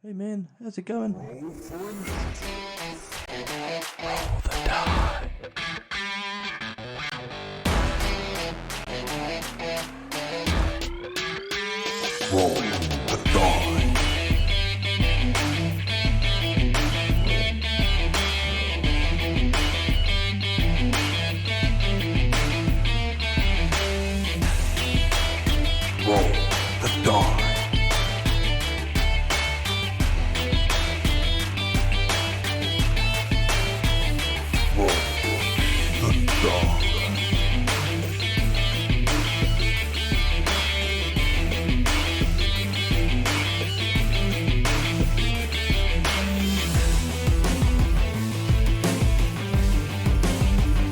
Hey man, how's it going? Roll the die. Roll the die. Roll the die. Roll the die.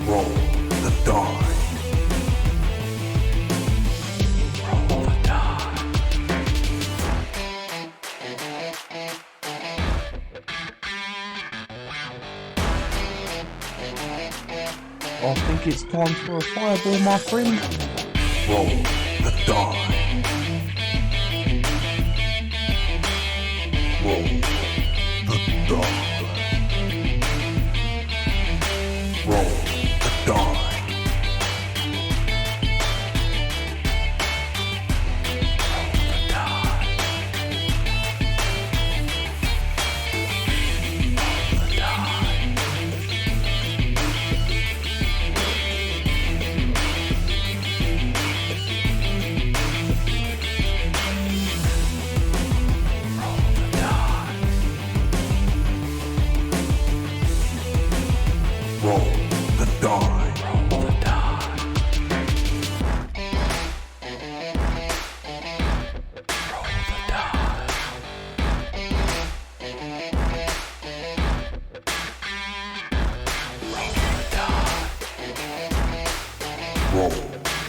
Roll the die. Roll the die. I think it's time for a fireball, my friend. Roll the die. Roll the die. Roll the die. Roll the die. Roll the die. Roll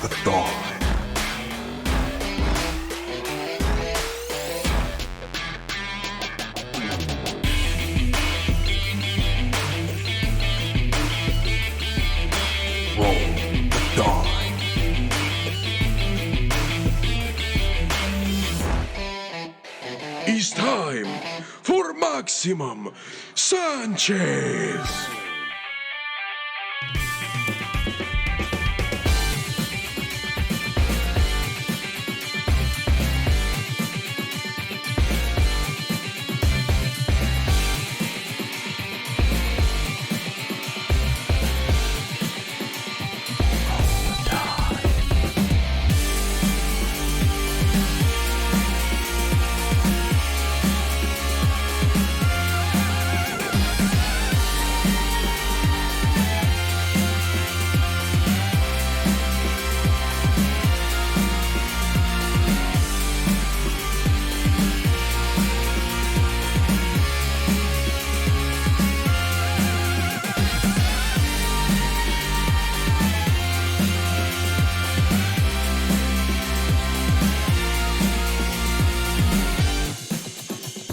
the die. Roll the die. Roll the die. It's time for Maximum Sanchez.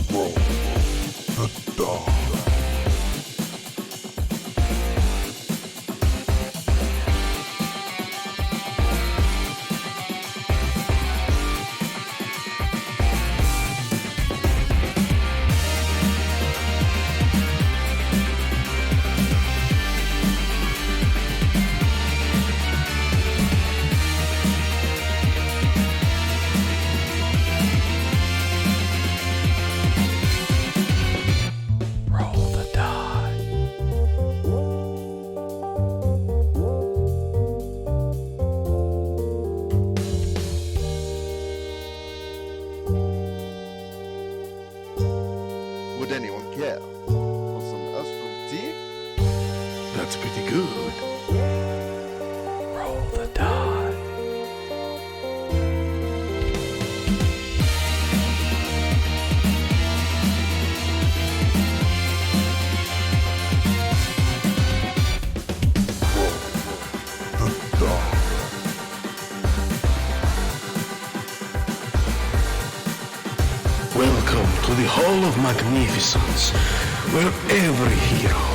Roll the die. Roll the die. Would anyone care for some astral tea? That's pretty good. Roll the die. Roll the die. Welcome to the Hall of Magnificence, where every hero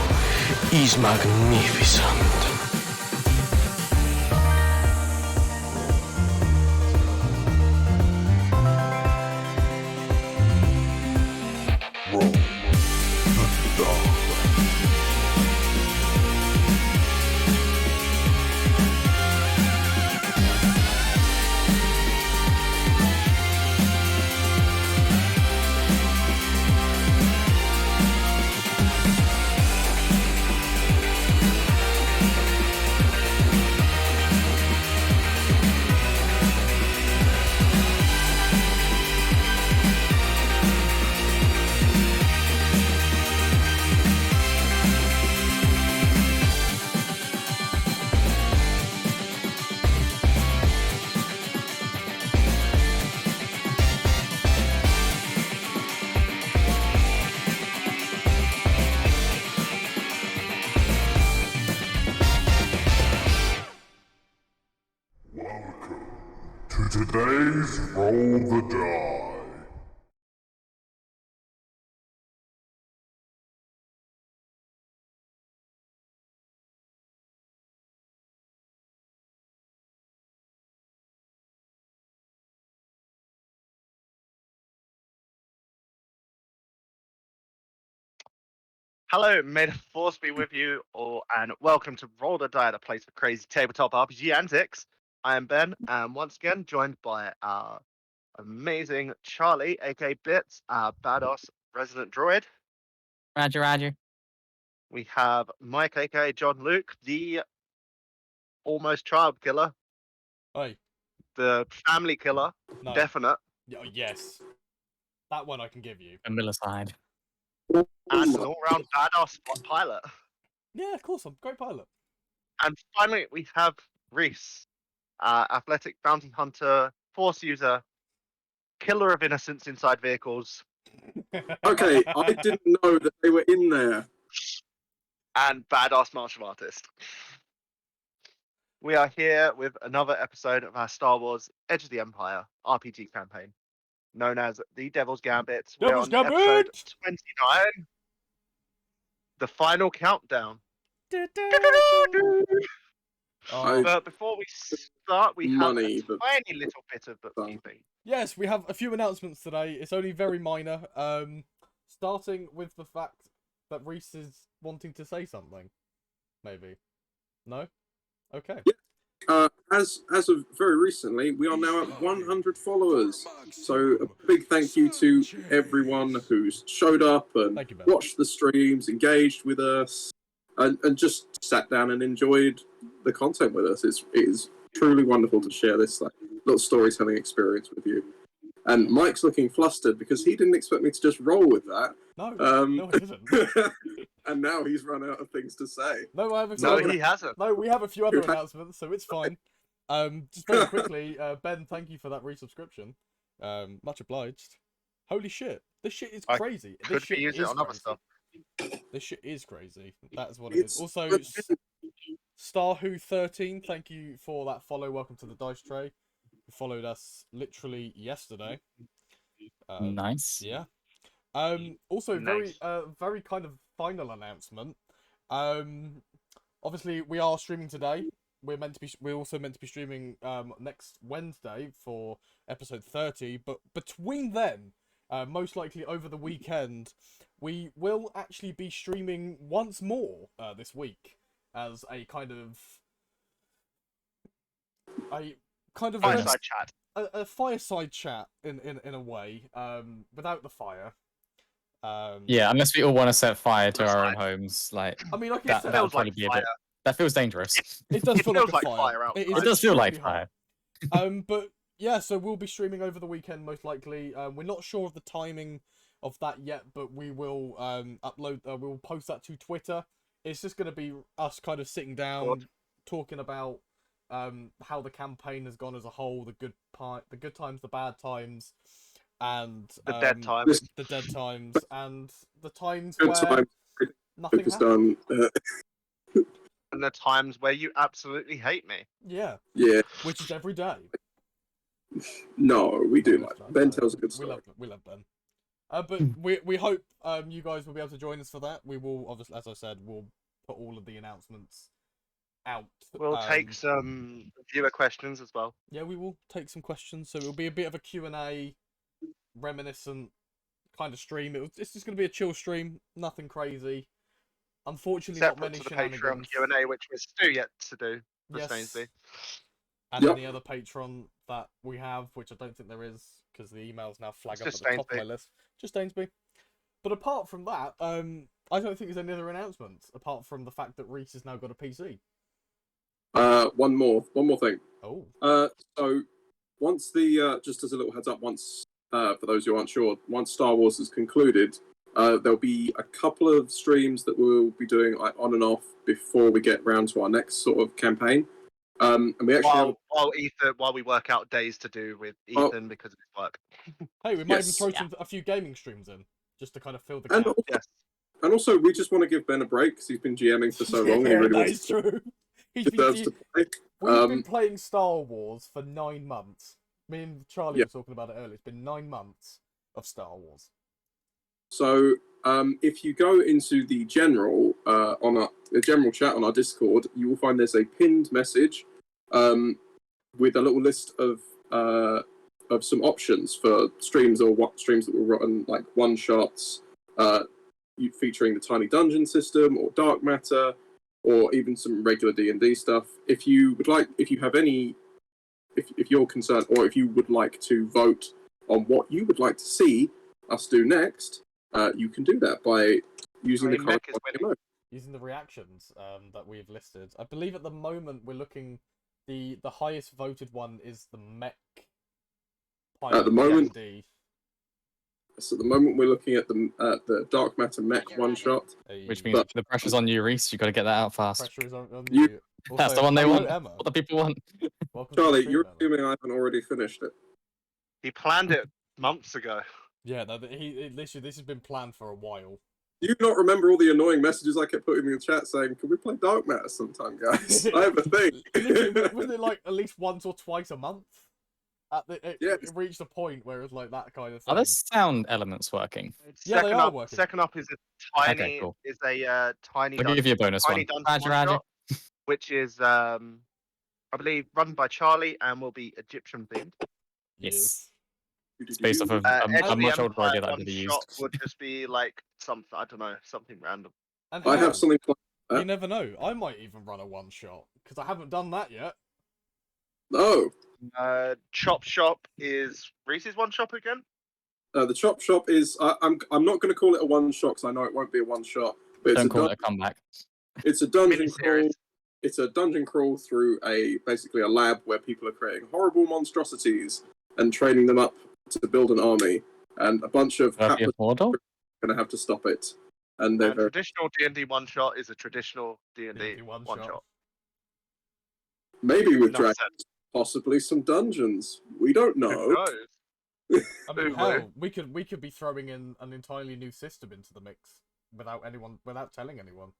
is magnificent. Today's Roll the Die. Hello, may the force be with you all, and welcome to Roll the Die, the place for crazy tabletop RPG antics. I am Ben, and once again joined by our amazing Charlie, aka Bits, our badass resident droid. Roger, Roger. We have Mike, aka John Luke, the almost child killer, Hey, the family killer, no. definite, Yes. That one I can give you. A Miller side. and an all-round badass pilot. Yeah, of course, I'm a great pilot. And finally, we have Reese, athletic bounty hunter, force user, killer of innocents inside vehicles, Okay, I didn't know that they were in there. and badass martial artist. We are here with another episode of our Star Wars Edge of the Empire RPG campaign, known as The Devil's Gambit. We're Devil's on episode Gambit! 29, the final countdown. Oh, But before we start, we have Money, a but- tiny little bit of bookkeeping. yes, we have a few announcements today. It's only very minor. Starting with the fact that Reese is wanting to say something. Maybe. No? Okay. As of very recently, we are now at 100 followers. So a big thank you to everyone who's showed up and Thank you, Ben. watched the streams, engaged with us, and just sat down and enjoyed the content with us. It is truly wonderful to share this little storytelling experience with you. And Mike's looking flustered because he didn't expect me to just roll with that. No, Um, no, it isn't. And now he's run out of things to say. No, I have a few No, other... he hasn't. No, we have a few other announcements, so it's fine. Just very quickly, Ben, thank you for that resubscription. Much obliged. Holy shit, this shit is I crazy. Could This be shit using it is on other crazy. stuff. This shit is crazy. That's what it is. Also, Starwho13, thank you for that follow. Welcome to the Dice Tray. You followed us literally yesterday. Nice. Yeah. Also, Nice. very kind of final announcement. Obviously, we are streaming today. We're also meant to be streaming next Wednesday for episode 30. But between then, most likely over the weekend, we will actually be streaming once more this week as a kind of Fireside chat. a fireside chat in a way, without the fire. Yeah, unless we all want to set fire to That's our own fine. homes, like I mean, like that, it that would feels like probably be a fire. bit. That feels dangerous. It does It feel feels like a like fire. fire outside. is It does feel like extremely hot. fire. But yeah, so we'll be streaming over the weekend most likely. We're not sure of the timing of that yet, but we will upload. We'll post that to Twitter. It's just going to be us kind of sitting down, Good. talking about how the campaign has gone as a whole, the good times, the bad times, and The dead times. the dead times, and the times Good where time. nothing It's happened. done. And the times where you absolutely hate me. Yeah, Yeah. which is every day. No, we do No, like no, Ben no. tells a good We story. love Ben. But we hope you guys will be able to join us for that. We will obviously, as I said, we'll put all of the announcements out. We'll take some viewer questions as well. Yeah, we will take some questions. So it'll be a bit of a Q&A, reminiscent kind of stream. It's just going to be a chill stream, nothing crazy. Unfortunately, not Separate many to the Patreon shenanigans. Q&A, which we're still yet to do for Yes. Stainsby. And Yep. any other Patreon that we have, which I don't think there is, because the emails now flag It's up at just the top of my Stainsby. list. Just Stainsby. But apart from that, I don't think there's any other announcements, apart from the fact that Reese has now got a PC. One more thing. Oh. So once the just as a little heads up, once for those who aren't sure, once Star Wars is concluded, there'll be a couple of streams that we'll be doing like on and off before we get round to our next sort of campaign. And we actually have While we work out days to do with Ethan because of his work. Hey, we might Yes. even throw a few gaming streams in, just to kind of fill the and gap. also, Yes. and also we just want to give Ben a break because he's been GMing for so long. And he really that wants is true. He's deserves to play. We've been playing Star Wars for 9 months. Me and Charlie Yeah. were talking about it earlier. It's been 9 months of Star Wars. So if you go into the general the general chat on our Discord, you will find there's a pinned message with a little list of some options for streams or what streams that will run, like one shots, featuring the Tiny Dungeon system or Dark Matter, or even some regular D&D stuff. If you would like, if you have any, if you're concerned, or if you would like to vote on what you would like to see us do next, you can do that by using the Mech is corresponding winning. emote. Using the reactions that we've listed. I believe at the moment we're looking... The highest voted one is the mech. At the moment- D&D. So at the moment we're looking at the Dark Matter Mech one shot. Which means the pressure's on you, Reese. You got to get that out fast. Pressure is on You- you. That's Also, the one they hello, want. Emma. What the people want. Welcome to the Charlie, stream, you're Emma. assuming I haven't already finished it. He planned it months ago. Yeah, no, literally, this has been planned for a while. Do you not remember all the annoying messages I kept putting in the chat saying, "Can we play Dark Matter sometime, guys?" I have a thing. Literally, wasn't it like at least once or twice a month? It Yes. reached a point where it's like that kind of Are thing. the sound elements working? Yeah, they are working. Second up is a tiny, Okay, cool. tiny I'll give you a bonus tiny one. dungeon Roger, one shot, which is I believe run by Charlie and will be Egyptian themed. Yes. It's based off of a Edge of the much older Empire idea that I've one never shot used. would just be like something, I don't know, something random. And I hell, have something. you never know. I might even run a one shot because I haven't done that yet. No, Chop Shop is Reese's one shop again. the Chop Shop is. I'm not going to call it a one shot because I know it won't be a one shot. But Don't call it a comeback. it's a dungeon crawl. Miniseries. It's a dungeon crawl through basically a lab where people are creating horrible monstrosities and training them up to build an army, and a bunch of That'd be hapless a model? are going to have to stop it. And they're And very, traditional D&D one shot is a traditional D&D D&D one one shot. shot. maybe with Enough dragons, said. possibly some dungeons. We don't Who know. knows? I mean, Who hell, we could be throwing in an entirely new system into the mix without telling anyone.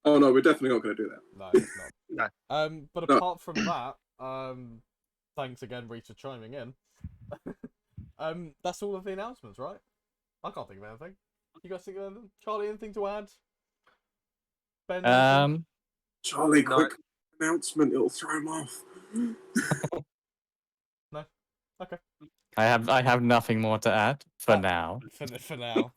Oh no, we're definitely not going to do that. No, it's not. No. But No. apart from that, thanks again, Rita, chiming in. That's all of the announcements, right? I can't think of anything. You guys think of anything? Charlie, anything to add? Ben? anything? Charlie, No. quick announcement! It'll throw him off. No. Okay. I have nothing more to add for now. For now.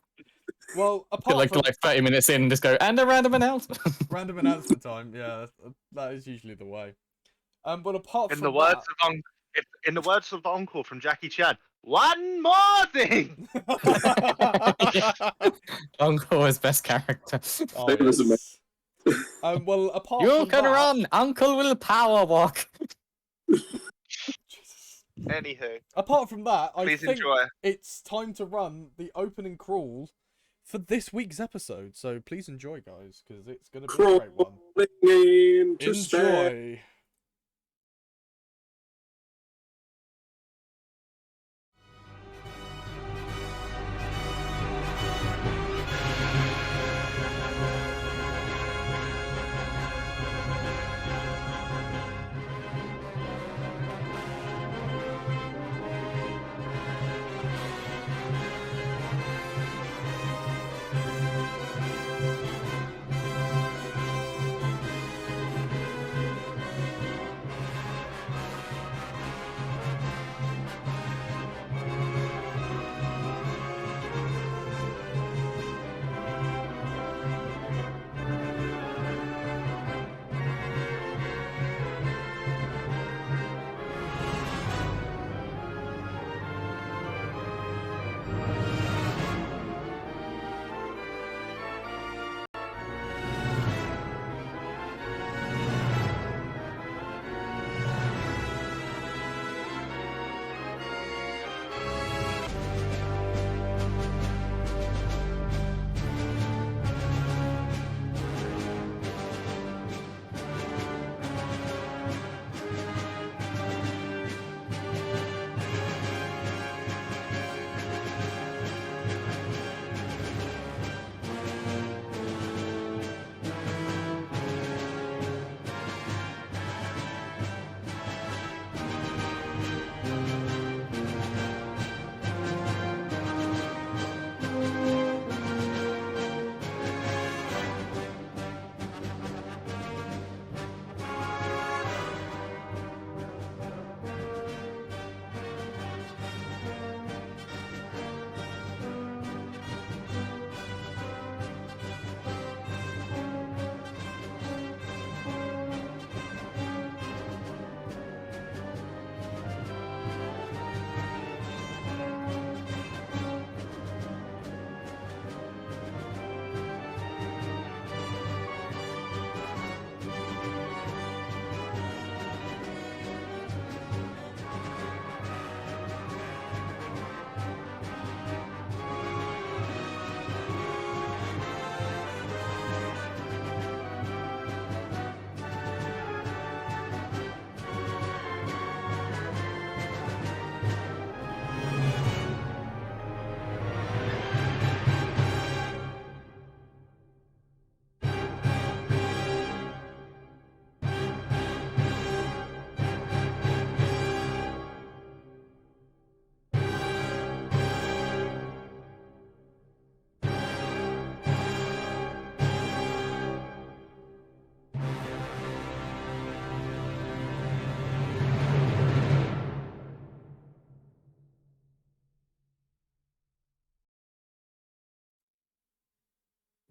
Well, apart Like from 30 minutes in, just go and a random announcement. random announcement time, yeah, that is usually the way. But apart In from the words of in the words of Uncle from Jackie Chan, one more thing. Uncle is best character. Oh, It was yes. Well, apart You from can that, run. Uncle will power walk. Jesus. Anywho, Apart from that, I please think enjoy. it's time to run the opening crawl for this week's episode. So please enjoy, guys, because it's going to be a great one. Crawling into space. Enjoy.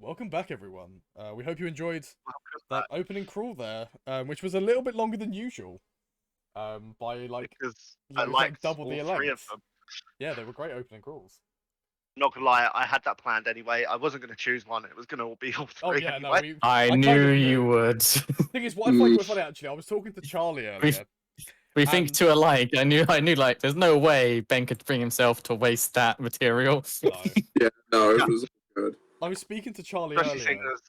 Welcome back, everyone. We hope you enjoyed Welcome that back, opening crawl there, which was a little bit longer than usual. By like, because it I was like liked double all the three of length. them. Yeah, they were great opening crawls. Not gonna lie, I had that planned anyway. I wasn't gonna choose one. It was gonna all be all Oh three yeah, no, anyway. I kind knew of you knew. would. Thing is, what I find quite funny actually, I was talking to Charlie earlier. We think And- too alike. I knew like there's no way Ben could bring himself to waste that material. No, Yeah, no, it Yeah. was good. I was speaking to Charlie Especially earlier, seeing as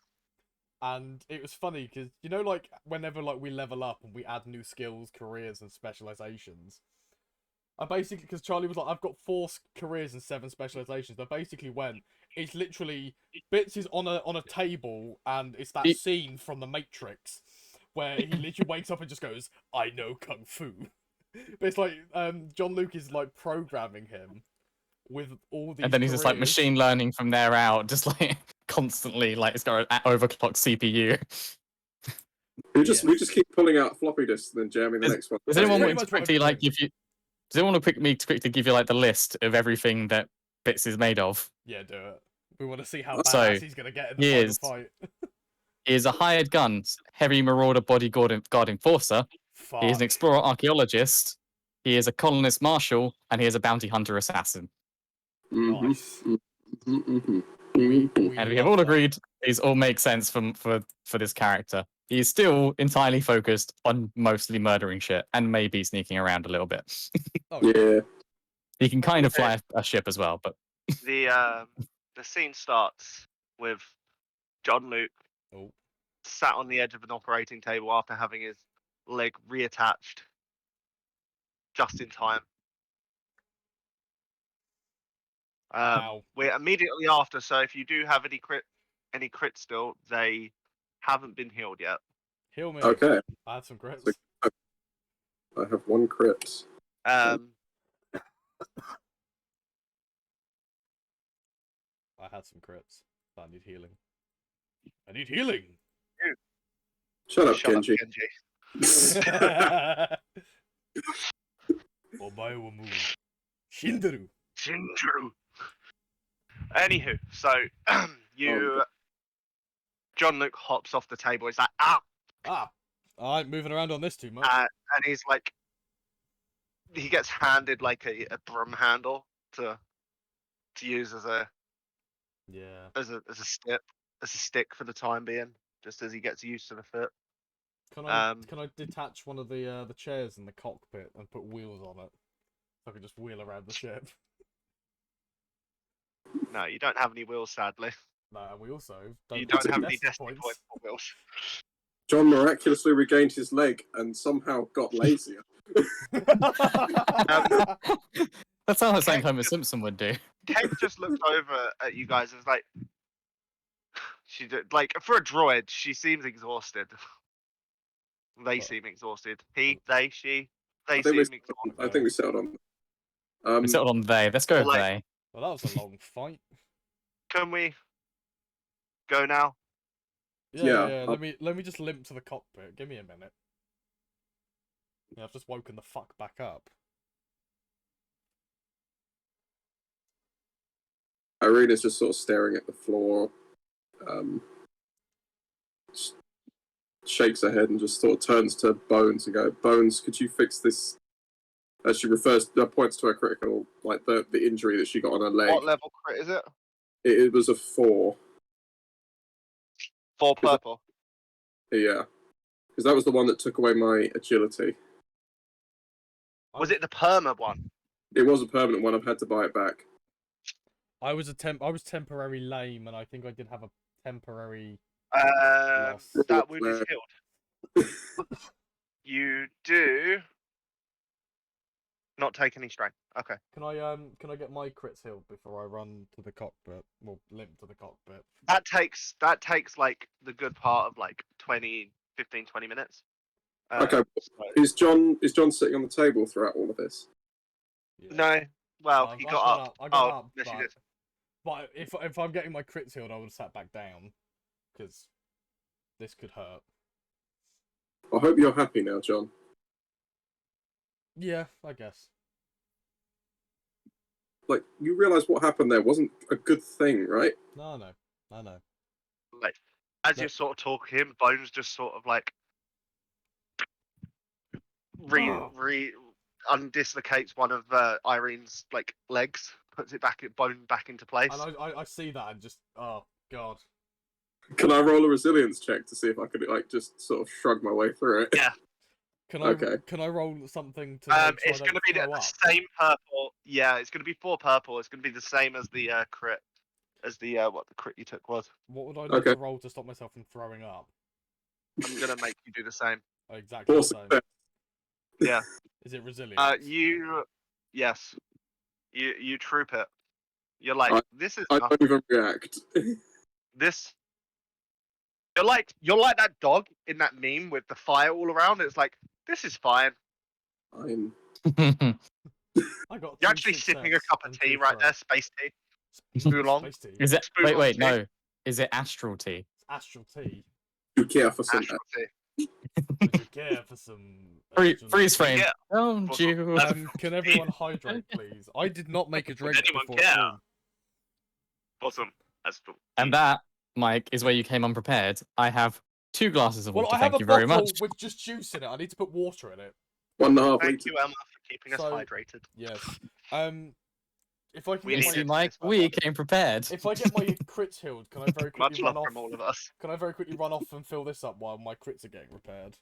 and it was funny because you know, like whenever like we level up and we add new skills, careers, and specializations. I basically, because Charlie was like, I've got 4 careers and 7 specializations. I basically went, it's literally Bits is on a table, and it's that scene from The Matrix where he literally wakes up and just goes, "I know kung fu." But it's like John Luke is like programming him with all these. And then he's just like careers. machine learning from there out, just like constantly like it's got an overclocked CPU. We just keep pulling out floppy disks and then jamming the next one. Does That's anyone pretty want to much what quickly I've like been give you? Does anyone want to quickly give you like the list of everything that Bits is made of? Yeah, do it. We want to see how So, badass he's gonna get in the final fight. He is a hired guns, heavy marauder bodyguard guard enforcer. He is an Fuck. explorer archaeologist. He is a colonist marshal, and he is a bounty hunter assassin. Nice. And we have all agreed these all make sense for this character. He's still entirely focused on mostly murdering shit and maybe sneaking around a little bit. Oh, Yeah. He can kind of fly a ship as well, but the scene starts with John Luke Oh. sat on the edge of an operating table after having his leg reattached just in time. Wow. We're immediately after, so if you do have any crit still, they haven't been healed yet. Heal me. Okay. I had some crits. I have 1 crit. I had some crits. But I need healing. I need healing. Shut up, Shut Genji. up, Genji. Omae wo move. Shinderu. Shinderu. Anywho, so John Luke hops off the table. He's like, ah, Ah. I ain't moving around on this too much. and he's like, he gets handed like a broom handle to use as a Yeah. as a stick for the time being, just as he gets used to the fit. Can I detach one of the chairs in the cockpit and put wheels on it? So I can just wheel around the ship. No, you don't have any wheels, sadly. No, and we also You put don't have any destiny destiny points for wheels. John miraculously regained his leg and somehow got lazier. that sounds like something Homer Simpson would do. Kate just looked over at you guys and was like, she did, like, for a droid, she seems exhausted. They seem exhausted. He, they, she, they seem exhausted. I think we settled on. We settled on they. Let's go with Like- they. Well, that was a long fight. Can we go now? Yeah. Let me just limp to the cockpit. Give me a minute. Yeah, I've just woken the fuck back up. Irina's just sort of staring at the floor. Shakes her head and just sort of turns to Bones and goes, "Bones, could you fix this?" As she points to her critical, like the injury that she got on her leg. What level crit is it? It was a 4. 4 purple. Yeah, because that was the one that took away my agility. Was it the perma one? It was a permanent one. I've had to buy it back. I was temporary lame, and I think I did have a temporary. That wound is healed. You do not take any strain. Okay. Can I get my crits healed before I run to the cockpit? Well, limp to the cockpit. That takes like the good part of like 15, 20 minutes. Okay. So- Is John sitting on the table throughout all of this? Yeah. No. Well, I've he got got up. I got up, yes, he but, did. but if I'm getting my crits healed, I would have sat back down because this could hurt. I hope you're happy now, John. Yeah, I guess. Like, you realise what happened there wasn't a good thing, right? No, I know. like as No. you're sort of talking, Bones just sort of like undislocates one of Irene's like legs, puts it bone back into place. And I see that and just, oh god. Can I roll a resilience check to see if I could like just sort of shrug my way through it? Yeah. Can I roll something to make sure It's I going to don't be throw the up? same purple. Yeah, it's going to be 4 purple. It's going to be the same as the crit, as the what the crit you took was. What would I need to roll to stop myself from throwing up? I'm going to make you do the same. Exactly the same. Success. Yeah. Is it resilience? Yes, you troop it. You're like, this is I nothing. don't even react. This. You're like that dog in that meme with the fire all around. It's like, this is fine. Fine. I got You're actually sipping a cup of tea right there, space tea. Oolong. Space tea. Is it? Spoon on Wait, tea. no. Is it astral tea? It's astral tea. You care for some. Astral tea. Would you care for some? Freeze frame. Yeah. Don't you? Can everyone hydrate, please? I did not make a drink anyone before care? stream. Awesome. Astral. And that, Mike, is where you came unprepared. I have 2 glasses of Well, water. I have Thank a you very bottle much. with just juice in it. I need to put water in it. 1.5 Thank liters. you, Emma, for keeping us So- hydrated. Yes. If I can We get You need see, it. Mike, we came prepared. if I get my crits healed, can I very Much quickly love run off? from all of us. Can I very quickly run off and fill this up while my crits are getting repaired?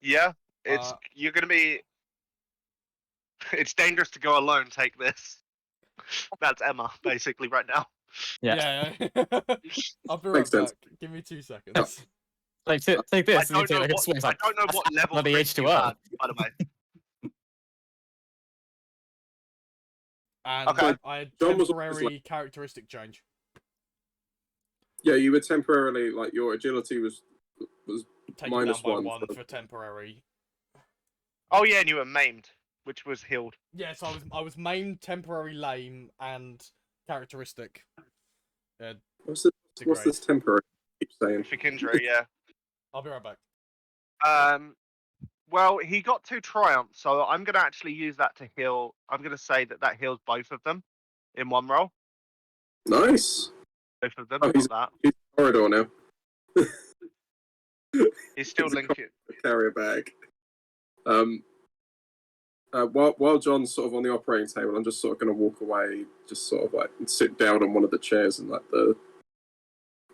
Yeah, it's you're gonna be. It's dangerous to go alone. Take this. That's Emma, basically, right now. Yeah. I'll be right Makes sense. back. Give me 2 seconds. Like, take this. I And you don't take know like a what, swing. It's I like, don't know that's what level bloody crits you H2O. had, by the way. And Okay. I had John was temporary characteristic change. Yeah, you were temporarily like your agility was Taken down by -1 one for- for temporary. Oh yeah, and you were maimed, which was healed. Yes, I was maimed, temporary lame, and characteristic. What's this temporary? Keep saying. Horrific injury, yeah. I'll be right back. Well, he got 2 triumphs, so I'm gonna actually use that to heal. I'm gonna say that heals both of them in one roll. Nice. Both of them, Oh, he's not in the corridor now. that. He's still he's a linking. Carrier bag. While John's sort of on the operating table, I'm just sort of going to walk away, just sort of like and sit down on one of the chairs in like the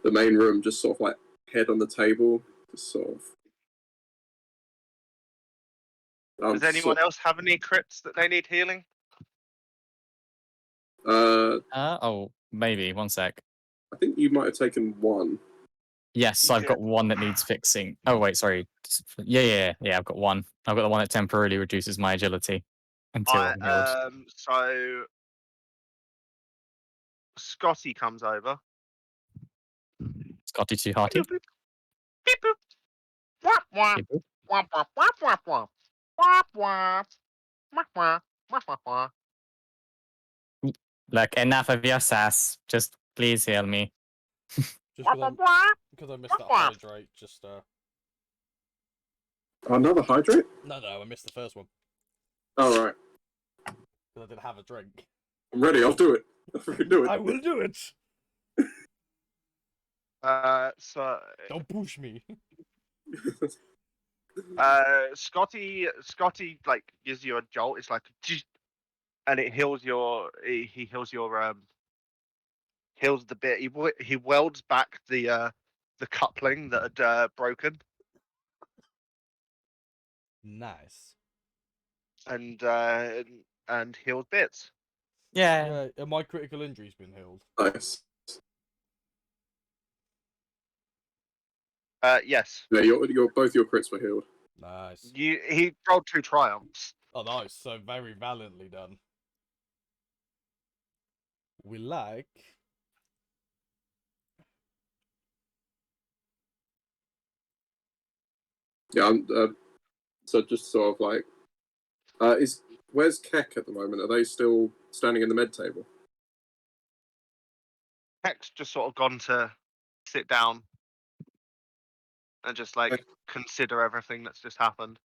main room, just sort of like head on the table, just sort of. Does anyone else have any crits that they need healing? I Maybe. 1 sec. think you might have taken 1. Yes, You I've did. got 1 that needs fixing. Oh, wait, sorry. Yeah, I've got 1. I've got the one that temporarily reduces my agility until I'm healed. So Scotty comes over. Scotty too hearty. Beep, boop. Wah, wah. Beep, boop. Wah, wah, wah, wah, wah. Wah, wah. Wah, wah. Wah, wah, wah. Look, enough of your sass. Just please heal me. Just Wah, wah, wah. because I missed that Wah, wah. hydrate. Just Another hydrate? no, I missed the first one All right. because I didn't have a drink. I'm ready. I'll do it. I'll freaking do it. I will do it. So Don't push me. Scotty like gives you a jolt. It's like, and it heals your. He heals your heals the bit. He welds back the coupling that had broken, Nice. and healed bits. Yeah. Yeah, and my critical injury's been healed. Nice. Yes. Yeah, both your crits were healed. Nice. He rolled 2 triumphs. Oh, nice. So very valiantly done. We like. Yeah. So just sort of like, where's Keck at the moment? Are they still standing in the med table? Heck's just sort of gone to sit down and just like Okay. consider everything that's just happened.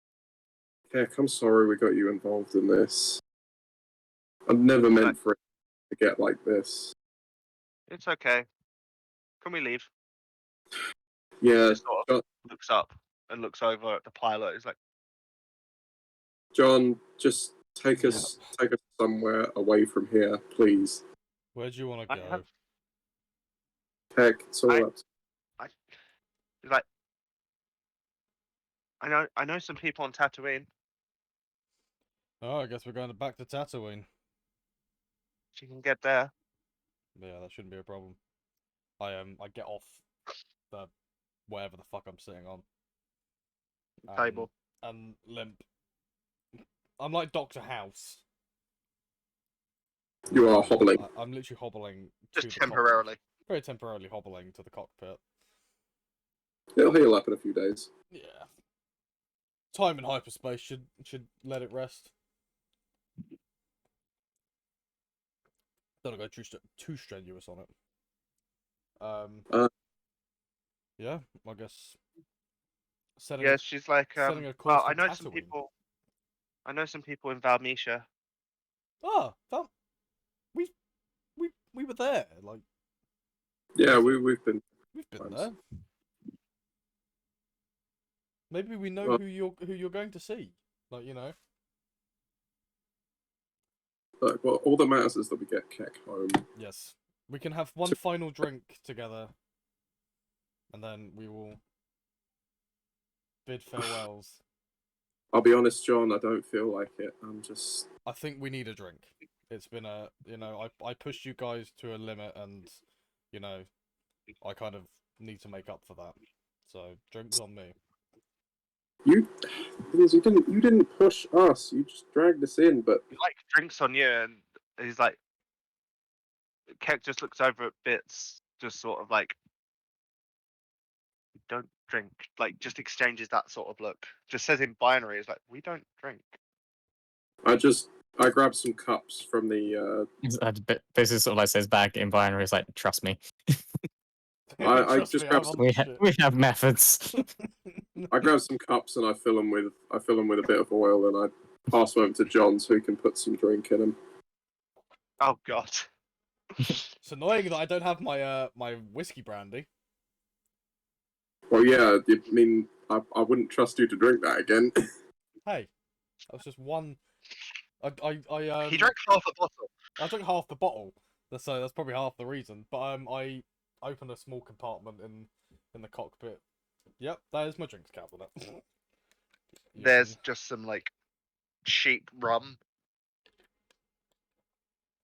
Keck, I'm sorry we got you involved in this. I've never meant for it to get like this. It's okay. Can we leave? Yeah, Just sort of looks up and looks over at the pilot. He's like, John, just take us somewhere away from here, please. Where do you want to I go? have. Heck, it's all up. He's like, I know some people on Tatooine. Oh, I guess we're going back to Tatooine. She can get there. Yeah, that shouldn't be a problem. I get off the whatever the fuck I'm sitting on. Table. And limp. I'm like Dr. House. You are hobbling. I'm literally hobbling. Just to the temporarily. cockpit. Very temporarily hobbling to the cockpit. It'll heal up in a few days. Yeah. Time in hyperspace should let it rest. Don't go too strenuous on it. Yeah, I guess. Yeah, she's like, setting a well, course I for know some Tatooine. people. I know some people in Valmisha. Ah, we were there. Like, Yeah, we've been. there. Maybe we know who you're going to see. Like, you know. Look, well, all that matters is that we get Keck home. Yes, we can have one final drink together, and then we will bid farewells. I'll be honest, John. I don't feel like it. I'm just. I think we need a drink. It's been I pushed you guys to a limit, and I kind of need to make up for that. So drinks on me. You didn't push us. You just dragged us in. But He like drinks on you, and he's like, Keck just looks over at Bits, just sort of like, don't drink. Like, just exchanges that sort of look. Just says in binary, it's like, we don't drink. I grabbed some cups from the. This is sort of like says back in binary. It's like, trust me. I just grabbed some. We have methods. I grab some cups and I fill them with a bit of oil and I pass them over to John so he can put some drink in them. Oh god. It's annoying that I don't have my my whiskey brandy. Well, yeah, I mean, I wouldn't trust you to drink that again. Hey, that was just one. He drank half a bottle. I drank half the bottle. That's probably half the reason. But I opened a small compartment in the cockpit. Yep, that is my drinks cabinet. There's just some like cheap rum.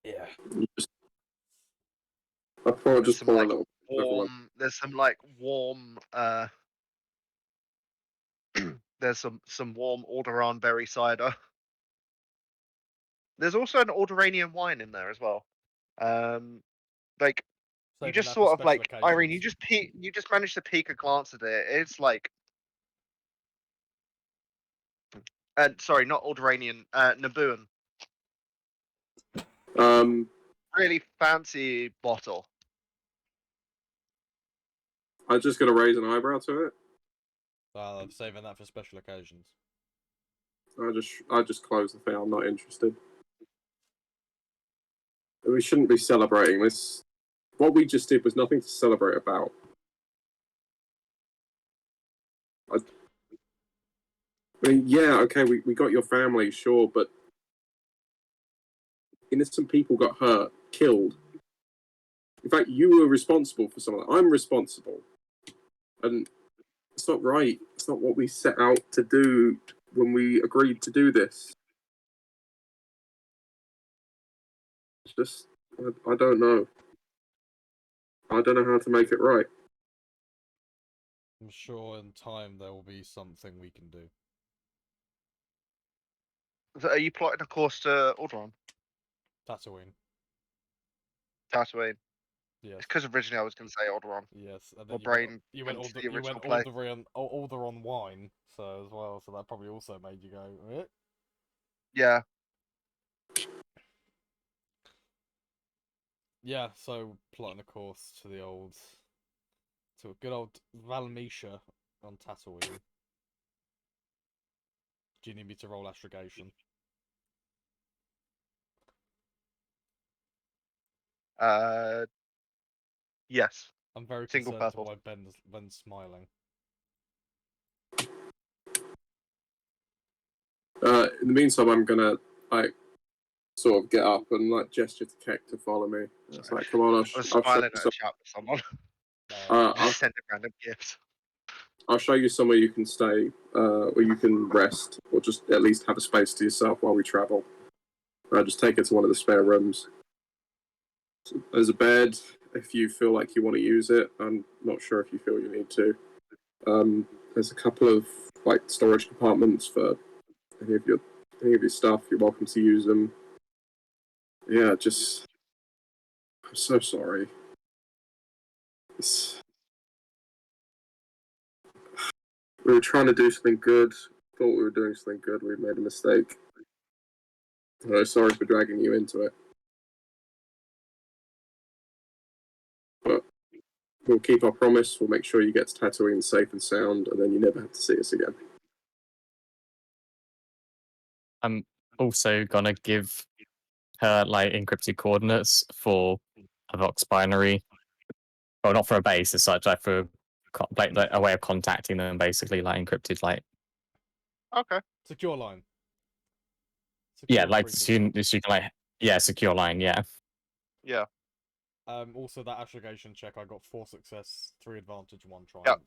Yeah. I just pour a little. Warm. There's some like warm. There's some warm Alderaan berry cider. There's also an Alderanian wine in there as well. Like you Saving just that sort for of like special Irene. occasions. You just managed to peek a glance at it. It's like, and sorry, not Alderanian. Nabooan. Really fancy bottle. I'm just gonna raise an eyebrow to it. I'm saving that for special occasions. I just close the thing. I'm not interested. We shouldn't be celebrating this. What we just did was nothing to celebrate about. I mean, yeah, okay, we got your family, sure, but innocent people got hurt, killed. In fact, you were responsible for some of that. I'm responsible. And it's not right. It's not what we set out to do when we agreed to do this. It's just, I don't know. I don't know how to make it right. I'm sure in time there will be something we can do. So are you plotting a course to Alderaan? Tatooine. Tatooine. Yes. It's because originally I was going to say Alderaan. Yes. And My then brain you went went to the original play. Alderaan wine, so as well. So that probably also made you go, eh? Yeah. Yeah. So plotting a course to a good old Valmisha on Tatooine. Do you need me to roll astrogation? Yes. I'm very Single concerned to purple. why Ben's smiling. In the meantime, I'm gonna like sort of get up and like gesture to Keck to follow me. It's like, come on, I was I'll show smiling you at a chat with someone. I'll, Just sending random gifts. I'll show you somewhere you can stay, where you can rest, or just at least have a space to yourself while we travel. Just take it to one of the spare rooms. So there's a bed if you feel like you want to use it. I'm not sure if you feel you need to. There's a couple of like storage compartments for any of your stuff. You're welcome to use them. Yeah, I'm so sorry. We were trying to do something good. Thought we were doing something good. We made a mistake. Sorry for dragging you into it. But we'll keep our promise. We'll make sure you get to Tatooine safe and sound, and then you never have to see us again. I'm also gonna give her like encrypted coordinates for a Vox binary. Well, not for a base as such, like for like a way of contacting them, basically, like encrypted, like Okay. Secure line. yeah, Secure like frequency. so you can like secure line, yeah. Yeah. Also, that astrogation check, I got 4 success, 3 advantage, 1 triumph. Yep.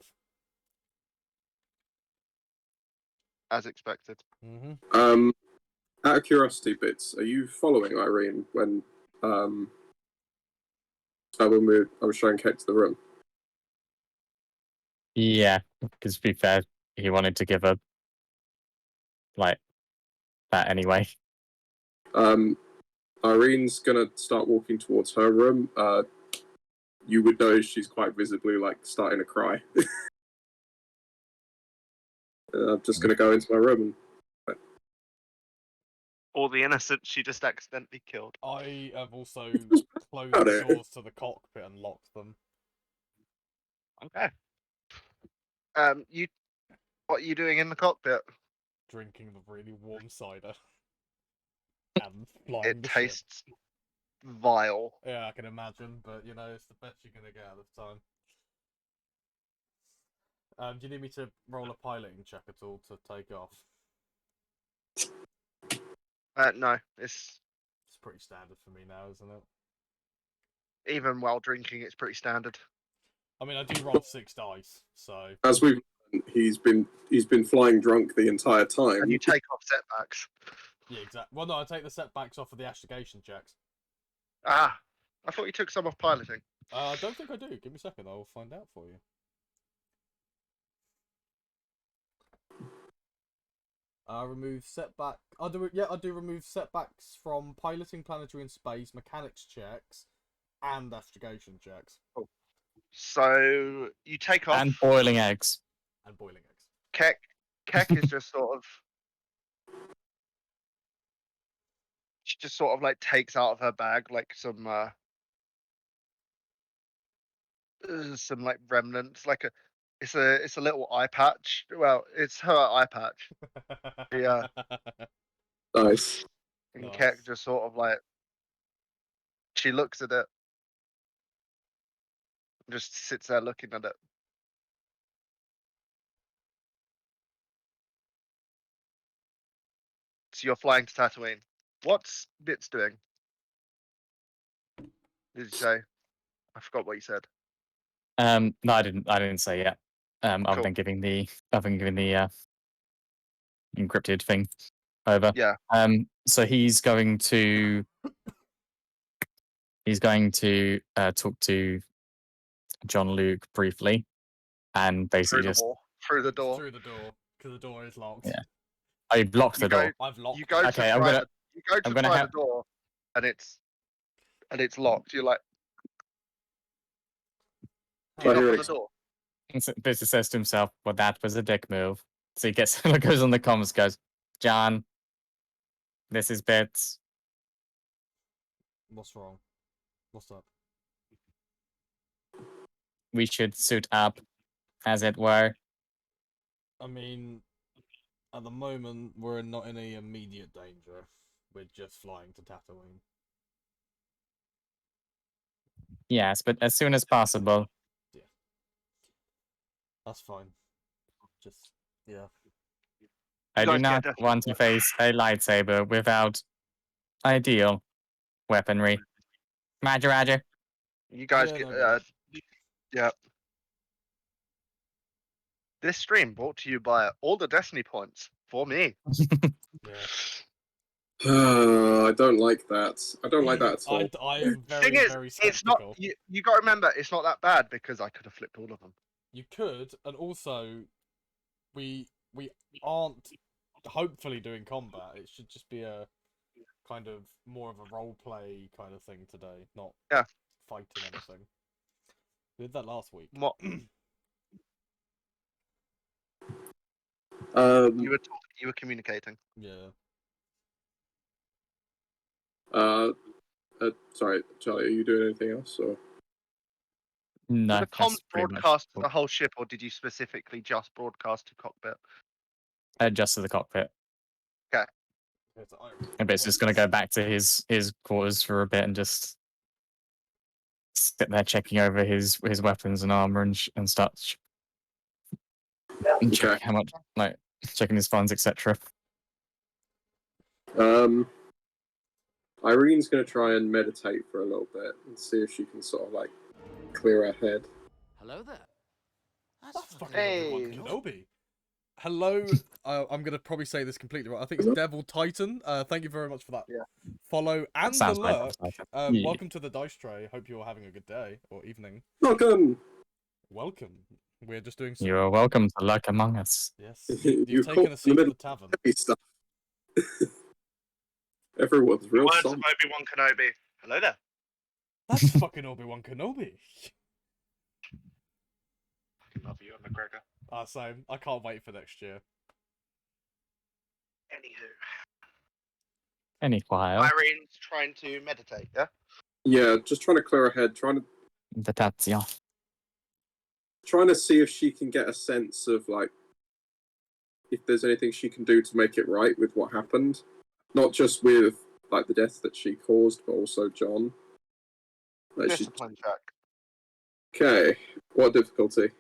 As expected. Mm-hmm. Out of curiosity, Bits, are you following Irene when I was showing Kate to the room? Yeah, because to be fair, he wanted to give her like that anyway. Irene's gonna start walking towards her room. You would notice she's quite visibly like starting to cry. I'm just gonna go into my room and All the innocents she just accidentally killed. I have also closed Got the it. doors to the cockpit and locked them. Okay. What are you doing in the cockpit? Drinking the really warm cider. And flying It the ship. tastes vile. Yeah, I can imagine, but you know, it's the best you're gonna get at the time. Do you need me to roll a piloting check at all to take off? No, it's It's pretty standard for me now, isn't it? even while drinking, it's pretty standard. I mean, I do roll 6 dice, so as we've he's been flying drunk the entire time. And you take off setbacks. yeah, exactly. Well, no, I take the setbacks off of the astrogation checks. Ah, I thought you took some off piloting. I don't think I do. Give me a second, I will find out for you. Remove setback. I do remove setbacks from piloting, planetary, and space, mechanics checks, and astrogation checks. So you take off. And boiling eggs. And boiling eggs. Keck is just sort of. She just sort of like takes out of her bag like some like remnants, like it's a little eye patch. Well, it's her eye patch. Yeah. Nice. And Nice. Keck just sort of like she looks at it, and just sits there looking at it. So you're flying to Tatooine. What's Bits doing? Did you say? I forgot what you said. No, I didn't say yet. Other Cool. than giving the encrypted thing over. Yeah. So he's going to talk to John Luke briefly, and basically Through the wall. Through the door. Through the door, because the door is locked. Yeah. I've locked the door. I've locked. You go it. to Okay, try the, you go to I'm gonna try have- the door, and it's locked. You're like, do you Well, knock here on the it door? This says to himself, "Well, that was a dick move." So he goes on the comms, goes, "John, this is Bits. What's wrong? What's up? We should suit up, as it were." I mean, at the moment, we're not in any immediate danger. We're just flying to Tatooine. Yes, but as soon as possible, That's fine. Just yeah. I do guys get not Destiny want to points. face a lightsaber without ideal weaponry. Roger, Roger. You guys Yeah, get no, yeah. This stream brought to you by all the Destiny points for me. yeah. I don't like that. I don't like that at all. I am Thing very is, very it's not skeptical. you got to remember it's not that bad because I could have flipped all of them. You could, and also we aren't hopefully doing combat. It should just be a kind of more of a role play kind of thing today, not Yeah. fighting anything. We did that last week. What Um, you were talking, you were communicating. Yeah. Sorry, Charlie, are you doing anything else? Or No, Was the comms that's pretty much broadcast to the whole ship, or did you specifically just broadcast to cockpit? just to the cockpit. It's And it's just going to go back to his quarters for a bit and just sit there checking over his weapons and armor and such. And Okay. checking how much, like, checking his funds, etc. Irene's going to try and meditate for a little bit and see if she can sort of like clear her head. Hello there. That's fucking Hey. Obi-Wan Kenobi. Hello, I'm gonna probably say this completely wrong. I think it's Devil Titan. Thank you very much for that Yeah. follow and the Sounds like lurk. yeah. Welcome to the dice tray. Hope you're having a good day or evening. Welcome. Welcome. We're just doing some. You are welcome to lurk among us. Yes, You you've caught taken a seat in the at the middle tavern. Heavy stuff. Everyone's real Words of somber. Obi-Wan Kenobi. Hello there. That's fucking Obi-Wan Kenobi. Love you, McGregor. Same. I can't wait for next year. Anywho, Any while, Irene's trying to meditate. Yeah. Yeah, just trying to clear her head, trying to see if she can get a sense of like if there's anything she can do to make it right with what happened, not just with like the death that she caused, but also John. Like, Discipline check. Okay, what difficulty?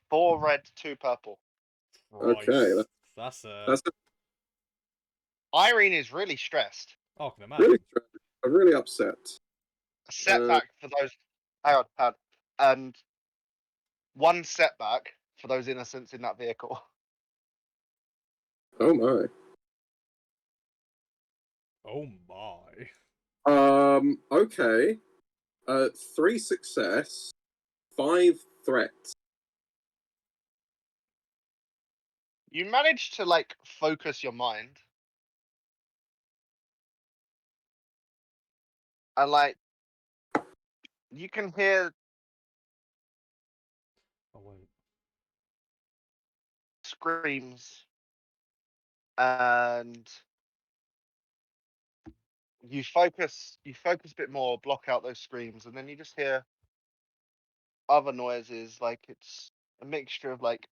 4 red, 2 purple. Okay, That's that's Irene is really stressed. Oh, I can imagine. really, I'm really upset. A setback for those. Hang on. And 1 setback for those innocents in that vehicle. Oh my. Oh my. Okay. 3 success, 5 threats. You managed to like focus your mind. And like you can hear Oh wait. screams and you focus a bit more, block out those screams, and then you just hear other noises. Like it's a mixture of like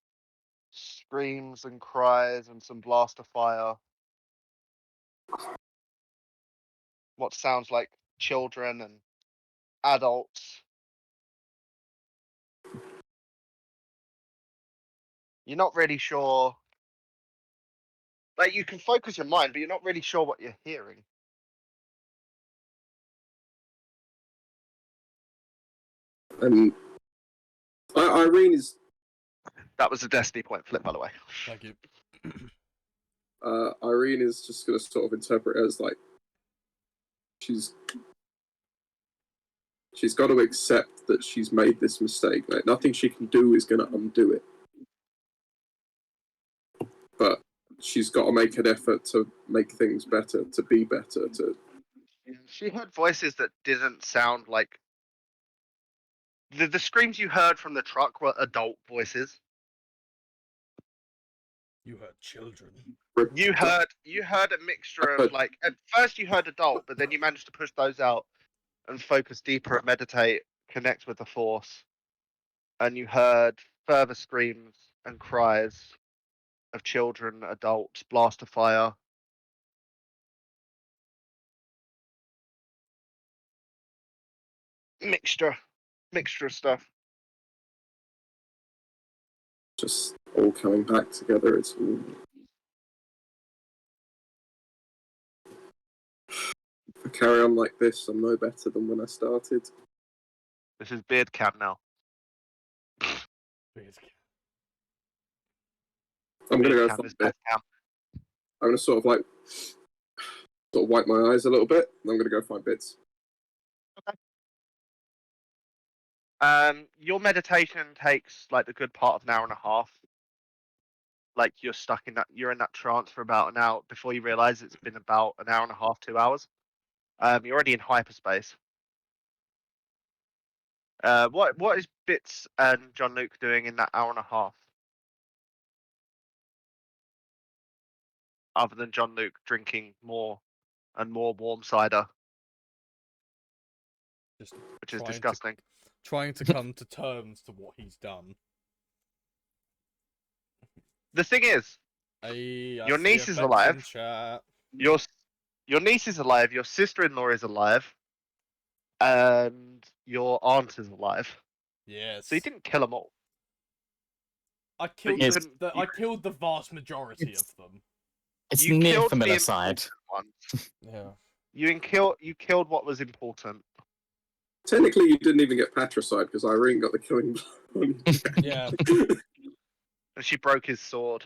screams and cries and some blaster fire. What sounds like children and adults. You're not really sure. Like you can focus your mind, but you're not really sure what you're hearing. And Irene is That was a destiny point flip, by the way. Thank you. Irene is just going to sort of interpret it as like she's got to accept that she's made this mistake. Like nothing she can do is going to undo it. But she's got to make an effort to make things better, to be better. She heard voices that didn't sound like the screams you heard from the truck were adult voices. You heard children. You heard a mixture of like at first you heard adult, but then you managed to push those out and focus deeper and meditate, connect with the force, and you heard further screams and cries of children, adults, blaster fire. mixture of stuff. Just all coming back together. It's all... If I carry on like this, I'm no better than when I started. This is beard cam now. I'm gonna Beard go cam find is it. best cam. I'm gonna sort of wipe my eyes a little bit, and I'm gonna go find bits. Your meditation takes like the good part of an hour and a half. Like you're in that trance for about an hour before you realize it's been about an hour and a half, 2 hours. You're already in hyperspace. What is Bits and John Luke doing in that hour and a half? Other than John Luke drinking more and more warm cider, Just which is trying disgusting. trying to come to terms to what he's done. The thing is, your niece is alive. Your niece is alive. Your sister-in-law is alive, and your aunt is alive. Yes. So you didn't kill them all. I killed you I killed the vast majority of them. It's You near killed the familicide. important ones. Yeah. You killed what was important. Technically, you didn't even get patricide because Irene got the killing blow on you. Yeah. And she broke his sword.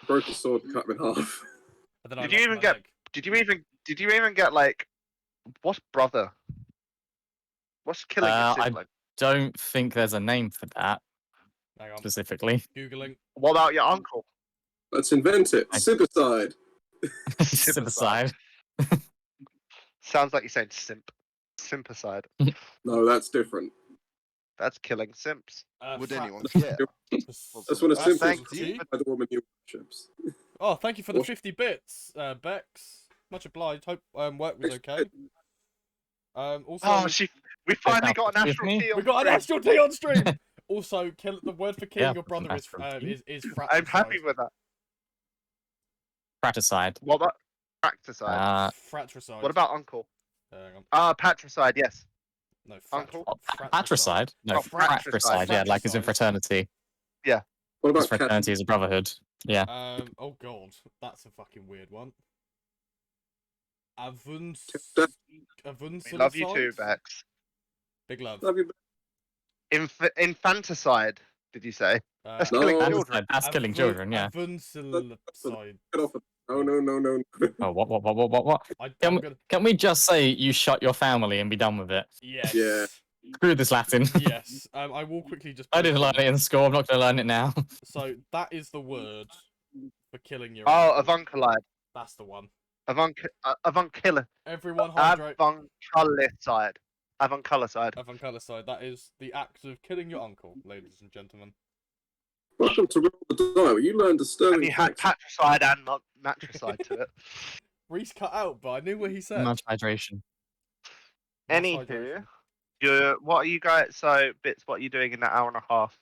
Broke his sword and cut him in half. And then I Did you lost even my get? leg. Did you even get like what's brother? What's killing your I sibling? don't think there's a name for that Hang on. specifically. Googling. What about your uncle? Let's invent it. Suicide. Suicide. Sounds like you're saying simp. Simpicide. No, that's different. That's killing simps. Would anyone care? That's when a simp is Thank killed you. by the woman he worships. Oh, thank you for the What? 50 bits, Bex. Much obliged. Hope work was okay. Also, Oh, we finally got an Excuse astral me? key on we got an stream. astral tea on stream. Also, the word for killing Yeah, your brother is astral fratricide. I'm happy with that. Fratricide. What about practicide? Fratricide. What about uncle? Hang on. Patricide, yes. No, Uncle? Patricide? No, Oh, fratricide, yeah, like as in fratricide. fraternity. What Because about cat? fraternity is a brotherhood. Yeah. Oh god, that's a fucking weird one. We love you too, Avunsilicide? Bex. Big love. Love you. Infanticide, did you say? That's No. killing That's children. That's killing children, yeah. Avunsilicide. Get off it. No. Oh, what? Can we just say you shot your family and be done with it? Yes. Yeah. Screw this Latin. Yes. I will quickly just. I didn't learn it in school. I'm not going to learn it now. So that is the word for killing your. Oh, uncle. avunculide. That's the one. Avuncula. Everyone hydrate. Avunculicide. Avunculicide. Avunculicide. That is the act of killing your uncle, ladies and gentlemen. Welcome to Roll the Die, where you learned a And sterling you had fact. patricide and matricide to it. Reese cut out, but I knew what he said. Much hydration. Mass Anywho, hydration. what are you guys? So, Bits, what are you doing in that hour and a half?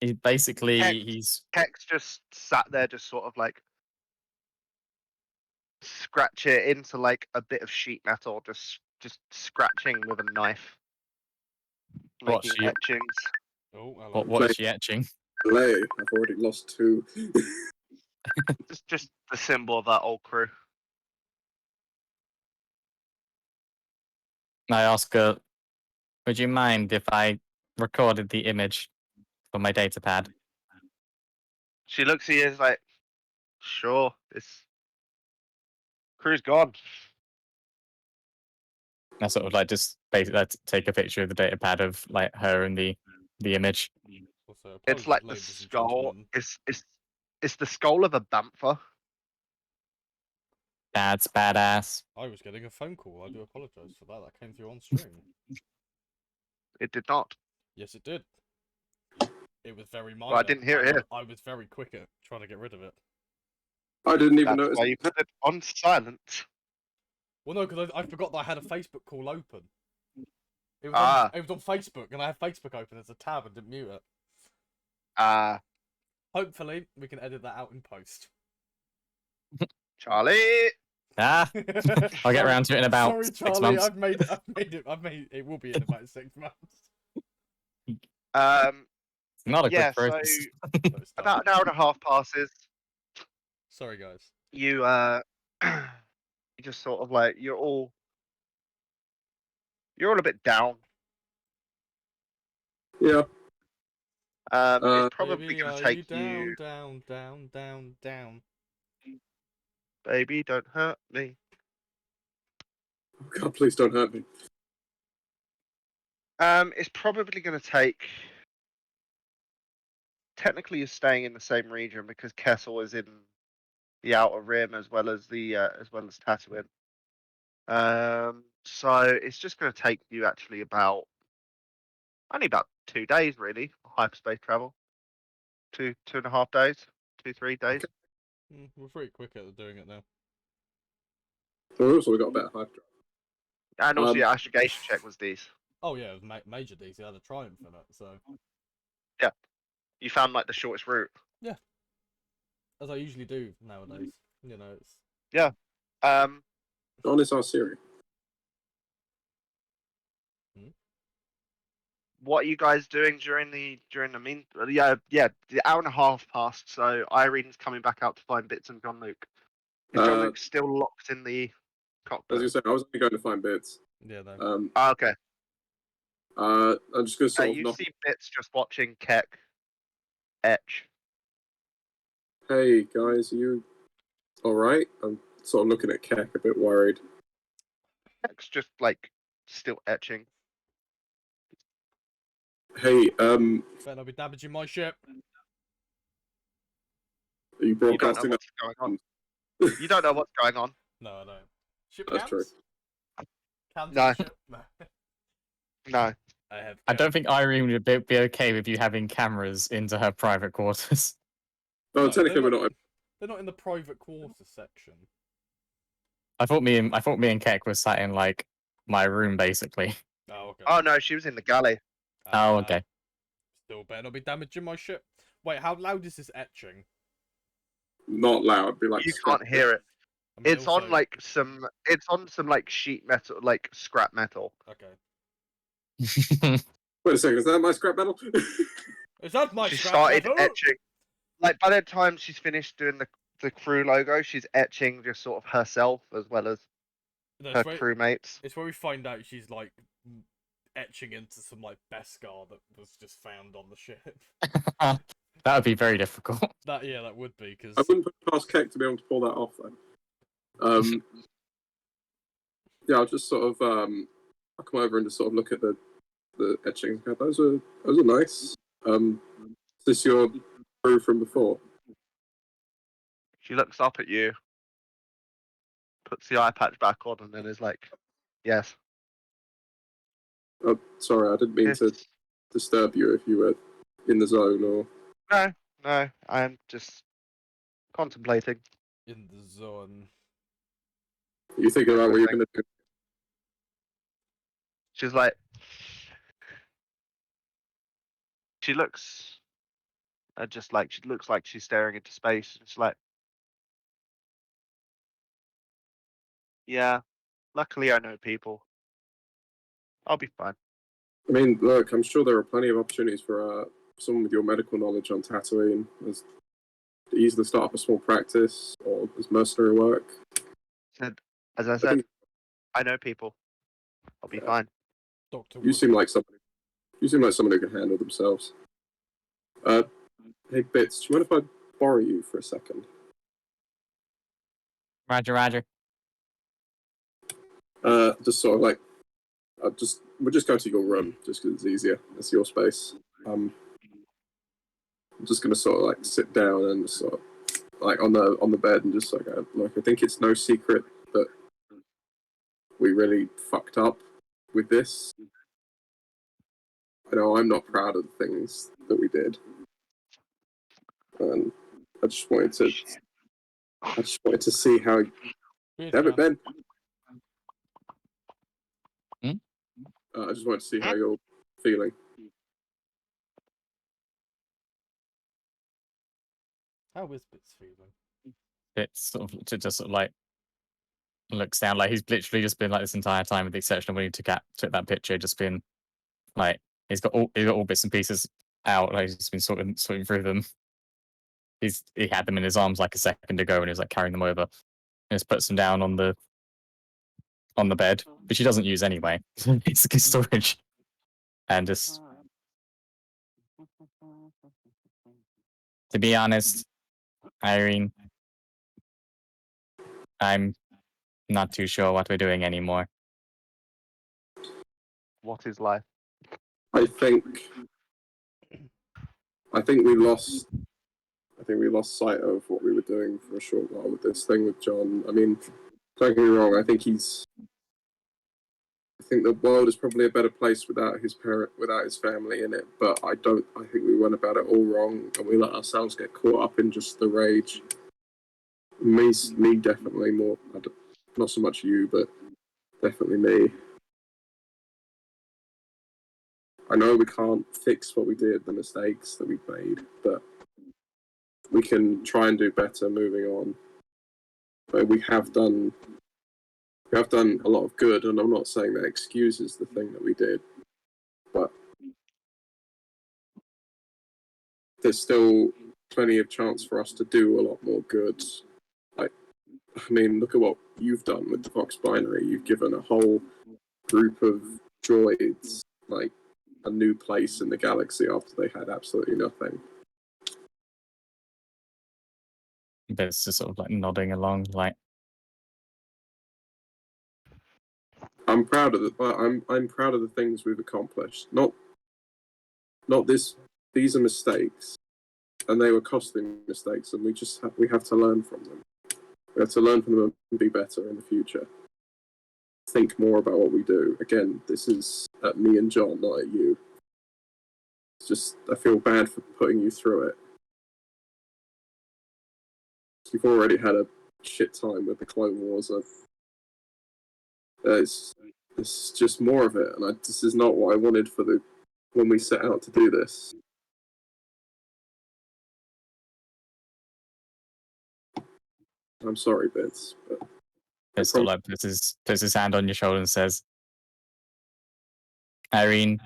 He's Hex just sat there, just sort of like scratch it into like a bit of sheet metal, just scratching with a knife, What's making she- etchings. Oh, hello. what is she etching? Play. I've already lost 2. Just the symbol of that old crew. I ask her, would you mind if I recorded the image for my data pad? She looks at you and is like, sure, this crew's gone. I sort of like just basically take a picture of the data pad of like her and the image. Also, It's apologies, like the ladies and skull. gentlemen. It's the skull of a bantha. That's badass. I was getting a phone call. I do apologise for that. That came through on stream. It did not. Yes, it did. It was very minor. Well, I didn't hear it here. I was very quick at trying to get rid of it. I didn't even That's notice. why you put it on silent. Well, no, because I forgot that I had a Facebook call open. It was, it was on Facebook, and I had Facebook open as a tab and didn't mute it. Hopefully, we can edit that out in post. Charlie. Ah, I'll get around to it in about Sorry, 6 Charlie. months. I've made it. It will be in about 6 months. Not a Yeah. quick So process. It's done. about an hour and a half passes. Sorry, guys. You you just sort of like you're all a bit down. Yeah. It's probably Baby, going are to you take you. down? Baby, don't hurt me. God, please don't hurt me. It's probably going to take. Technically, you're staying in the same region because Kessel is in the Outer Rim as well as Tatooine. So it's just going to take you actually only about 2 days really for hyperspace travel. 2.5 days, 3 days. We're pretty quick at doing it now. Well, also, we got a better hype drive. And also, your astrogation check was these. Oh yeah, it was major DC had a triumph in it, so You found like the shortest route. as I usually do nowadays. You know, it's Honest, our Siri. What are you guys doing during the yeah, the hour and a half passed, so Irene's coming back out to find Bits and John Luke. Is John Luke still locked in the cockpit? As you said, I was only going to find Bits. yeah. No. Okay. I'm just going to sort of You knock. see Bits just watching Keck etch. Hey guys, are you all right? I'm sort of looking at Keck, a bit worried. Keck's just like still etching. Hey, Better not be damaging my ship. are you You don't know broadcasting? what's going on. You don't know what's going on. No, I don't. Ship That's cams? true. Cams No. on the ship? No. No. I don't think Irene would be okay with you having cameras into her private quarters. No, No, technically we're not. They're not in the private quarter section. I thought me and Keck were sat in like my room basically. Oh, okay. Oh no, she was in the galley. Oh, okay. Still better not be damaging my ship. Wait, how loud is this etching? Not loud. It'd be like You can't hear it. I mean, It's also... on like some like sheet metal, like scrap metal. Okay. Wait a second, is that my scrap metal? Is that my She scrap started metal? etching. Like by the time she's finished doing the crew logo, she's etching just sort of herself as well as No, her it's where, crewmates. it's where we find out she's like etching into some like Beskar that was just found on the ship. That would be very difficult. That would be because I wouldn't put it past Keck to be able to pull that off though. Yeah, I'll just sort of I'll come over and just sort of look at the etchings. Yeah, those are nice. Is this your crew from before? She looks up at you, puts the eye patch back on, and then is like, "Yes." Oh, sorry, I didn't mean to disturb you if you were in the zone or. No, I'm just contemplating. in the zone. Are you thinking about what you're going to do? She's like, she looks, she looks like she's staring into space. It's like, yeah. Luckily, I know people. I'll be fine. I mean, look, I'm sure there are plenty of opportunities for someone with your medical knowledge on Tatooine as to easily start up a small practice or as mercenary work. As I said, I know people. I'll be fine. Doctor. You seem like somebody. You seem like someone who can handle themselves. Hey, Bits, do you mind if I borrow you for a second? Roger. Just sort of like, we'll just go to your room just because it's easier. It's your space. I'm just gonna sort of like sit down and just sort of like on the bed and just like I think it's no secret that we really fucked up with this. I know I'm not proud of the things that we did, and I just wanted to see how. Damn it, Ben. I just wanted to see how you're feeling. How is Bits feeling? It's sort of just sort of like looks down like he's literally just been like this entire time, with the exception of when he took that picture. Just been like he's got all bits and pieces out. Like he's just been sorting through them. He had them in his arms like a second ago, and he was like carrying them over. And just puts them down on the bed, which he doesn't use anyway. It's storage, and just to be honest, Irene, I'm not too sure what we're doing anymore. What is life? I think we lost. I think we lost sight of what we were doing for a short while with this thing with John. I mean, don't get me wrong. I think the world is probably a better place without his family in it. But I think we went about it all wrong, and we let ourselves get caught up in just the rage. Me definitely more. Not so much you, but definitely me. I know we can't fix what we did, the mistakes that we've made, but we can try and do better moving on. But we have done a lot of good, and I'm not saying that excuses the thing that we did, but there's still plenty of chance for us to do a lot more good. Like, I mean, look at what you've done with the Vox Binary. You've given a whole group of droids like a new place in the galaxy after they had absolutely nothing. But it's just sort of like nodding along, like I'm proud of I'm proud of the things we've accomplished. Not this. These are mistakes, and they were costly mistakes, and we have to learn from them. We have to learn from them and be better in the future. Think more about what we do. Again, this is at me and John, not at you. It's just I feel bad for putting you through it. You've already had a shit time with the Clone Wars. It's just more of it, and this is not what I wanted when we set out to do this. I'm sorry, Vince. But it's still like puts his hand on your shoulder and says, "Irene,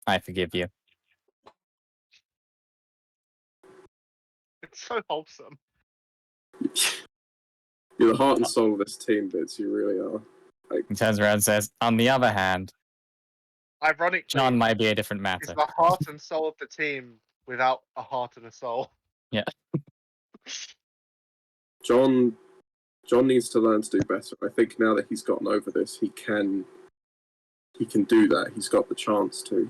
I forgive you." It's so wholesome. You're the heart and soul of this team, Vince. You really are. He turns around and says, "On the other hand, Ironically, John might be a different it's matter." the heart and soul of the team without a heart and a soul. Yeah. John needs to learn to do better. I think now that he's gotten over this, he can do that. He's got the chance to.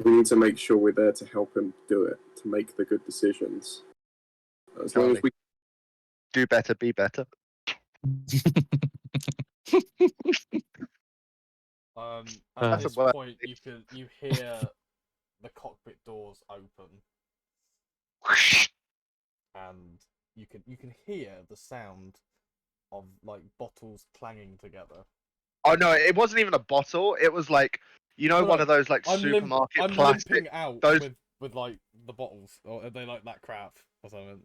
We need to make sure we're there to help him do it, to make the good decisions. As long as we do better, be better. At this point, you hear the cockpit doors open, and you can hear the sound of like bottles clanging together. Oh no, it wasn't even a bottle. It was like one of those like supermarket I'm plastic. limping out with like the bottles, or are they like that crap or something?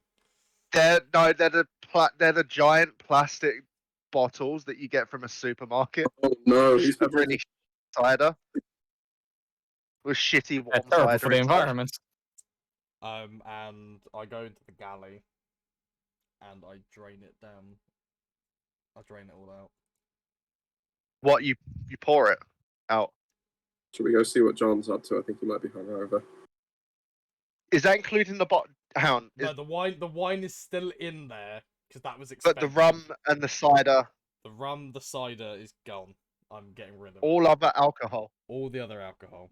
They're the giant plastic bottles that you get from a supermarket. Oh no, these are really cider with shitty warm terrible cider for the environment. And I go into the galley and I drain it down. I drain it all out. What you pour it out? Should we go see what John's up to? I think he might be hungover. Is that including the bot? Hound? No, the wine is still in there because that was expensive. But the rum and the cider. The cider is gone. I'm getting rid of all other alcohol. All the other alcohol.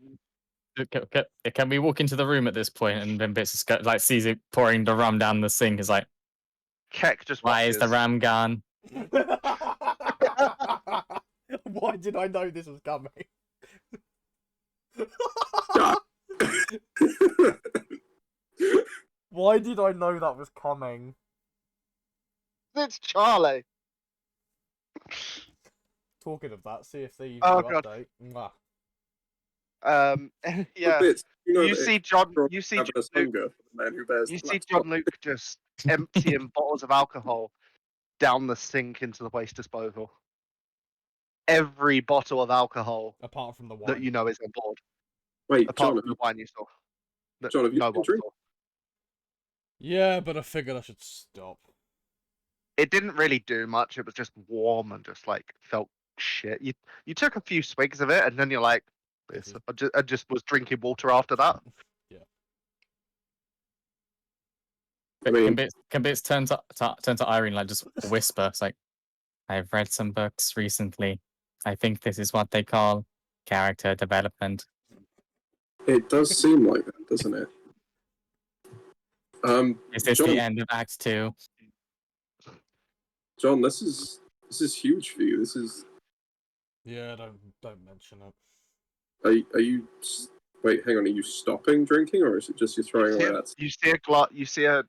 Can we walk into the room at this point and then Bits like sees it pouring the rum down the sink? Is like, Keck just. Why is the rum gone? Why did I know this was coming? Why did I know that was coming? It's Charlie. Talking of that, CFC update. Mwah. Yeah. You see John Luke just emptying bottles of alcohol down the sink into the waste disposal. Every bottle of alcohol Apart from the wine. that you know is on board, Wait, apart John, from the wine you saw. That John, have you no been one drinking? saw. Yeah, but I figured I should stop. It didn't really do much. It was just warm and just like felt shit. You took a few swigs of it and then you're like, This this. is- I just was drinking water after that. I mean, Can bits turn to Irene like just whisper? It's like, I've read some books recently. I think this is what they call character development. it does seem like that, doesn't it? Is this John, the end of Act 2? John, this is huge for you. This is. Yeah, don't mention it. Are you? Wait, hang on. Are you stopping drinking, or is it just you're throwing away that? You see a you see a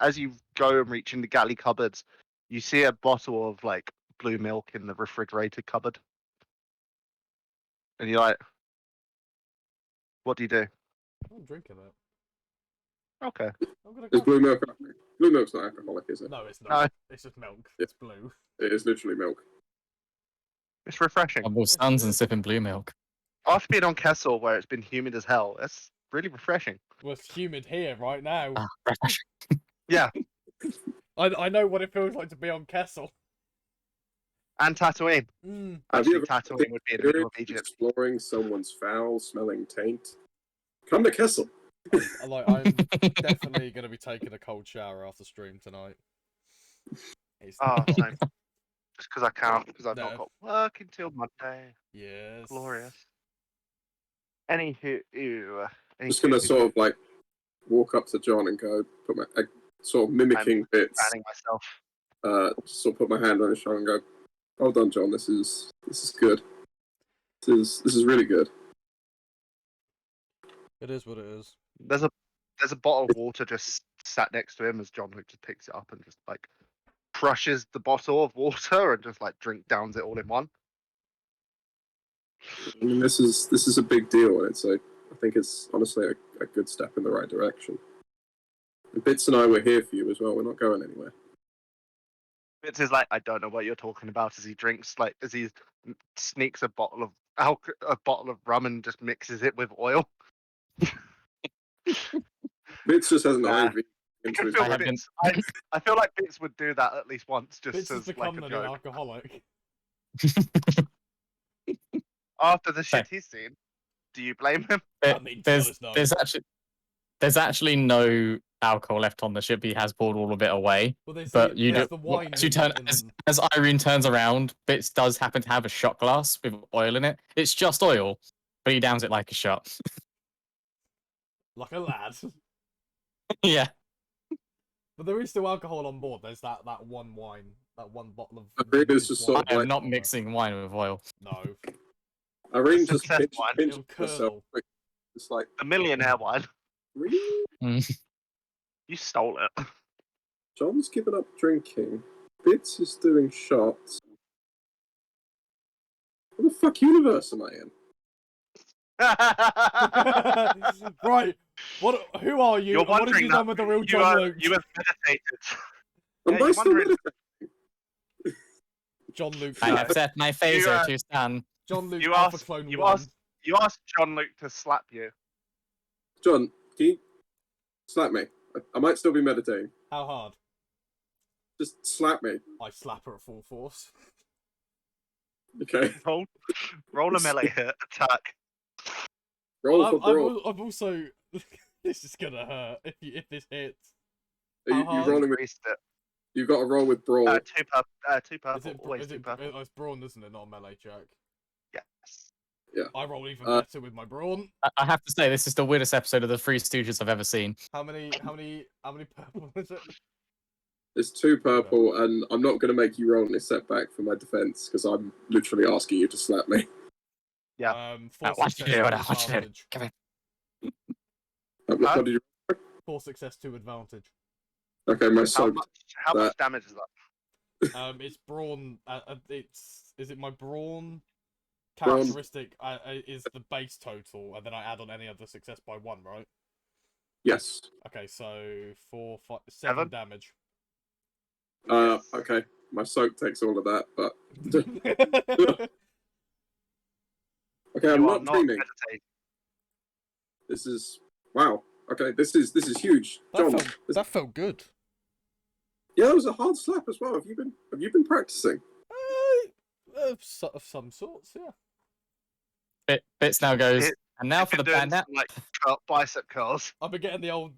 as you go and reach in the galley cupboards, you see a bottle of like blue milk in the refrigerated cupboard, and you're like, "What do you do?" I'm drinking it. Okay. I'm gonna Is go. blue milk? Blue milk's not alcoholic, is it? No, it's No. not. It's just milk. Yeah. It's blue. It is literally milk. It's refreshing. Double suns and sipping blue milk. After being on Kessel, where it's been humid as hell, that's really refreshing. Well, it's humid here right now. Ah, refreshing. Yeah, I know what it feels like to be on Kessel. and Tatooine. Mm. Have you Actually, ever Tatooine would be in the middle of experienced Egypt. exploring someone's foul-smelling taint? Come to Kessel. I'm definitely gonna be taking a cold shower after stream tonight. It's Oh, same. Just because I can't, because I've No. not got work until Monday. yes. Glorious. Anywho, Just gonna sort of like walk up to John and go, put my sort of mimicking bits. fanning myself. Just sort of put my hand on his shoulder and go, "Well done, John. This is good. This is really good." It is what it is. There's a bottle of water just sat next to him as John Luke just picks it up and just like crushes the bottle of water and just like downs it all in one. I mean, this is a big deal, and I think it's honestly a good step in the right direction. And Bits and I were here for you as well. We're not going anywhere. It's is like, I don't know what you're talking about, as he drinks, like as he sneaks a bottle of rum and just mixes it with oil. Bits just hasn't Nah. IV into I his feel, I have brain. been- I feel like Bits would do that at least once, just Bits has as become like the a new joke. alcoholic. After the shit he's seen, do you blame him? I mean, to be honest, no. There's actually no alcohol left on the ship. He has poured all of it away. Well, there's But the, you there's do, the wine. as, you turn, as Irene turns around, Bits does happen to have a shot glass with oil in it. It's just oil, but he downs it like a shot. like a lad. Yeah. But there is still alcohol on board. There's that one wine, that one bottle of. I think it's just sort of I am like- not mixing wine with oil. No. Irene just Success pinched wine. pinched It'll herself. curdle. Quick. It's like, The millionaire wine. really? You stole it. John's given up drinking. Bits is doing shots. What the fuck universe am I in? Right. What? Who are you? You're And what have wondering you that done with the real you John Luke? have meditated. Am Yeah, I you're still wondering- meditating? John Luke. I have set my phaser You, to stun. John Luke. You Alpha asked, Clone you 1. asked, you asked John Luke to slap you. John, can you slap me? I might still be meditating. How hard? Just slap me. I slap her at full force. Okay. Roll a melee hit attack. Roll Well, for brawl. I've also. This is gonna hurt if this hits. Are you how hard? rolling with? Increased it. You've got to roll with brawl. Two purple. Is it? Always Is two it? purple. It's brawn, isn't it? Not a melee check. Yes. I roll even Uh, better with my brawn. I have to say, this is the weirdest episode of the Three Stooges I've ever seen. How many purple is it? It's 2 purple, and I'm not going to make you roll any setback for my defense because I'm literally asking you to slap me. Yeah. Four What success, you do? two What you do? advantage. Come here. What did you? 4 success, 2 advantage. Okay, my How soap. much damage is that? It's brawn. Is it my brawn Brawn. characteristic? Is the base total, and then I add on any other success by 1, right? Yes. Okay, so 4, 5, 7 Seven? damage. Okay. my soak takes all of that, but okay, I'm You are not dreaming. meditating. This is wow. Okay, this is huge. John, that felt good. yeah, it was a hard slap as well. Have you been practicing? Of some sorts, yeah. Bits now goes, It- and now You've for the been doing band. some, like bicep curls. I've been getting the old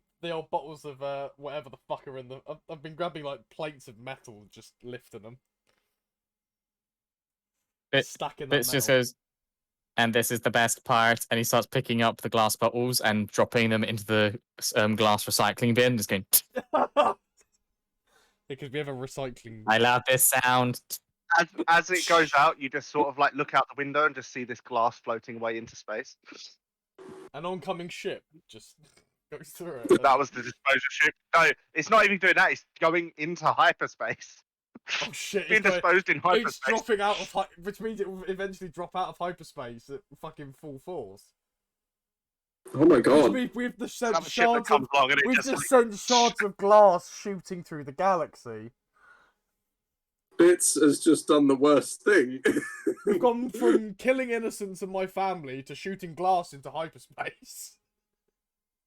bottles of whatever the fuck are in the. I've been grabbing like plates of metal, just lifting them, stacking that Bits metal. just goes, and this is the best part. And he starts picking up the glass bottles and dropping them into the glass recycling bin. Just going, Because we have a recycling. I love this sound. As it goes out, you just sort of like look out the window and just see this glass floating away into space. An oncoming ship just goes through it. That was the disposal ship. No, it's not even doing that. It's going into hyperspace. Oh shit! Being disposed in It's hyperspace. dropping out of which means it will eventually drop out of hyperspace at fucking full force. Oh my Which god! means we've just sent Another ship that shards comes of along and it we've just just sent shards of glass shooting through the galaxy. Bits has just done the worst thing. We've gone from killing innocents and my family to shooting glass into hyperspace.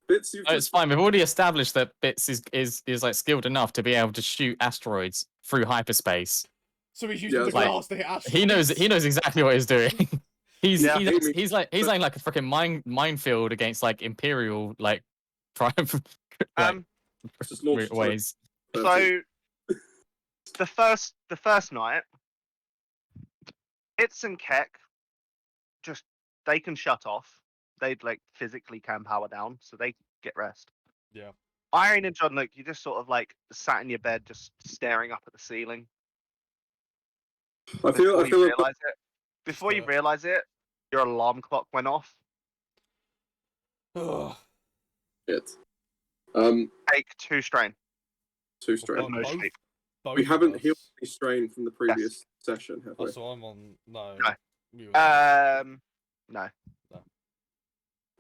Bits, you've Oh, it's just fine. We've already established that Bits is like skilled enough to be able to shoot asteroids through hyperspace. So he's using Yeah, the like, glass to hit asteroids. He knows exactly what he's doing. he's Yeah. he's like a freaking minefield against like Imperial like triumph like just launched ways. So the first night, Itz and Keck just they can shut off. They like physically can power down, so they get rest. Yeah. Irene and John, look, you just sort of like sat in your bed, just staring up at the ceiling. I feel like Before you realize it, your alarm clock went off. Ugh. it. Take 2 strain. 2 strain. On no both- sleep. both We of haven't us. healed any strain from the previous session, have Oh, we? so I'm on no. No. You were- No.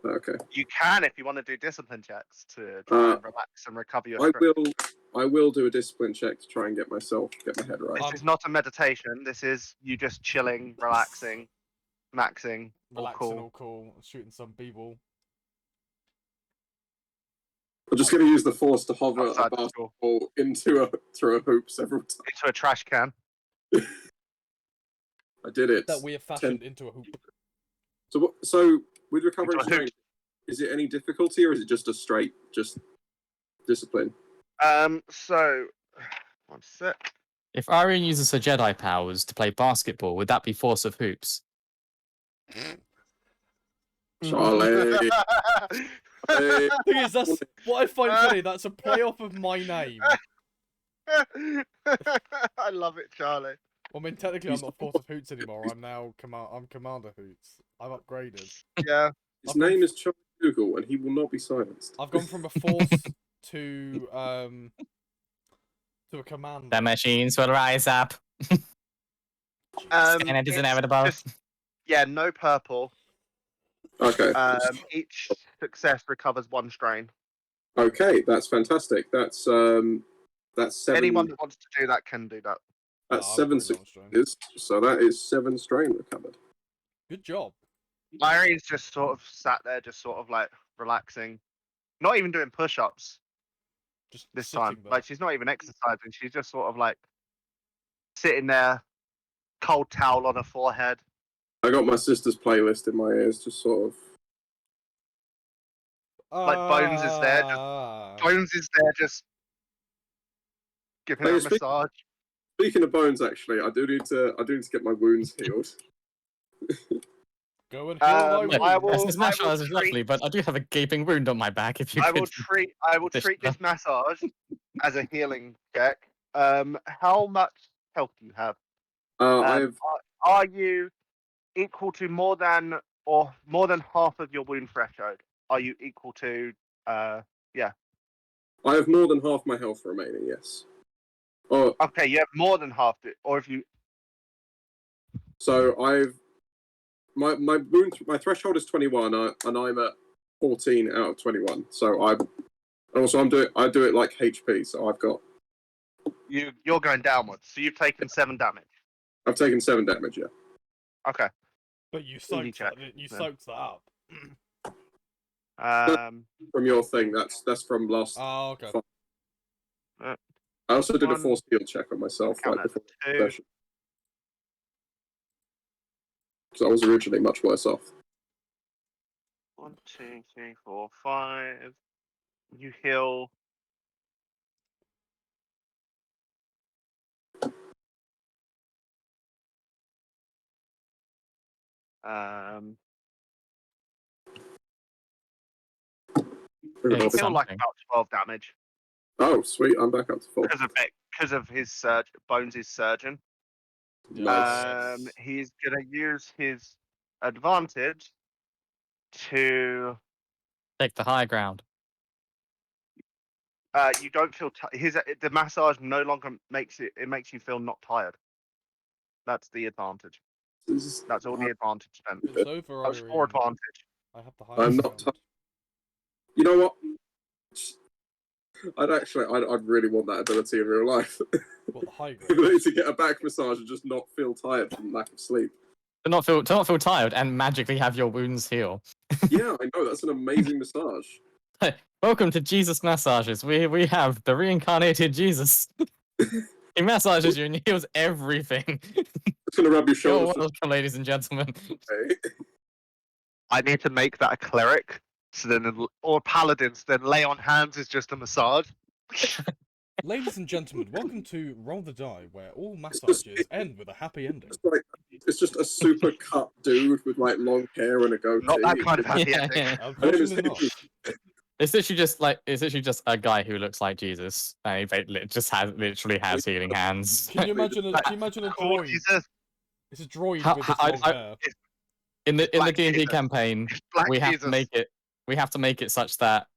Okay. You can if you want to do discipline checks to try and relax and recover your strength. I will do a discipline check to try and get my head right. This is not a meditation. This is you just chilling, relaxing, maxing, all relaxing, cool. all cool, shooting some b-ball. I'm just going to use the force to hover Outside a the school. basketball through a hoop several times. Into a trash can. I did it. That we have fashioned into a hoop. So with recovering Into a hoop. strength, is it any difficulty or is it just a straight discipline? So one sec. If Irene uses her Jedi powers to play basketball, would that be Force of Hoops? Charlie. Hey. Thing is, that's what I find funny. That's a playoff of my name. I love it, Charlie. Well, I mean, technically, I'm not Force of Hoots anymore. I'm now I'm Commander Hoots. I'm upgraded. Yeah. His name is Charlie Google, and he will not be silenced. I've gone from a Force to a Commander. The machines will rise up. And it is It's inevitable. just- yeah, no purple. Okay. Each success recovers 1 strain. Okay, that's fantastic. That's 7. Anyone that wants to do that can do that. That's I've 7 already gone strain. successes. So that is 7 strain recovered. Good job. Irene's just sort of sat there, just sort of like relaxing, not even doing push-ups Just this sitting time. there. Like she's not even exercising. She's just sort of like sitting there, cold towel on her forehead. I got my sister's playlist in my ears, just sort of. Like Bones is there, Bones is there, just giving her a Hey, massage. Speaking of bones, actually, I do need to get my wounds healed. Go and heal my I wound. will- This martial arts is treat- lovely, but I do have a gaping wound on my back. If you I could, will treat this massage as a healing check. How much health do you have? I've Are you equal to more than half of your wound threshold? Are you equal to I have more than half my health remaining. Yes. Oh, okay, you have more than half it, or if you so I've my my threshold is 21, and I'm at 14 out of 21. So I do it like HP. So I've got You're going downwards, so you've taken 7 damage. I've taken 7 damage, yeah. Okay. But you Easy soaked check. that. You Yeah. soaked that up. From your thing, that's from last. Oh, okay. fight. I also did a 1, force field check on myself count right that, before 2, the session. Because I was originally much worse off. 1, 2, 3, 4, 5. You heal. Very well. It's Heal like something. about 12 damage Oh, sweet! I'm back up to full. because of his Bones' surgeon. Nice. He's gonna use his advantage to. Take the high ground. You don't feel the massage no longer makes you feel not tired. That's the advantage. That's all the advantage spent. It's over, That's 4 Irene. advantage. I have the high I'm not. ground. You know what? I'd really want that ability in real life. What, the high The ability ground? to get a back massage and just not feel tired from lack of sleep. To not feel tired and magically have your wounds heal. Yeah, I know. That's an amazing massage. Welcome to Jesus massages. We have the reincarnated Jesus. He massages you and he heals everything. It's gonna rub your You're shoulders. welcome, ladies and gentlemen. Okay. I need to make that a cleric, or a paladin. So then lay on hands is just a massage. Ladies and gentlemen, welcome to Roll the Die, where all massages end with a happy ending. It's just a super cut dude with like long hair and a goatee. Not that kind of happy Yeah, ending. yeah. Unfortunately not. It's literally just a guy who looks like Jesus, and he just literally has healing hands. Can you imagine a Cool, droid? Jesus. It's a droid How- with this I- long I- hair. In the Black D&D Jesus. campaign, Black we have Jesus. to make it such that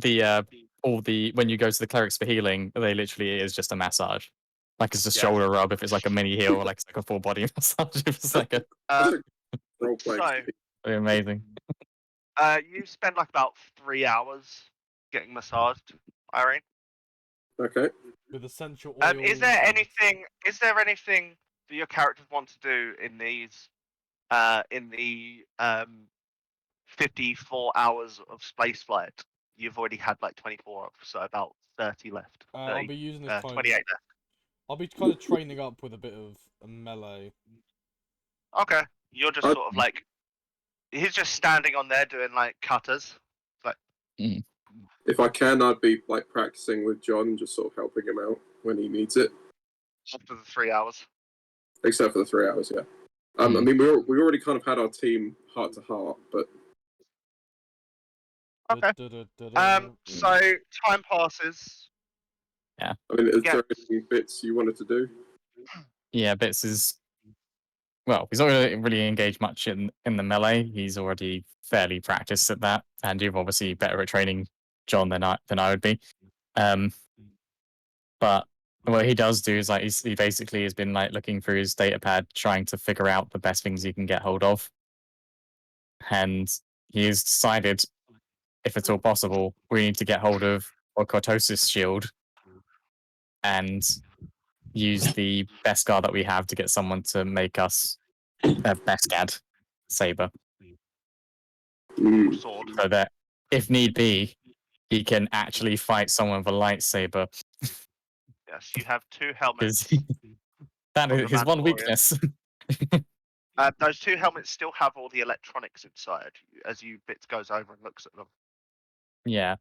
when you go to the clerics for healing, they literally is just a massage. Like it's a Yeah. shoulder rub if it's like a mini heal, or like it's like a full body massage if it's like a Role play. So, amazing. you spend like about 3 hours getting massaged, Irene. Okay. With essential oils. Is there anything that your characters want to do in these in the 54 hours of space flight? You've already had like 24 of, so about 30 left. I'll be using this time. 28 left. I'll be kind of training up with a bit of melee. Okay, you're just sort of like he's just standing on there doing like cutters. If I can, I'd be like practicing with John, just sort of helping him out when he needs it. After the 3 hours. Except for the 3 hours, yeah. I mean, we already kind of had our team heart to heart, but Okay. So time passes. I mean, is Yeah. there any bits you wanted to do? Yeah, Bits is he's not really engaged much in the melee. He's already fairly practiced at that, and you're obviously better at training John than I would be. But what he does do is like he basically has been like looking through his data pad, trying to figure out the best things he can get hold of, and he's decided, if at all possible, we need to get hold of a cortosis shield and use the Beskar that we have to get someone to make us a Beskad saber, Mm. Sword. so that if need be, he can actually fight someone with a lightsaber. Yes, you have 2 helmets. Because that From is the his one Mandalorian. weakness. Those 2 helmets still have all the electronics inside. As Bits goes over and looks at them. Yeah,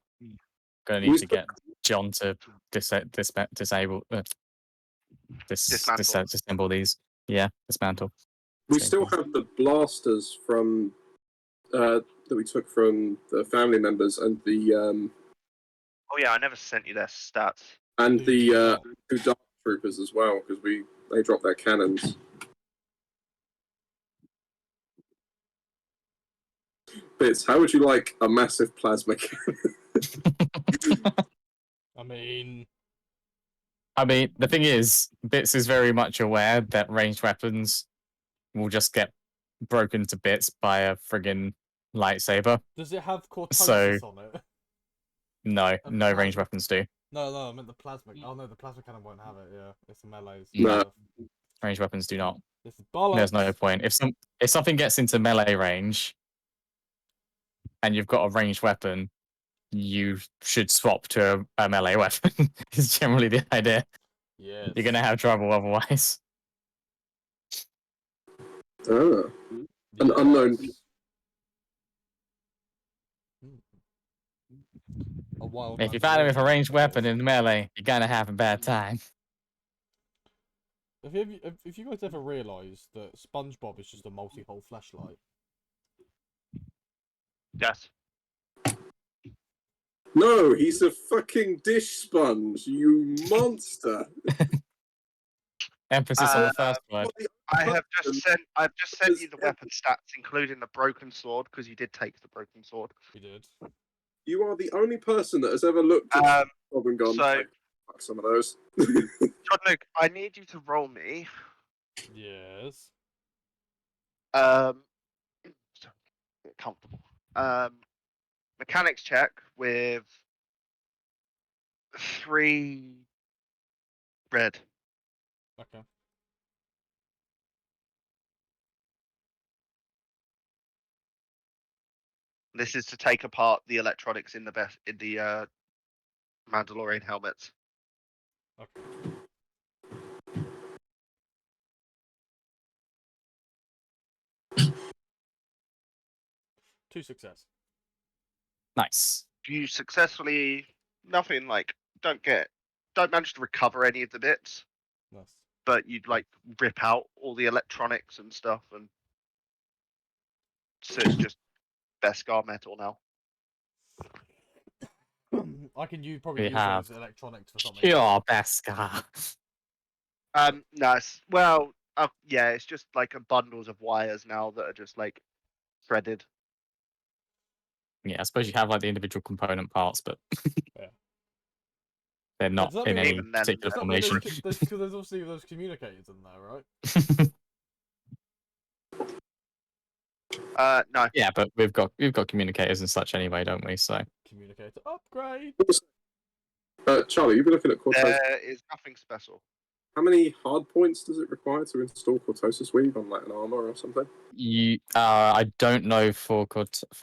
gonna We need to still- get John to disassemble these. Yeah, dismantle. We Same still thing. have the blasters from that we took from the family members and the Oh yeah, I never sent you their stats. two dark troopers as well, because they dropped their cannons. Bits, how would you like a massive plasma cannon? I mean, the thing is, Bits is very much aware that ranged weapons will just get broken to bits by a friggin' lightsaber. does it have cortosis So- on it? No, A no ranged plasma- weapons do. No, I meant the plasma. Oh no, the plasma cannon won't have it. Yeah, it's the melee's. No. stuff. Ranged weapons do not. This is bollocks. There's no point. If something gets into melee range and you've got a ranged weapon, you should swap to a melee weapon. Is generally the idea. Yes. You're gonna have trouble otherwise. Ah. An unknown. Yes. A wild. If you man's find him with a version ranged of weapon Holst. in melee, you're gonna have a bad time. If you guys ever realised that SpongeBob is just a multi-hole flashlight? Yes. No, he's a fucking dish sponge, you monster. Emphasis on the first word. I've just sent you the weapon stats, including the broken sword, because you did take the broken sword. We did. You are the only person that has ever looked at Bob and gone, so- fuck some of those. John Luke, I need you to roll me. Yes. Sorry, get comfortable. Mechanics check with 3 red. Okay. This is to take apart the electronics in the Mandalorian helmets. Okay. Two success. Nice. You successfully don't manage to recover any of the bits, Nice. but you'd like rip out all the electronics and stuff, and so it's just Beskar metal now. I can probably We use have those electronics for something. Pure Beskar. No, yeah, it's just like bundles of wires now that are just like threaded. Yeah, I suppose you have like the individual component parts, but Yeah. they're not Does that in mean- any Even then, particular Does that mean formation. there's obviously those communicators in there, right? No. Yeah, but we've got communicators and such anyway, don't we? So Communicator upgrade. Charlie, you've been looking at Cortosis. There is nothing special. How many hard points does it require to install Cortosis Weave on like an armor or something? I don't know for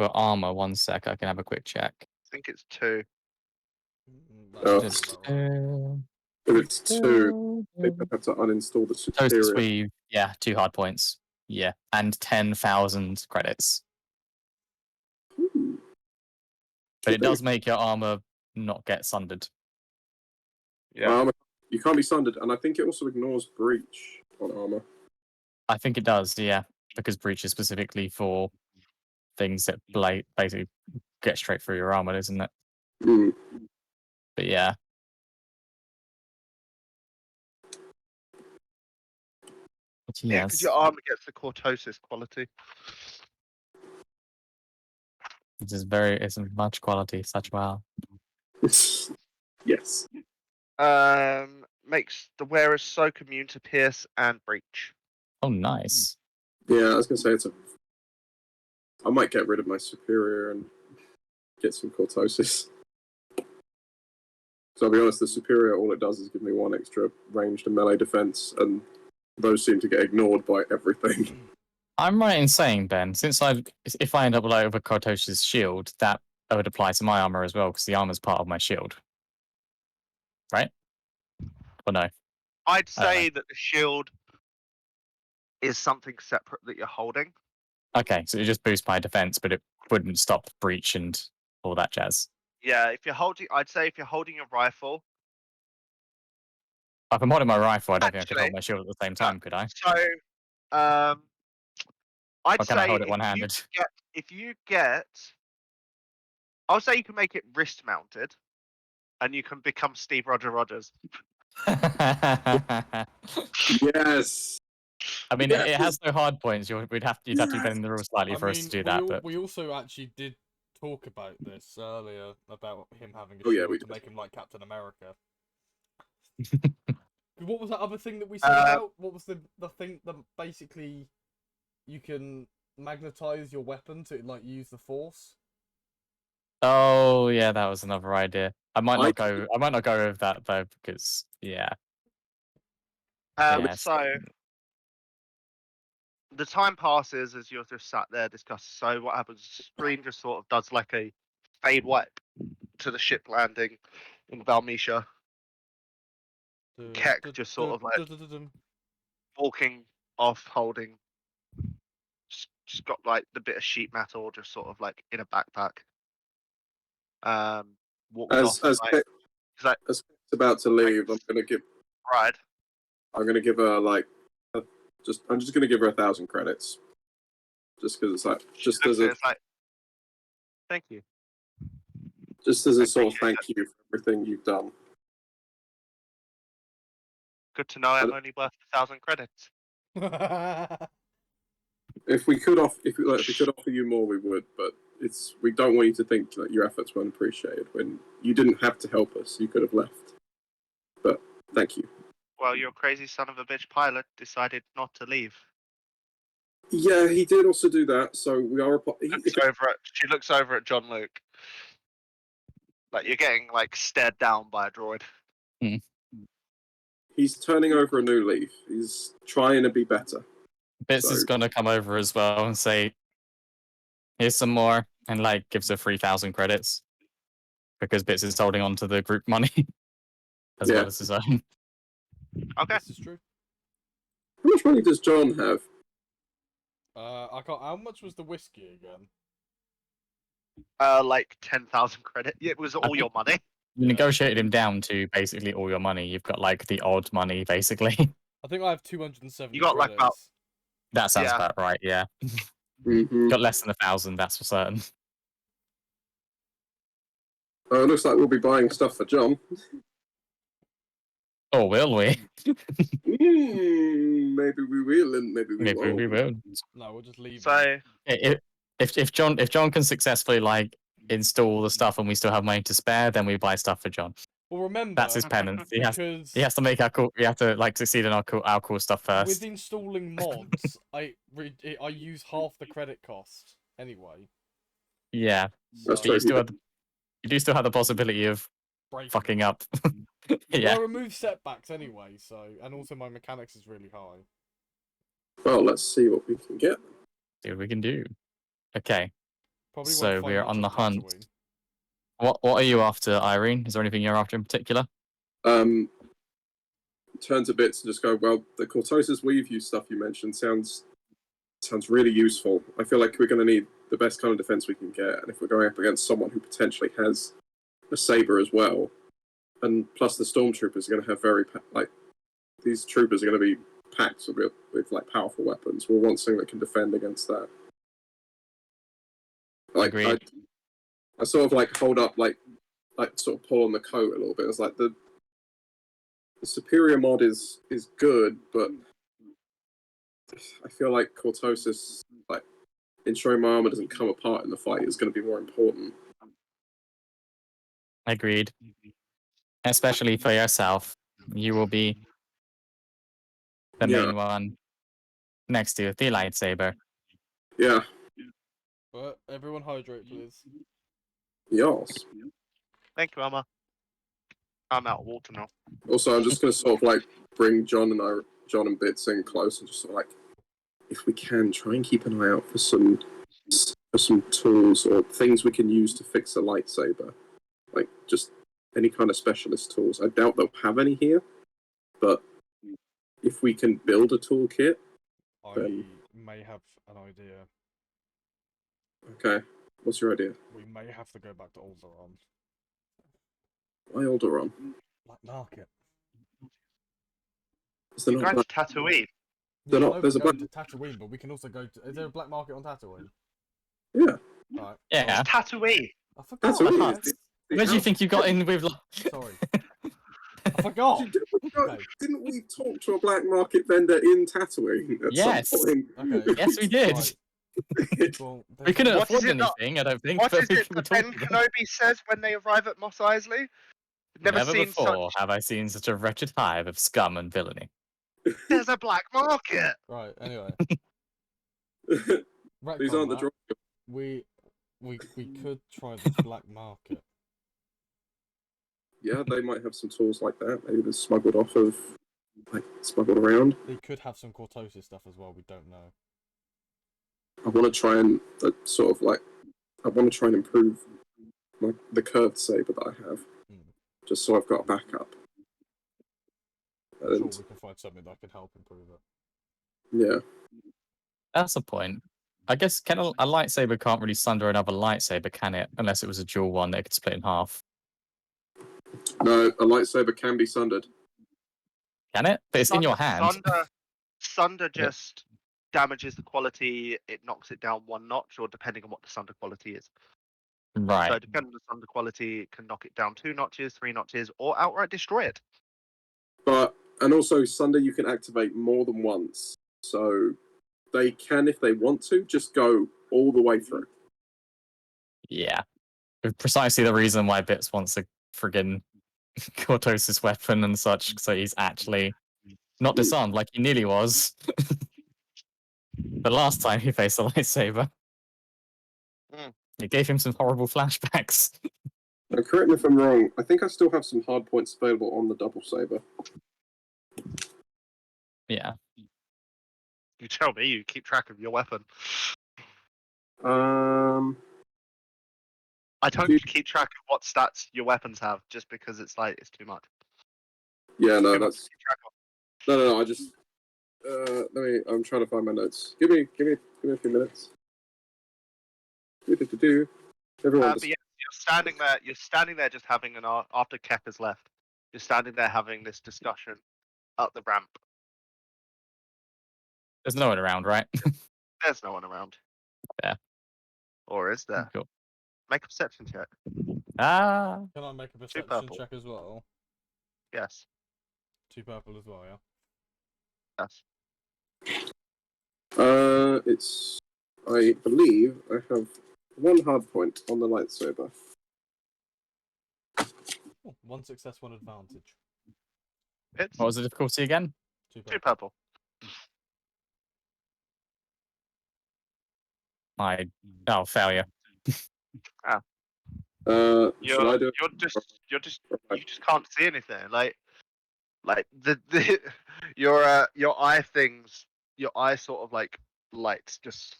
armor. 1 sec, I can have a quick check. I think it's 2. Oh. That's about right. If it's 2, they have to uninstall the Toast superior. Weave, yeah, 2 hard points. Yeah, and 10,000 credits. Ooh. But it does make your armor not get sundered. Yeah. You can't be sundered, and I think it also ignores breach on armor. I think it does, yeah, because breach is specifically for things that basically get straight through your armor, isn't it? Mm. But yeah. But Yeah, because yes, your armor gets the cortosis quality. it's much quality, such well. Yes. Makes the wearer soak immune to pierce and breach. Oh, nice. Yeah, I was gonna say I might get rid of my superior and get some Cortosis. So I'll be honest, the superior, all it does is give me 1 extra ranged and melee defense, and those seem to get ignored by everything. I'm right in saying, Ben, if I end up with a Cortosis shield, that would apply to my armor as well, because the armor's part of my shield. Right? Or no? I'd say that the shield is something separate that you're holding. Okay, so it just boosts my defense, but it wouldn't stop breach and all that jazz. Yeah, I'd say if you're holding a rifle. If I'm holding my rifle, I don't think I could hold Actually, my shield at the same time, could I? So, I'd Or can say I hold it one-handed? I'll say you can make it wrist mounted, and you can become Steve Rogers. Yes. I mean, it has no hard points. You'd have to be bending the rules slightly for us to do that. But we also actually did talk about this earlier about him having a Oh, yeah, shield we to did. make him like Captain America. What was that other thing that we said about? What was the thing that basically you can magnetize your weapon to like use the force? Oh yeah, that was another idea. I might I- not go. I might not go with that though because yeah. Yes. So the time passes as you're just sat there discussing. So what happens? The screen just sort of does like a fade wipe to the ship landing in Valmecia. Keck just sort of like walking off, holding. Just got like the bit of sheet metal, just sort of like in a backpack. Walks As off. as Like, Keck- he's like, as Keck's about to leave, I'm ride. gonna give her like I'm just gonna give her 1,000 credits, just because it's like just as a It's like, thank you. just as I a sort of appreciate thank you for everything you've done. Good to know I'm only worth 1,000 credits. If we could offer you more, we would, but we don't want you to think that your efforts weren't appreciated when you didn't have to help us. You could have left, but thank you. Well, your crazy son of a bitch pilot decided not to leave. Yeah, he did also do that. So we are. She looks over at John Luke. Like you're getting like stared down by a droid. He's turning over a new leaf. He's trying to be better. Bits is gonna come over as well and say, "Here's some more," and like gives her 3,000 credits because Bits is holding on to the group money as well as his own. Okay, This is true. How much money does John have? I can't. How much was the whiskey again? like 10,000 credit. It was all your money. You negotiated him down to basically all your money. You've got like the odd money, basically. I think I have 270. You got like about. That sounds about right. Yeah. Mm-hmm. Got less than 1,000. That's for certain. Oh, it looks like we'll be buying stuff for John. Or will we? Maybe we will, and maybe we Maybe won't. we will. No, we'll just leave. So If John can successfully like install the stuff and we still have money to spare, then we buy stuff for John. Well, remember That's his penance. He has because to make our cool. We have to like succeed in our cool stuff first. with installing mods, I use half the credit cost anyway. Yeah, That's but true. you do still have the possibility of Breaking. fucking up. Yeah. I remove setbacks anyway, so and also my mechanics is really high. Well, let's see what we can get. See what we can do. Okay. Probably So won't find we're much on the hunt. Tatooine. What are you after, Irene? Is there anything you're after in particular? Turn to Bits and just go, well, the Cortosis weave you stuff you mentioned sounds really useful. I feel like we're going to need the best kind of defense we can get, and if we're going up against someone who potentially has a saber as well, and plus the stormtroopers are going to have these troopers are going to be packed with like powerful weapons. We'll want something that can defend against that. Like Agreed. I sort of like hold up like sort of pull on the coat a little bit. It's like the superior mod is good, but I feel like Cortosis, like ensuring my armor doesn't come apart in the fight, is going to be more important. Agreed. Especially for yourself, you will be the main one next to the lightsaber. Yeah. But everyone hydrate, please. Yes. thank you, Emma. I'm out of water now. Also, I'm just going to sort of like bring John and Bits in close and just sort of like, if we can, try and keep an eye out for some tools or things we can use to fix a lightsaber. Like just any kind of specialist tools. I doubt they'll have any here, but if we can build a toolkit, I may have an idea. Okay, what's your idea? We may have to go back to Alderaan. Why Alderaan? Black market. Is there You're not going to Tatooine. They're Yeah, not- there's a going black- to Tatooine, but we can also go to. Is there a black market on Tatooine? Yeah. Right. Yeah. Tatooine. I forgot. Tatooine. okay. Where do you think you got in with? Sorry. I forgot. Okay. Didn't we talk to a black market vendor in Tatooine at Yes. some point? Okay. Yes, we did. Right. Well, We couldn't What is afford it not- anything, I don't think. What but is we it could that talk Ben to them. Kenobi says when they arrive at Mos Eisley? Never seen before such. have I seen such a wretched hive of scum and villainy. There's a black market. Right. Anyway. Right. These aren't the droids. We We could try the black market. Yeah, they might have some tools like that. Maybe they're smuggled around. They could have some cortosis stuff as well. We don't know. I want to try and I want to try and improve the curved saber that I have, just so I've got a backup. I'm sure we can find something that can help improve it. Yeah. That's a point. I guess a lightsaber can't really sunder another lightsaber, can it? Unless it was a dual one that could split in half. No, a lightsaber can be sundered. Can it? But it's in your hand. Sunder just damages the quality. It knocks it down 1 notch, or depending on what the sunder quality is. Right. So depending on the sunder quality, it can knock it down 2 notches, 3 notches, or outright destroy it. And also sunder you can activate more than once. So they can, if they want to, just go all the way through. Yeah. Precisely the reason why Bits wants a friggin' cortosis weapon and such, so he's actually not disarmed like he nearly was. But last time he faced a lightsaber, it gave him some horrible flashbacks. Now, correct me if I'm wrong, I think I still have some hard points available on the double saber. Yeah. You tell me, you keep track of your weapon. Um, I don't keep track of what stats your weapons have, just because it's too much. Yeah, no, Too much that's to keep track of. no. I just I'm trying to find my notes. Give me a few minutes. Everyone, But yeah, you're standing there, just having after Kep has left. You're standing there having this discussion up the ramp. There's no one around, right? There's no one around. Yeah. Or is there? Cool. Make a perception check. Ah. Can I make a perception purple. check as well? Yes. 2 purple as well, yeah. Yes. I believe I have 1 hard point on the lightsaber. Oh, 1 success, 1 advantage. It's What was the difficulty again? 2 2 purple. purple. Failure. Should I do? You just can't see anything. Like the your eye sort of lights just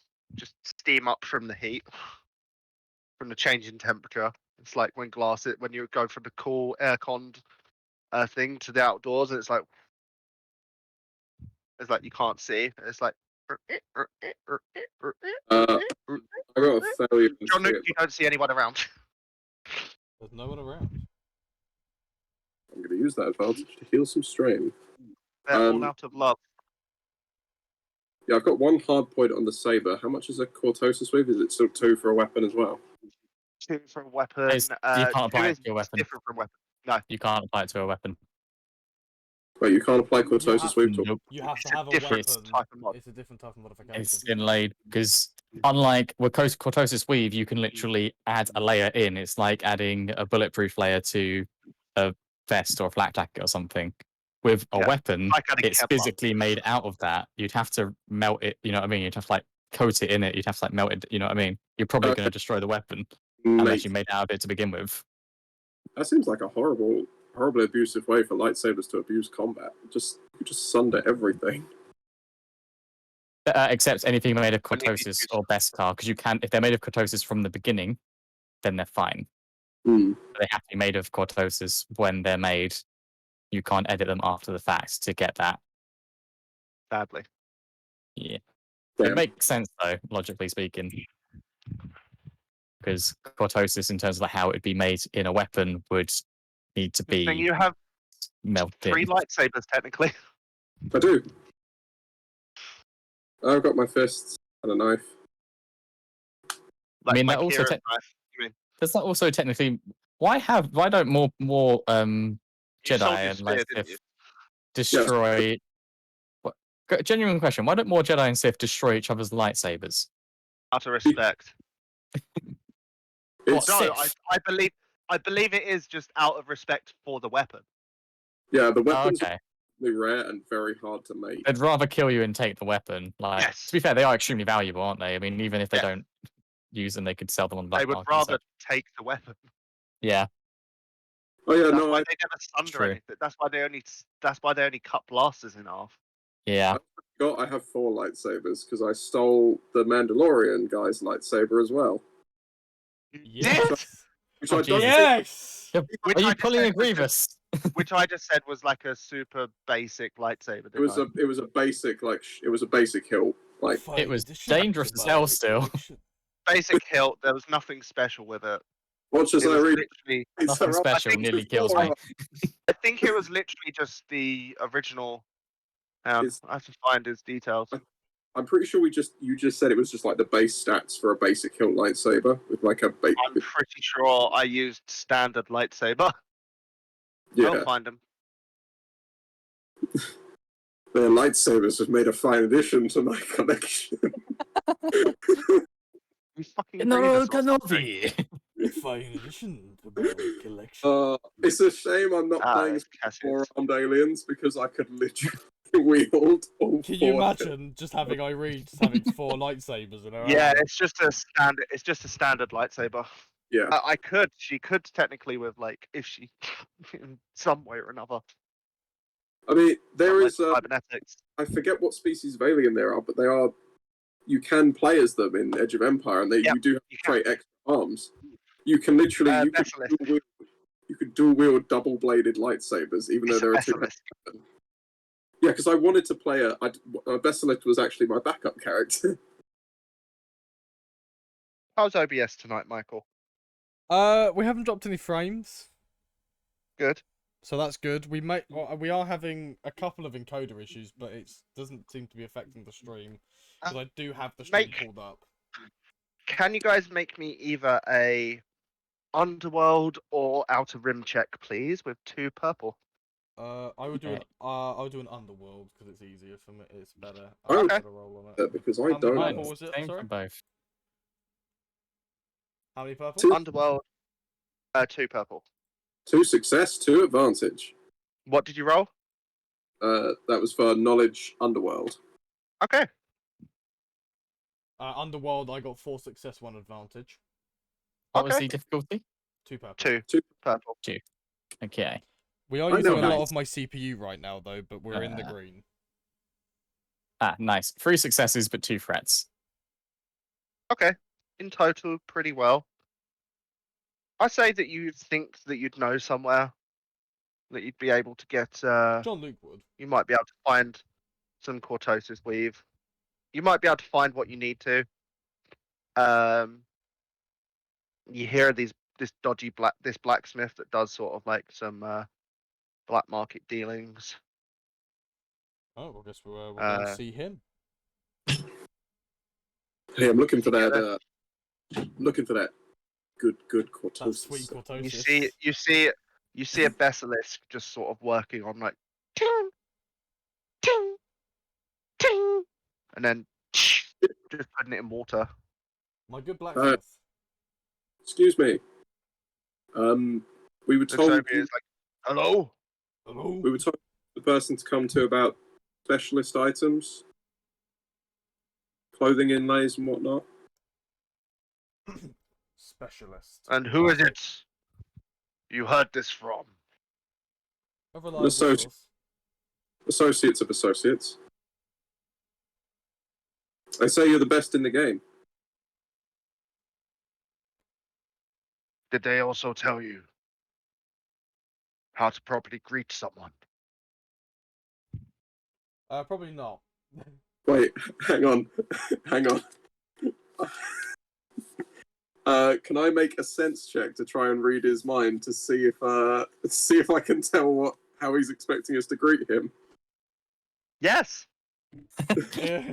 steam up from the heat, from the change in temperature. It's like when you go from the cool air-conned thing to the outdoors, and it's like you can't see. It's like I got a failure. John, you don't see anyone around. There's no one around. I'm going to use that advantage to heal some strain. They're all out of love. Yeah, I've got 1 hard point on the saber. How much is a cortosis with? Is it still 2 for a weapon as well? 2 for a weapon. You can't apply it to your weapon. Different from weapon. No, You can't apply it to a weapon. Wait, you can't apply cortosis with? Nope. You have to It's a have a different weapon. type of mod. It's a different type of modification. It's inlaid because unlike with cortosis weave, you can literally add a layer in. It's like adding a bulletproof layer to a vest or a flak jacket or something. With a weapon, like adding it's Kevlar. physically made out of that. You'd have to melt it. You know what I mean? You'd have to coat it in it. You'd have to melt it. You know what I mean? You're probably going to destroy the weapon unless you made it out of it to begin with. That seems like a horribly abusive way for lightsabers to abuse combat. You just sunder everything. Except anything made of cortosis or Beskar, because you can, if they're made of cortosis from the beginning, then they're fine. They have to be made of cortosis when they're made. You can't edit them after the fact to get that. Sadly. Yeah. Damn. It makes sense though, logically speaking. Because cortosis, in terms of how it would be made in a weapon, would need to be You have melted. 3 lightsabers technically. I do. I've got my fists and a knife. I mean, that also Kira's knife, you mean? does that also technically? Why don't more You sold Jedi your and spear, like didn't Sith you? destroy? Genuine question: why don't more Jedi and Sith destroy each other's lightsabers? Out of respect. It's, No, Sith? I believe it is just out of respect for the weapon. yeah, the Oh, weapons okay. are really rare and very hard to make. They'd rather kill you and take the weapon. Like, Yes. to be fair, they are extremely valuable, aren't they? I mean, even if they don't use them, they could sell them on the They black would market. rather take the weapon. Yeah, Oh yeah, That's no, why I they never sunder True. anything. That's why they only cut blasters in half. yeah. I have 4 lightsabers because I stole the Mandalorian guy's lightsaber as well. Yes. Which Oh, I don't Jesus. Yes. Which Are you I just pulling said a was Grievous? Which I just said was like a super basic lightsaber. It was a basic it was a basic hilt. Like It was Edition dangerous to as hell buy still. collection. basic hilt. There was nothing special with it. watch as It I was read. literally. Nothing special think nearly it's kills me. more- I think it was literally just the original. I have to find his details. I'm pretty sure you just said it was just like the base stats for a basic hilt lightsaber with like a base. I'm pretty sure I used standard lightsaber. Yeah, I'll find him. their lightsabers have made a fine addition to my collection. You fucking No, Grievous or something. Kenobi. Fine edition to my collection. It's a shame I'm not playing it's Cassius. four-armed aliens because I could literally wield all Can 4. you imagine just having Irene just having 4 lightsabers in her Yeah, hand? it's just a standard. It's just a standard lightsaber. Yeah, I could. She could technically with like if she, in some way or another. I mean there like is cybernetics. I forget what species of alien there are, but they are. You can play as them in Edge of Empire, and Yep, you do have you to can. trade extra arms. You can literally Basilisk. you could dual wield double bladed lightsabers, even though It's a there are 2. basilisk. Yeah, because I wanted to play a Basilisk was actually my backup character. How's OBS tonight, Michael? We haven't dropped any frames, Good. so that's good. We are having a couple of encoder issues, but it doesn't seem to be affecting the stream because I do have the stream pulled up. Can you guys make me either a Underworld or Outer Rim check, please, with 2 purple? I would do Okay. I'll do an Underworld because it's easier for me. It's better. Oh, I'll okay. get a roll on it. Because I How many don't. purple Mine's was it? same Sorry. for both. How many purple? 2. Underworld, 2 purple. 2 success, 2 advantage. What did you roll? That was for knowledge underworld. Okay. Underworld, I got 4 success, 1 advantage. What was Okay. the difficulty? 2 purple. 2 2. purple. Okay. We are I using know a how lot it's- of my CPU right now, though, but we're in the green. Ah, nice. 3 successes, but 2 threats. Okay. In total, pretty well. I say that you think that you'd know somewhere that you'd be able to get. John Luke would. You might be able to find some cortosis weave. You might be able to find what you need to. You hear this dodgy blacksmith that does sort of like some black market dealings. Oh, I guess we're going to see him. Hey, I'm looking for that. Looking for that. Good That cortosis. sweet cortosis. You see a basilisk just sort of working on like ting, ting, ting, and then just putting it in water. My good blacksmith. Excuse me. We were told Sophie is like, hello. Hello? we were told the person to come to about specialist items, clothing inlays and whatnot. Specialist. And who is it you heard this from? A reliable So- source. Associates of associates. They say you're the best in the game. Did they also tell you how to properly greet someone? Probably not. Wait, hang on. Hang on. Can I make a sense check to try and read his mind to see if I can tell how he's expecting us to greet him? Yes. Hang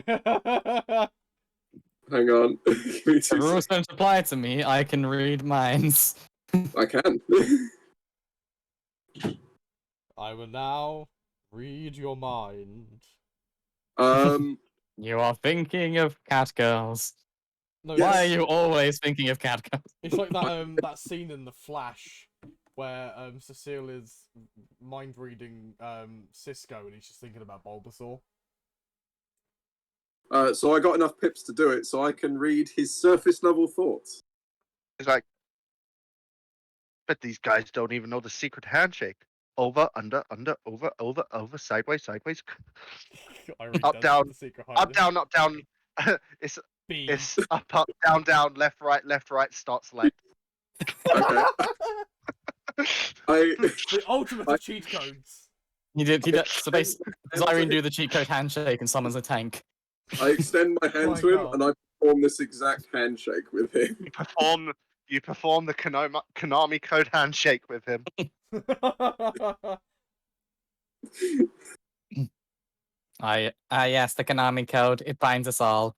on. Give me The 2 rules seconds. don't apply to me. I can read minds. I can. I will now read your mind. You are thinking of cat girls. No, Why are it's- you always thinking of cat girls? It's like that that scene in The Flash where Cecile is mind reading Cisco and he's just thinking about Bulbasaur. So I got enough pips to do it, so I can read his surface level thoughts. He's like, but these guys don't even know the secret handshake. Over, under, over, sideways, sideways. I read Up, that's down, the secret up, hiding. down, up, down. it's B. it's up, down, left, right, start, select. Okay. The ultimate of cheat codes. He did. So basically, does Irene do the cheat code handshake and summons a tank? I extend my hand to him and I perform this exact handshake with him. You perform the Konami code handshake with him. Yes, the Konami code. It binds us all.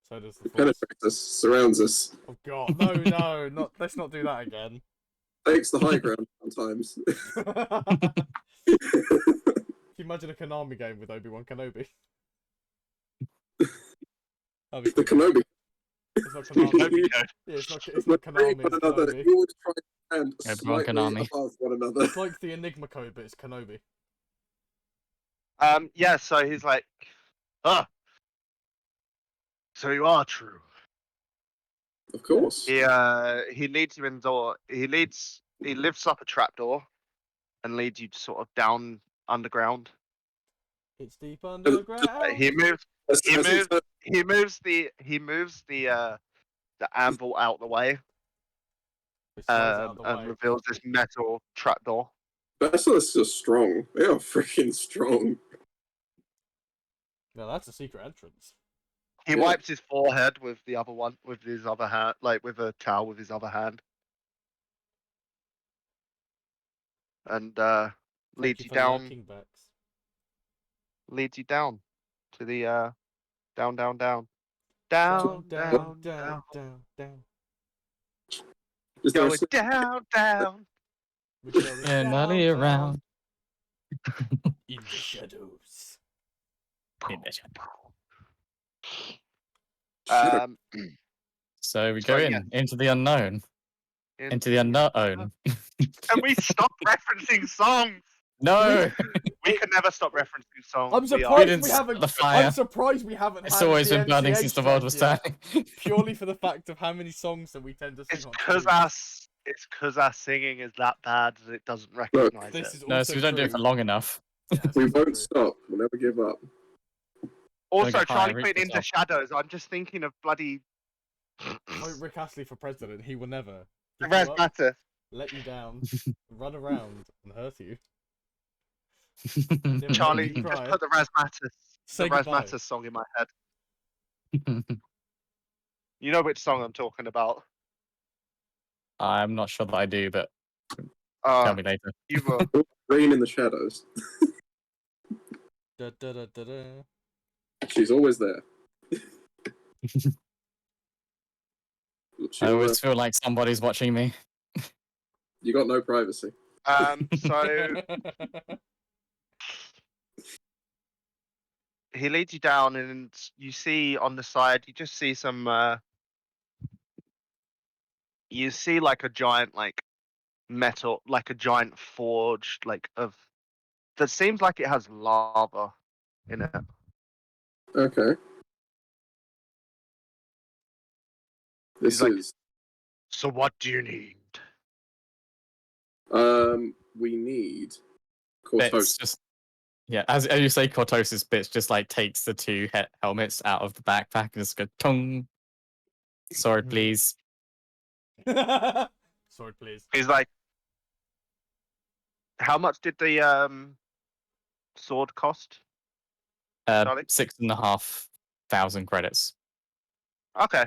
So does the force. Penetrates us, surrounds us, Oh god, no, not. Let's not do that again. takes the high ground sometimes. Can you imagine a Konami game with Obi-Wan Kenobi? That'd be The cool. Kenobi. It's not Konami. Yeah, it's not Konami. It's Kenobi. You always try and Obi-Wan slightly Konami. above one another. It's like the Enigma code, but it's Kenobi. Yeah, so he's like, so you are true. Of course. He leads you in the door. He lifts up a trapdoor and leads you sort of down underground. It's deep underground. He moves the anvil out the way, and reveals this metal trapdoor. Basilisks are strong. They are freaking strong. No, that's a secret entrance. He wipes his forehead with the other one, with his other hand, like with a towel with his other hand, and leads you down. Leads you down to the down. Is there a Going down. And not around. In the shadows. So we go into the unknown. Into the unknown. Can we stop referencing songs? No! We can never stop referencing songs. I'm surprised we haven't. The fire. I'm surprised we haven't. It's always been burning since the world was turning. Purely for the fact of how many songs that we tend to sing. It's because our singing is that bad that it doesn't recognise it. No, so we don't do it for long enough. Yeah, We won't stop. We'll never give up. Also, Charlie put into shadows. I'm just thinking of bloody Vote Rick Astley for president. He will never Razzmatazz. let you down, run around, and hurt you. Charlie, just put the Razzmatazz song in my head. You know which song I'm talking about. I'm not sure that I do, but tell me later. You will. Rain in the shadows. Da, da, da, da, da. She's always there. I always feel like somebody's watching me. You got no privacy. So he leads you down, and you see on the side, you just see some. You see like a giant, like metal, like a giant forge, like of that seems like it has lava in it. Okay. This like, is. So what do you need? We need. Bits just, yeah, as you say, Cortosis Bits just like takes the two helmets out of the backpack and just go tung. Sorry, please. Sorry, please. He's like, how much did the sword cost? 6,500 credits. Okay.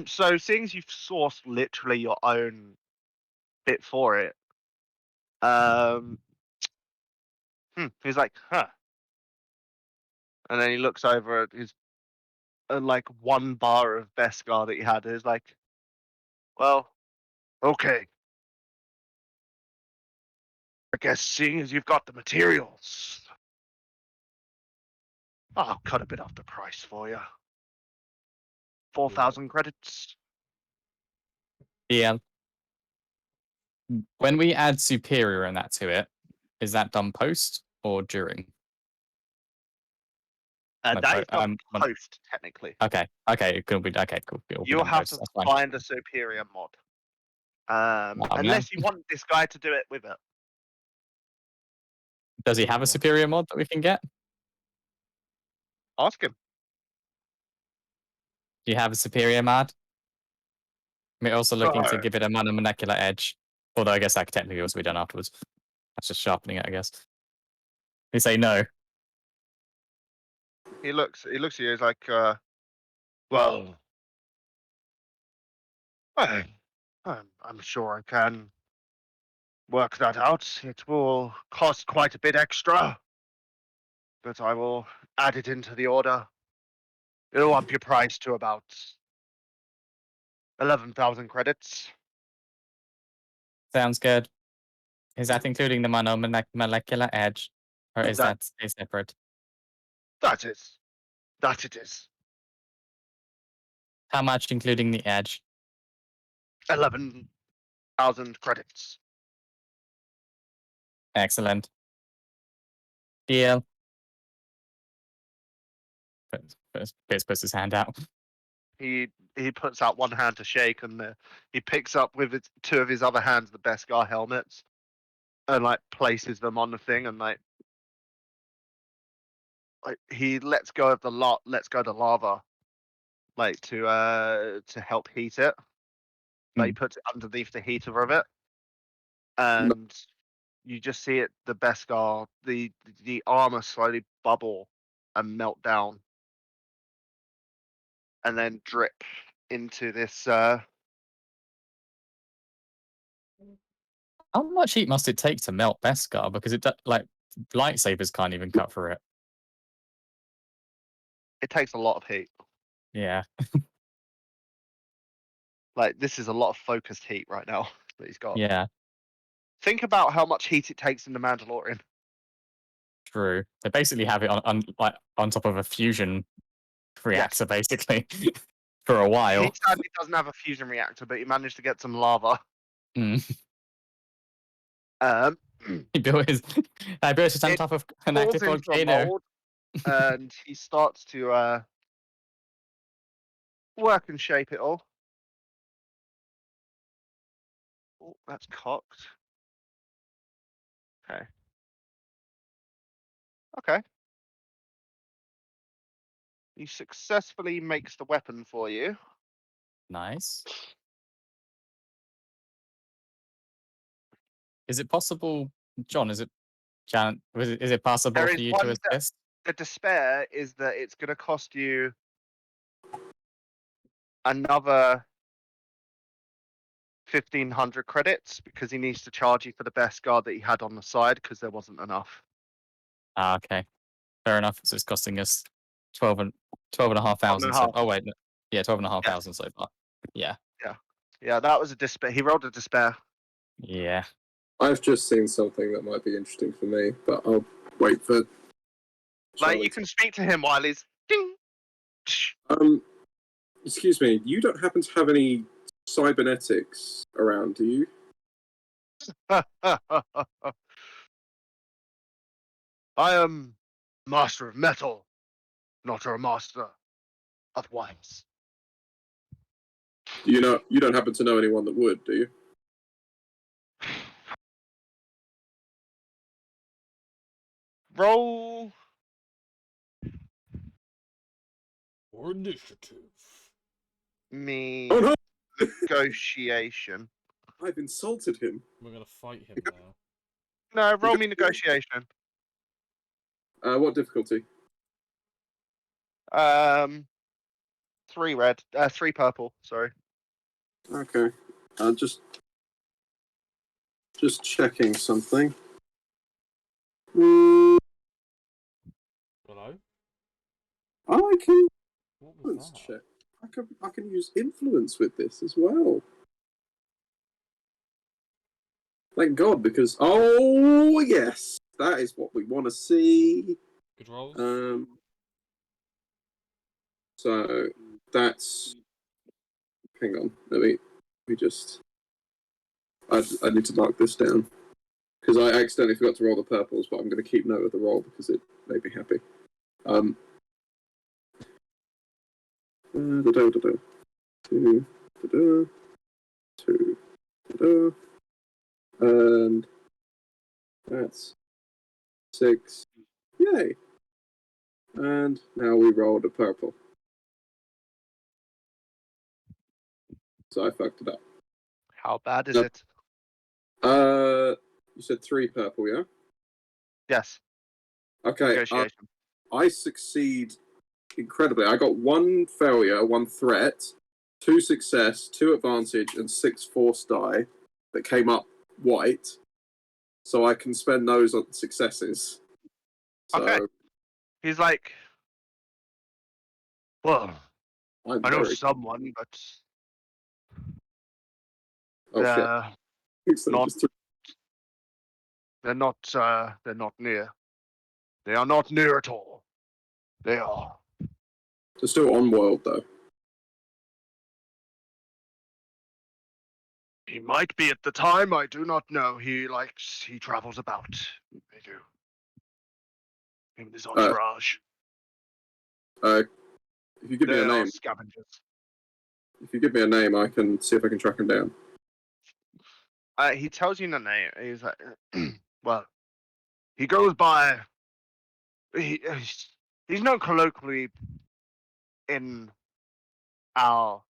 So seeing as you've sourced literally your own bit for it, he's like, huh. And then he looks over at his like one bar of Beskar that he had. He's like, well, okay. I guess seeing as you've got the materials, I'll cut a bit off the price for you. 4,000 credits. Yeah. When we add superior and that to it, is that done post or during? That is not post, technically. Okay, it could be. Okay, cool. You'll have to find a superior mod. Unless you want this guy to do it with it. Does he have a superior mod that we can get? Ask him. Do you have a superior mod? We're also looking to give it a monomolecular edge. Although I guess that could technically also be done afterwards. That's just sharpening it, I guess. You say no. He looks at you, he's like, well, I'm sure I can work that out. It will cost quite a bit extra, but I will add it into the order. It'll up your price to about 11,000 credits. Sounds good. Is that including the monomolecular edge? Or is that separate? That it is. How much including the edge? 11,000 credits. Excellent. Deal. Fitz puts his hand out. He puts out one hand to shake, and he picks up with two of his other hands the Beskar helmets, and like places them on the thing, and like he lets go of the lava, like to help heat it. Like he puts it underneath the heater of it, and you just see it, the Beskar, the armor slowly bubble and melt down, and then drip into this. How much heat must it take to melt Beskar? Because it like lightsabers can't even cut through it. It takes a lot of heat. Yeah. Like this is a lot of focused heat right now that he's got. Yeah. Think about how much heat it takes in the Mandalorian. True. They basically have it on top of a fusion reactor, basically, for a while. He sadly doesn't have a fusion reactor, but he managed to get some lava. He built his on top of an active volcano. And he starts to work and shape it all. Oh, that's cocked. Okay. He successfully makes the weapon for you. Nice. Is it possible, John? Is it possible for you to assist? The despair is that it's going to cost you another 1,500 credits because he needs to charge you for the Beskar that he had on the side because there wasn't enough. Okay. Fair enough. So it's costing us 12,500. Oh wait, yeah, 12,500 so far. Yeah. Yeah, that was a despair. He rolled a despair. Yeah. I've just seen something that might be interesting for me, but I'll wait for. Like you can speak to him while he's ding. Excuse me. You don't happen to have any cybernetics around, do you? I am master of metal, not a master of wines. You don't happen to know anyone that would, do you? Roll or initiative. Me Oh no! negotiation. I've insulted him. We're gonna fight him now. No, roll me negotiation. What difficulty? 3 red, 3 purple. Sorry. Okay. Just checking something. Hello? I can What was influence that? check. I can use influence with this as well. Thank God, because yes, that is what we want to see. Good rolls. So that's. Hang on, let me just. I need to mark this down because I accidentally forgot to roll the purples, but I'm going to keep note of the roll because it made me happy. Da-da-da-da. Two, da-da, two, da-da. And that's 6. Yay! And now we rolled a purple. So I fucked it up. How bad is Nope. it? You said 3 purple, yeah? Yes. Okay. Negotiation. I succeed incredibly. I got 1 failure, 1 threat, 2 success, 2 advantage, and 6 force die that came up white. So I can spend those on successes. So Okay. He's like, well, I'm I know very. someone, but Oh shit! It's not- just they're not near. They are not near at all. They are. they're still on world though. He might be at the time. I do not know. He travels about. They do. Him and his entourage. If you give me They a are name, scavengers. if you give me a name, I can see if I can track him down. He tells you the name. He's like, well, he goes by. He's known colloquially in our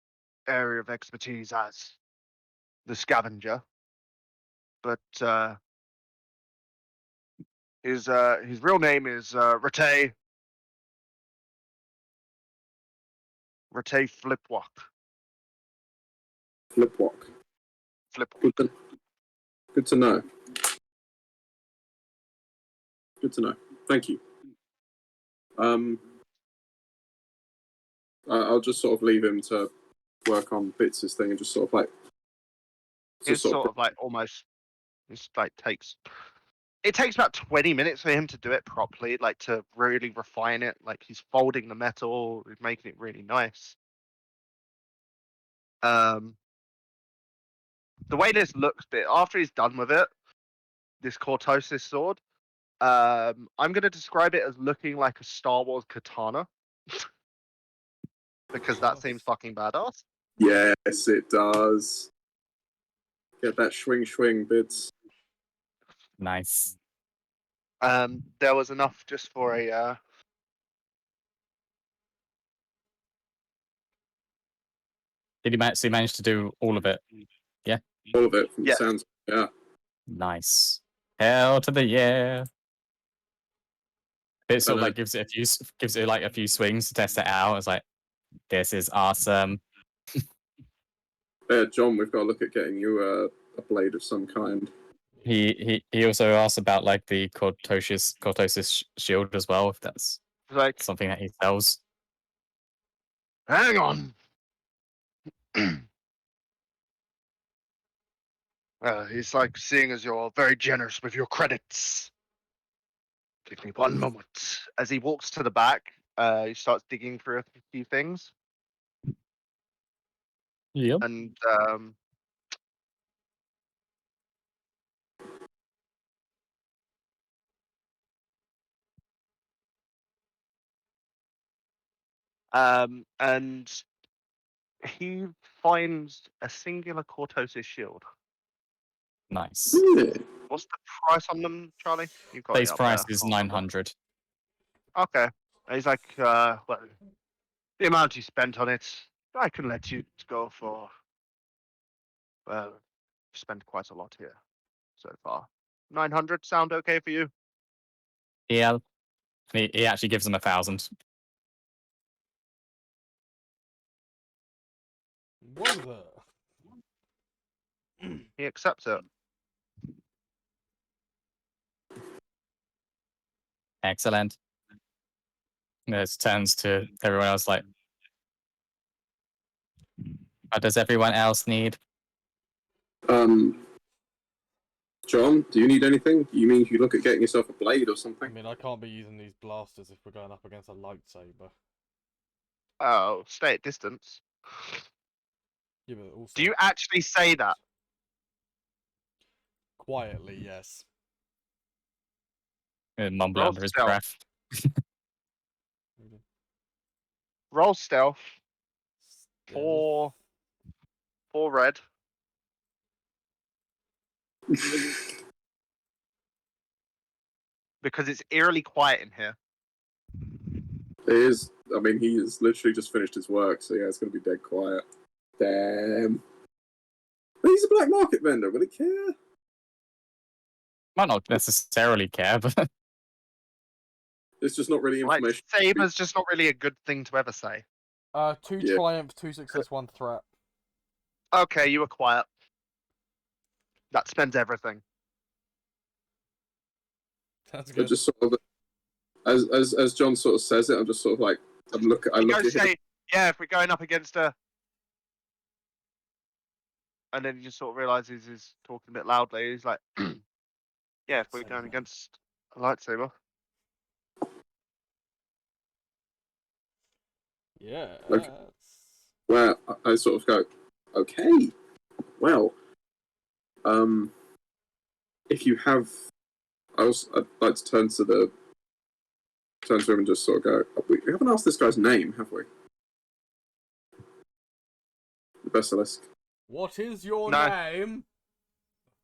area of expertise as the scavenger, but his real name is Rate Flipwalk. Flipwalk. Flipwalk. Good to know. Good to know. Thank you. I'll just sort of leave him to work on Bits' thing and just sort of like. It's sort of like almost. It's like takes. It takes about 20 minutes for him to do it properly, like to really refine it. Like he's folding the metal, he's making it really nice. The way this looks, bit after he's done with it, this Cortosis sword, I'm gonna describe it as looking like a Star Wars katana. Because that seems fucking badass. Yes, it does. Get that swing, Bits. Nice. There was enough just for a Did you so you managed to do all of it? Yeah. All of it from Yes. the sounds. Yeah. Nice. Hell to the yeah. It sort of Hello. like gives it like a few swings to test it out. It's like, this is awesome. John, we've got to look at getting you a blade of some kind. He also asked about like the Cortosis shield as well, if that's like something that he sells. hang on. He's like, seeing as you're very generous with your credits. Give me one moment. As he walks to the back, he starts digging through a few things. Yep. And he finds a singular Cortosis shield. Nice. What's the price on them, Charlie? You've got Base it up price there. is Can't remember. 900. Okay. And he's like, well, the amount you spent on it, I can let you go for. Well, spent quite a lot here so far. 900 sound okay for you? Yeah. He actually gives them 1,000. What is that? He accepts it. Excellent. This turns to everyone else like, what does everyone else need? John, do you need anything? You mean you look at getting yourself a blade or I something? mean, I can't be using these blasters if we're going up against a lightsaber. Oh, stay at distance. Yeah, but also Do you actually say that? quietly, yes. Mumble Roll under his stealth. breath. Roll stealth. 4 red. Because it's eerily quiet in here. It is. I mean, he has literally just finished his work, so yeah, it's going to be dead quiet. Damn. But he's a black market vendor. Will he care? Might not necessarily care, but It's just not really Like, information. Saber's just not really a good thing to ever say. 2 Yeah. triumph, 2 success, 1 threat. Okay, you were quiet. That spends everything. That's I good. just sort of, as John sort of says it, I'm just sort of like, I You look go at him. say, yeah, if we're going up against a... And then he just sort of realizes he's talking a bit loudly. He's like, yeah, if we're going against a lightsaber. Yeah. Okay. Where I sort of go, okay, well, if you have, I'd like to turn to him and just sort of go, we haven't asked this guy's name, have we? The basilisk. What is your No. name?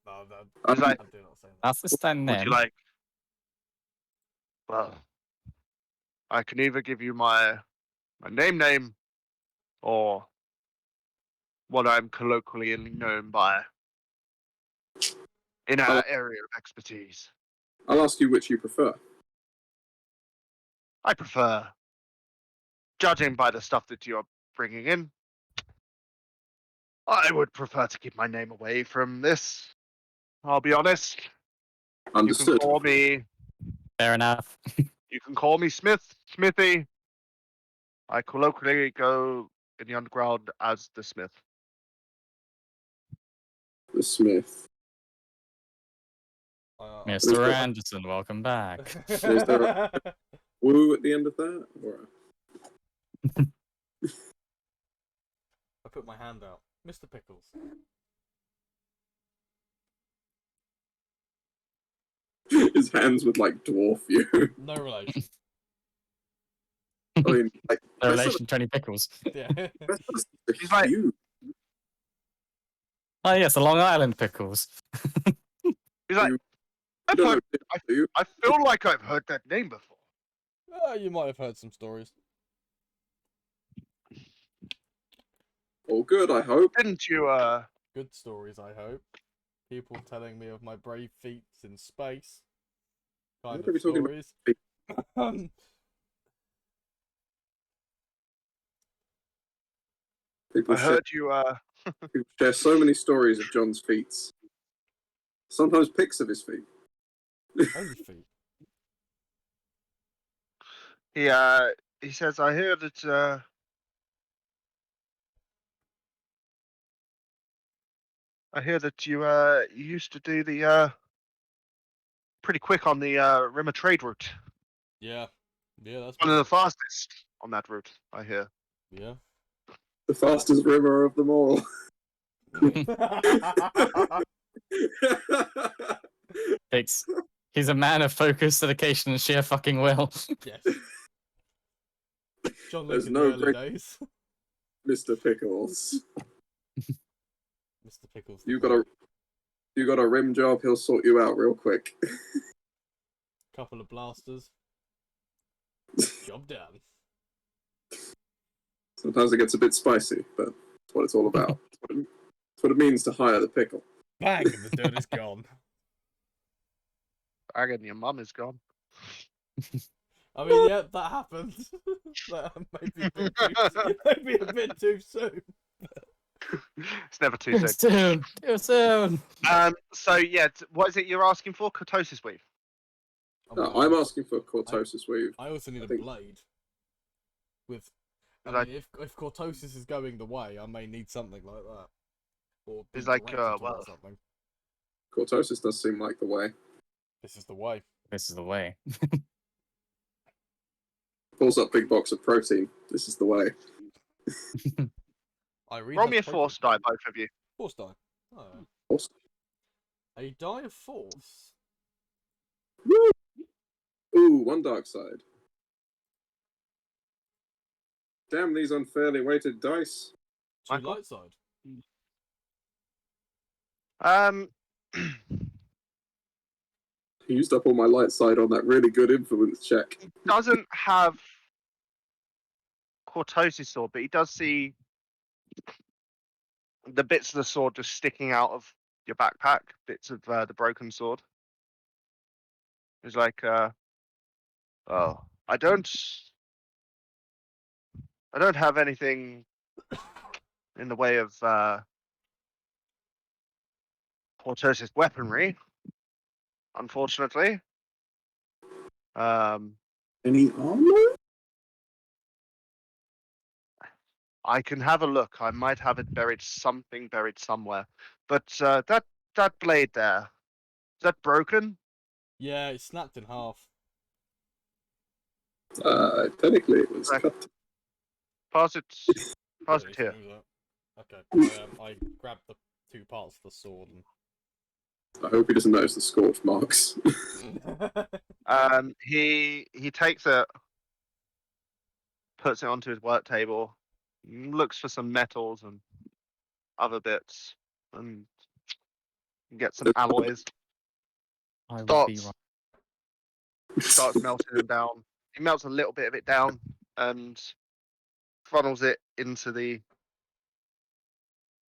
No, He's like, I do not say that. that's the stand would you name. like? Well, I can either give you my name, or what I'm colloquially known by in our area of expertise. I'll ask you which you prefer. I prefer, judging by the stuff that you're bringing in, I would prefer to keep my name away from this. I'll be honest. You Understood. can call me. Fair enough. You can call me Smithy. I colloquially go in the underground as the Smith. The Smith. Mr. Anderson, welcome back. Is there a woo at the end of that? Or... I put my hand out. Mr. Pickles. His hands would like dwarf you. No relation. I mean, like, No relation to any pickles. Yeah. He's like- huge. Oh yes, the Long Island pickles. He's like, You I've don't heard, know, do you? I feel like I've heard that name before. You might have heard some stories. All good, I hope. Didn't you, Good stories, I hope. People telling me of my brave feats in space. Kind What are of we talking about? stories. People I heard you, people share so many stories of John's feats. Sometimes pics of his feet. Only feet. he says, I hear that, you used to do the pretty quick on the Rimmer trade route. Yeah. Yeah, that's One of the fastest on that route, I hear. Yeah. The fastest river of them all. He's a man of focus, dedication, and sheer fucking will. Yes. John There's Lincoln no in the early great- days. Mr. Pickles. Mr. Pickles. You got a rim job, he'll sort you out real quick. Couple of blasters. Job done. Sometimes it gets a bit spicy, but that's what it's all about. That's what it means to hire the pickle. Bang! And the dirt is gone. Again, your mum is gone. I mean, yeah, that happened. That maybe a bit too soon. It's never too soon. Soon. Too soon. So yeah, what is it you're asking for? Kurtosis weave. I'm asking for cortosis weave. I also need a think- blade. With, I Like- mean, if cortosis is going the way, I may need something like that. Or be It's like, directed well- towards something. Cortosis does seem like the way. This is the way. This is the way. Pulls up big box of protein. This is the way. Irene Roll has me a protein. force die, both of you. Force die. Oh. Force. A die of force. Ooh, one dark side. Damn these unfairly weighted dice. Two Michael? light side. He used up all my light side on that really good influence check. Doesn't have Cortosis sword, but he does see the bits of the sword just sticking out of your backpack, bits of the broken sword. He's like, oh, I don't have anything in the way of Cortosis weaponry, unfortunately. Any armor? I can have a look. I might have it buried somewhere. But that blade there, is that broken? Yeah, it's snapped in half. Technically, it was Right. cut. Pass it Yeah, here. smooth that. Okay. I grabbed the two parts of the sword and. I hope he doesn't notice the scorch marks. He takes it, puts it onto his work table, looks for some metals and other bits, and gets some alloys. I would be Starts right. starts melting them down. He melts a little bit of it down and funnels it into the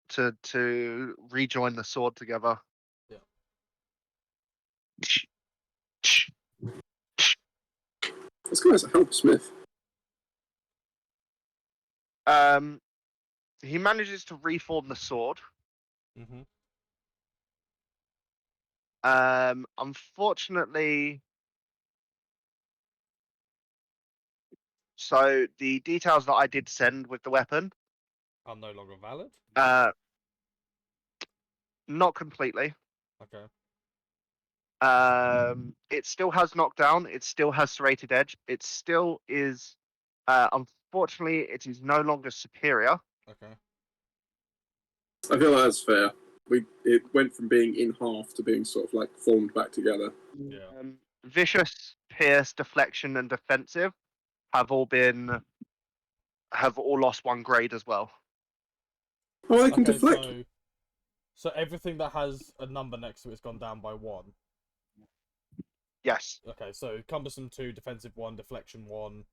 to rejoin the sword together. Yeah. This guy's a help smith. He manages to reform the sword. Mm-hmm. Unfortunately, so the details that I did send with the weapon, Are no longer valid. not completely. Okay. It still has knockdown. It still has serrated edge. It still is. Unfortunately, it is no longer superior. Okay. I feel that's fair. It went from being in half to being sort of like formed back together. Yeah. Vicious, pierce, deflection, and defensive have all lost 1 grade as well. Oh, they can Okay, deflect. so everything that has a number next to it's gone down by 1. Yes. Okay, so cumbersome 2, defensive 1, deflection 1,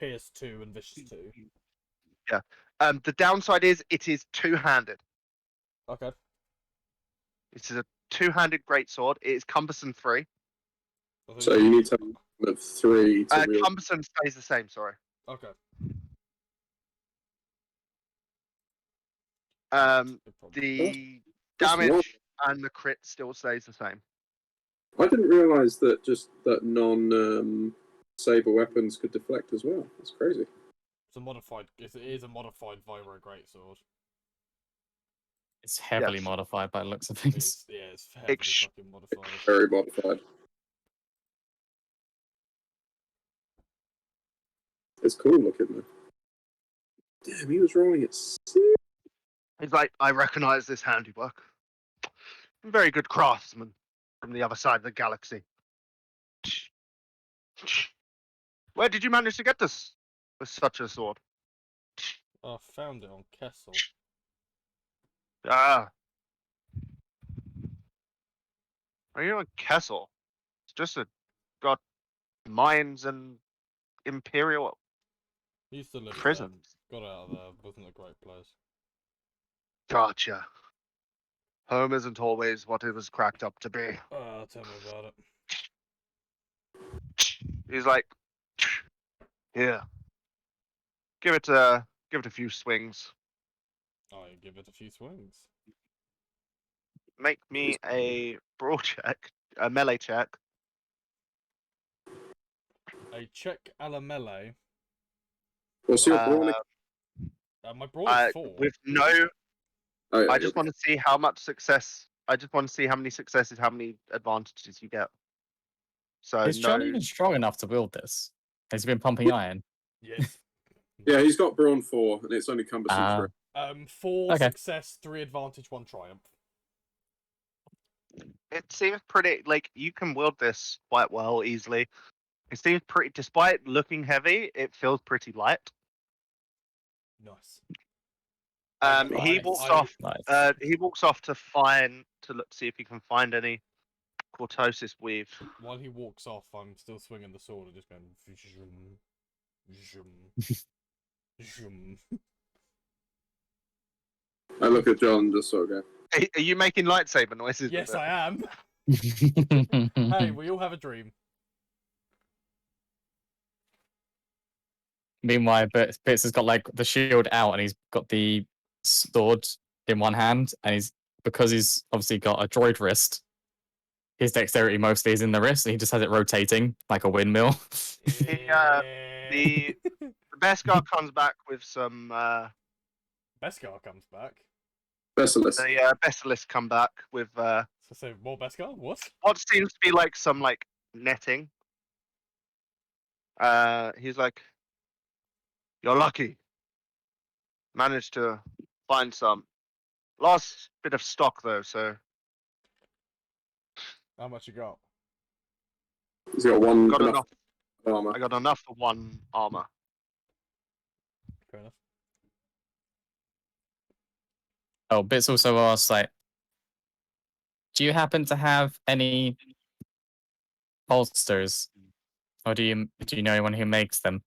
pierce 2, and vicious 2. Yeah. The downside is it is two-handed. Okay. This is a two-handed greatsword. It is cumbersome 3. So you need to have 3 to wield. Cumbersome stays the same. Sorry. Okay. The Just damage and the crit still stays the same. I didn't realise that non saber weapons could deflect as well. That's crazy. It's a modified. It is a modified Vibro Greatsword. It's heavily Yes. modified by the looks of things. It's heavily Ex- fucking modified. Very modified. It's cool looking though. Damn, he was rolling it. He's like, I recognize this handiwork. Very good craftsman from the other side of the galaxy. Where did you manage to get this with such a sword? I found it on Kessel. Ah. Are you on Kessel? It's just got mines and imperial He used to live prisons. there. Got out of there. Wasn't a great place. Gotcha. Home isn't always what it was cracked up to be. Tell me about it. He's like, here. Give it a few swings. I give it a few swings. Make me a brawl check, a melee check. A check a la melee. What's your brawling? My brawl is 4. With no, Oh, yeah, I just want to see how much success. I just want to see how many successes, how many advantages you get. So Is no. Charlie even strong enough to wield this? Has he been pumping iron? Yes. Yeah, he's got brawn 4, and it's only cumbersome 3. 4 Okay. success, 3 advantage, 1 triumph. It seems pretty like you can wield this quite well easily. It seems pretty, despite looking heavy, it feels pretty light. Nice. He Nice. walks off. Nice. He walks off to find to look see if he can find any cortosis weave. While he walks off, I'm still swinging the sword and just going. Zoom, zoom, zoom. I look at John, just sort of go. Are you making lightsaber noises? with Yes, it? I am. Hey, we all have a dream. Meanwhile, Bits has got like the shield out and he's got the sword in one hand, and because he's obviously got a droid wrist, his dexterity mostly is in the wrist, and he just has it rotating like a windmill. The Beskar comes back with some. Beskar comes back. Basilisk. The Basilisk come back with So more Beskar? What? what seems to be like some like netting. He's like, "You're lucky. Managed to find some. Lost bit of stock though, so How much you got? He's got one got enough. armor. I got enough for one armor." Fair enough. Oh, Bits also asks, like, do you happen to have any holsters, or do you know anyone who makes them?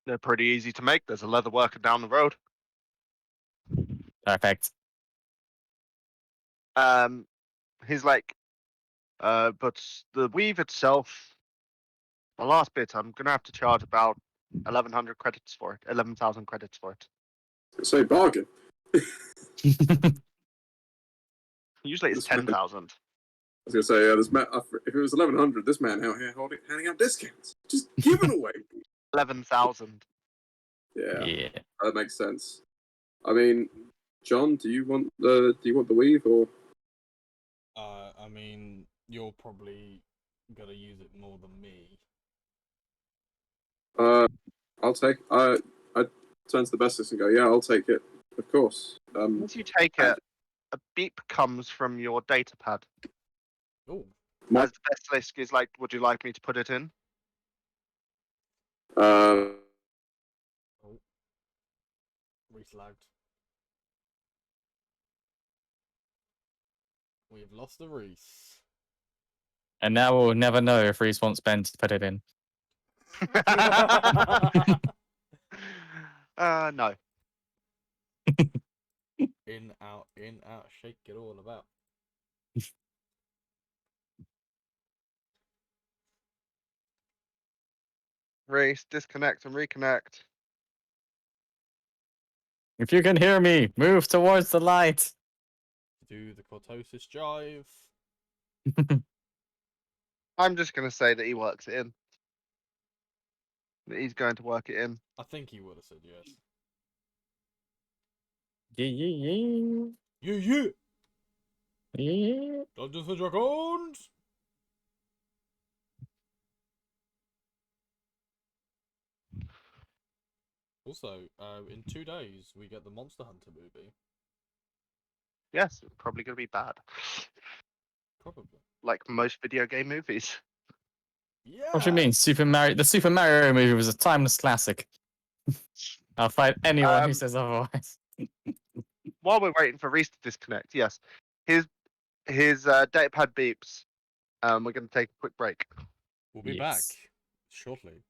They're pretty easy to make. There's a leather worker down the road. Perfect. He's like, but the weave itself, the last bit, I'm gonna have to charge about 1,100 credits for it. 11,000 credits for it. Say bargain. Usually it's That's fine. 10,000. I was gonna say, this man, if it was 1,100, this man out here handing out discounts, just giving away. 11,000. Yeah, Yeah. that makes sense. I mean, John, do you want the weave or? I mean, you're probably gonna use it more than me. I'll take. I turn to the bestest and go, yeah, I'll take it, of course. Once you take it, a beep comes from your data pad. Oh, As the Basilisk is like, would you like me to put it in? Reese lagged. We've lost the Reese. And now we'll never know if Reese wants Ben to put it in. No. In, out, shake it all about. Reese, disconnect and reconnect. If you can hear me, move towards the light. Do the cortosis jive. I'm just gonna say that he works it in. That he's going to work it in. I think he would have said yes. Yeah. Yeah. Dungeons and Dragons. Also, in 2 days we get the Monster Hunter movie. Yes, it's probably gonna be bad. Probably. Like most video game movies. Yeah. What do you mean? The Super Mario movie was a timeless classic. I'll fight anyone who says otherwise. While we're waiting for Reese to disconnect, yes, his datapad beeps. We're gonna take a quick break. We'll be back Yes. shortly.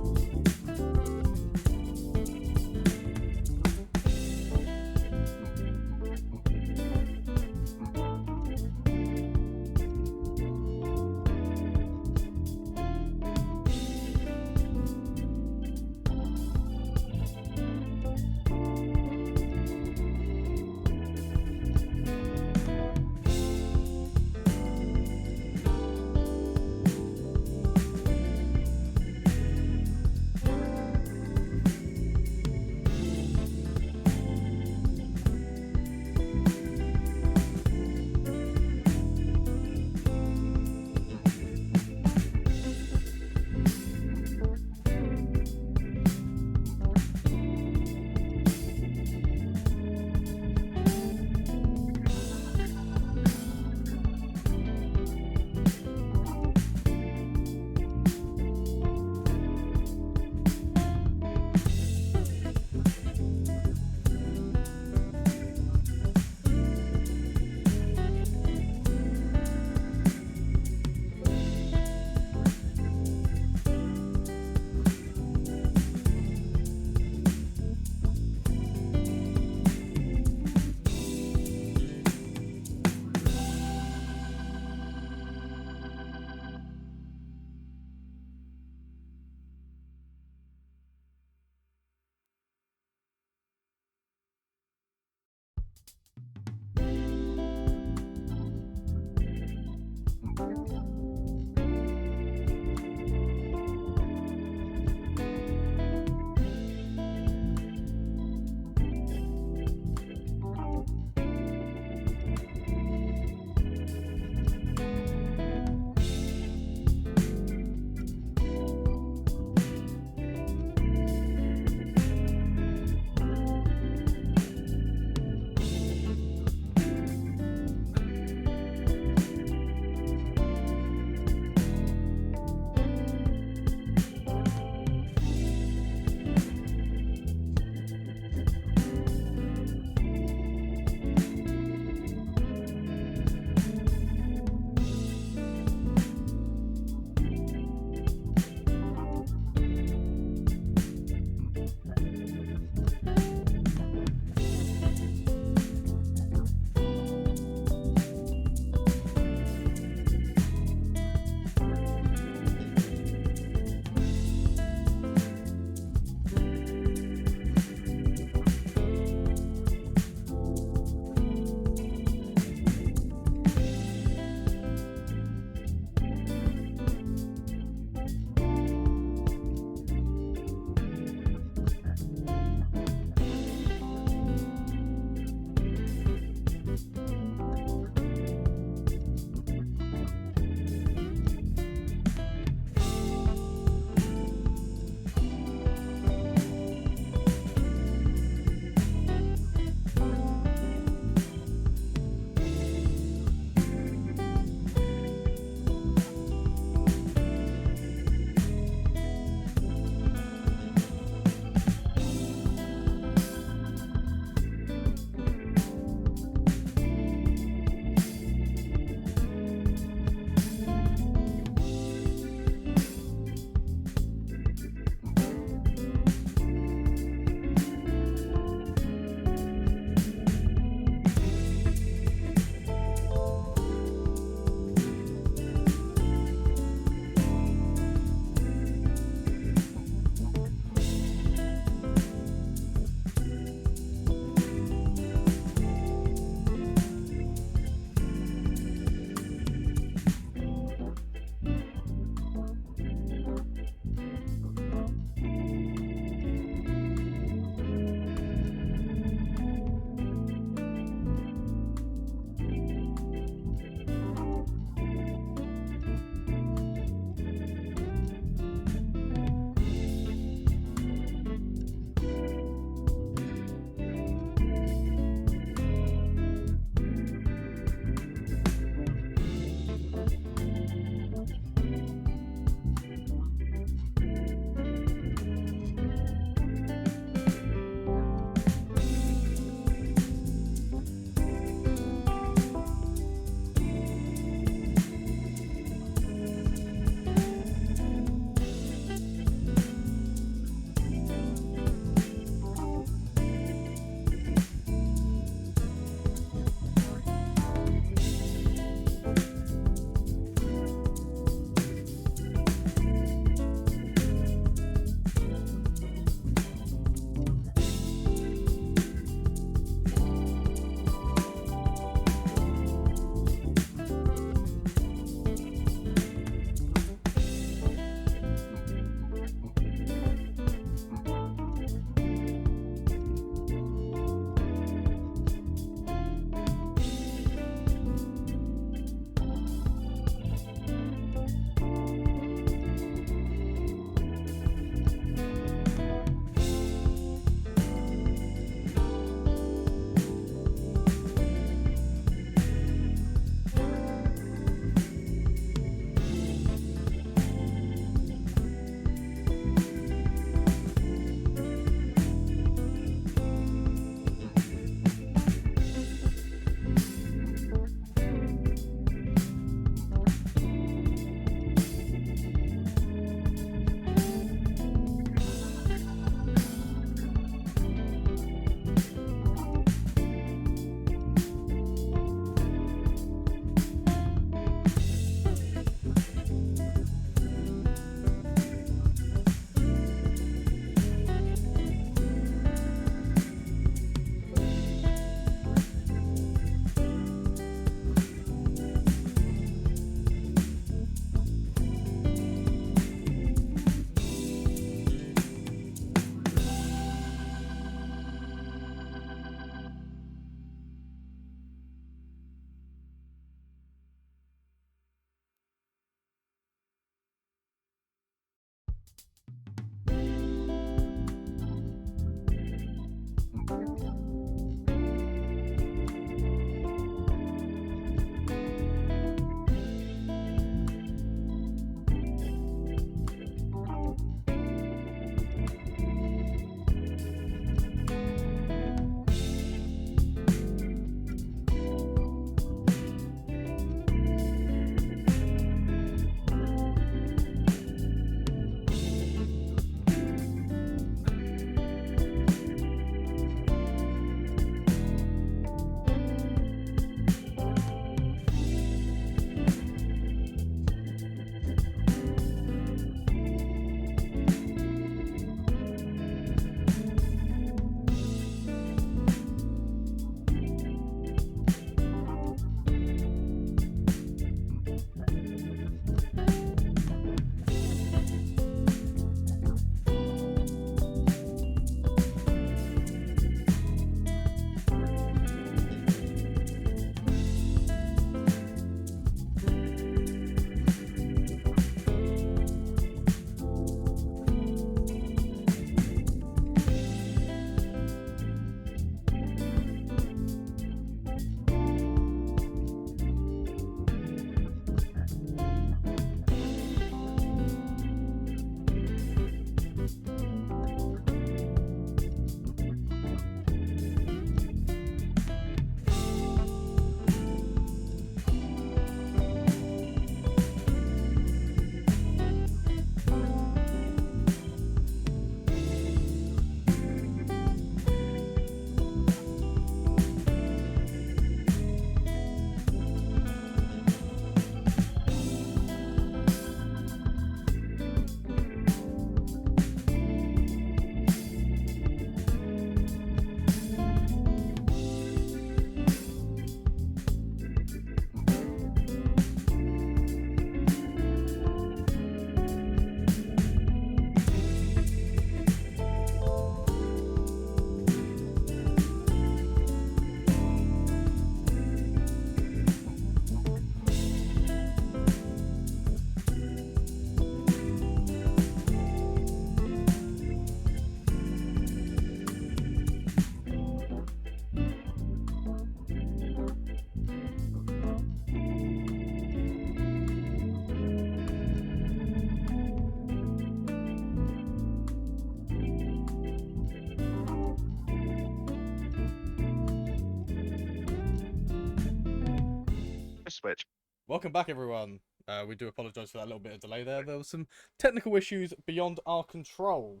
Switch. Welcome back, everyone. We do apologise for that little bit of delay there. There was some technical issues beyond our control.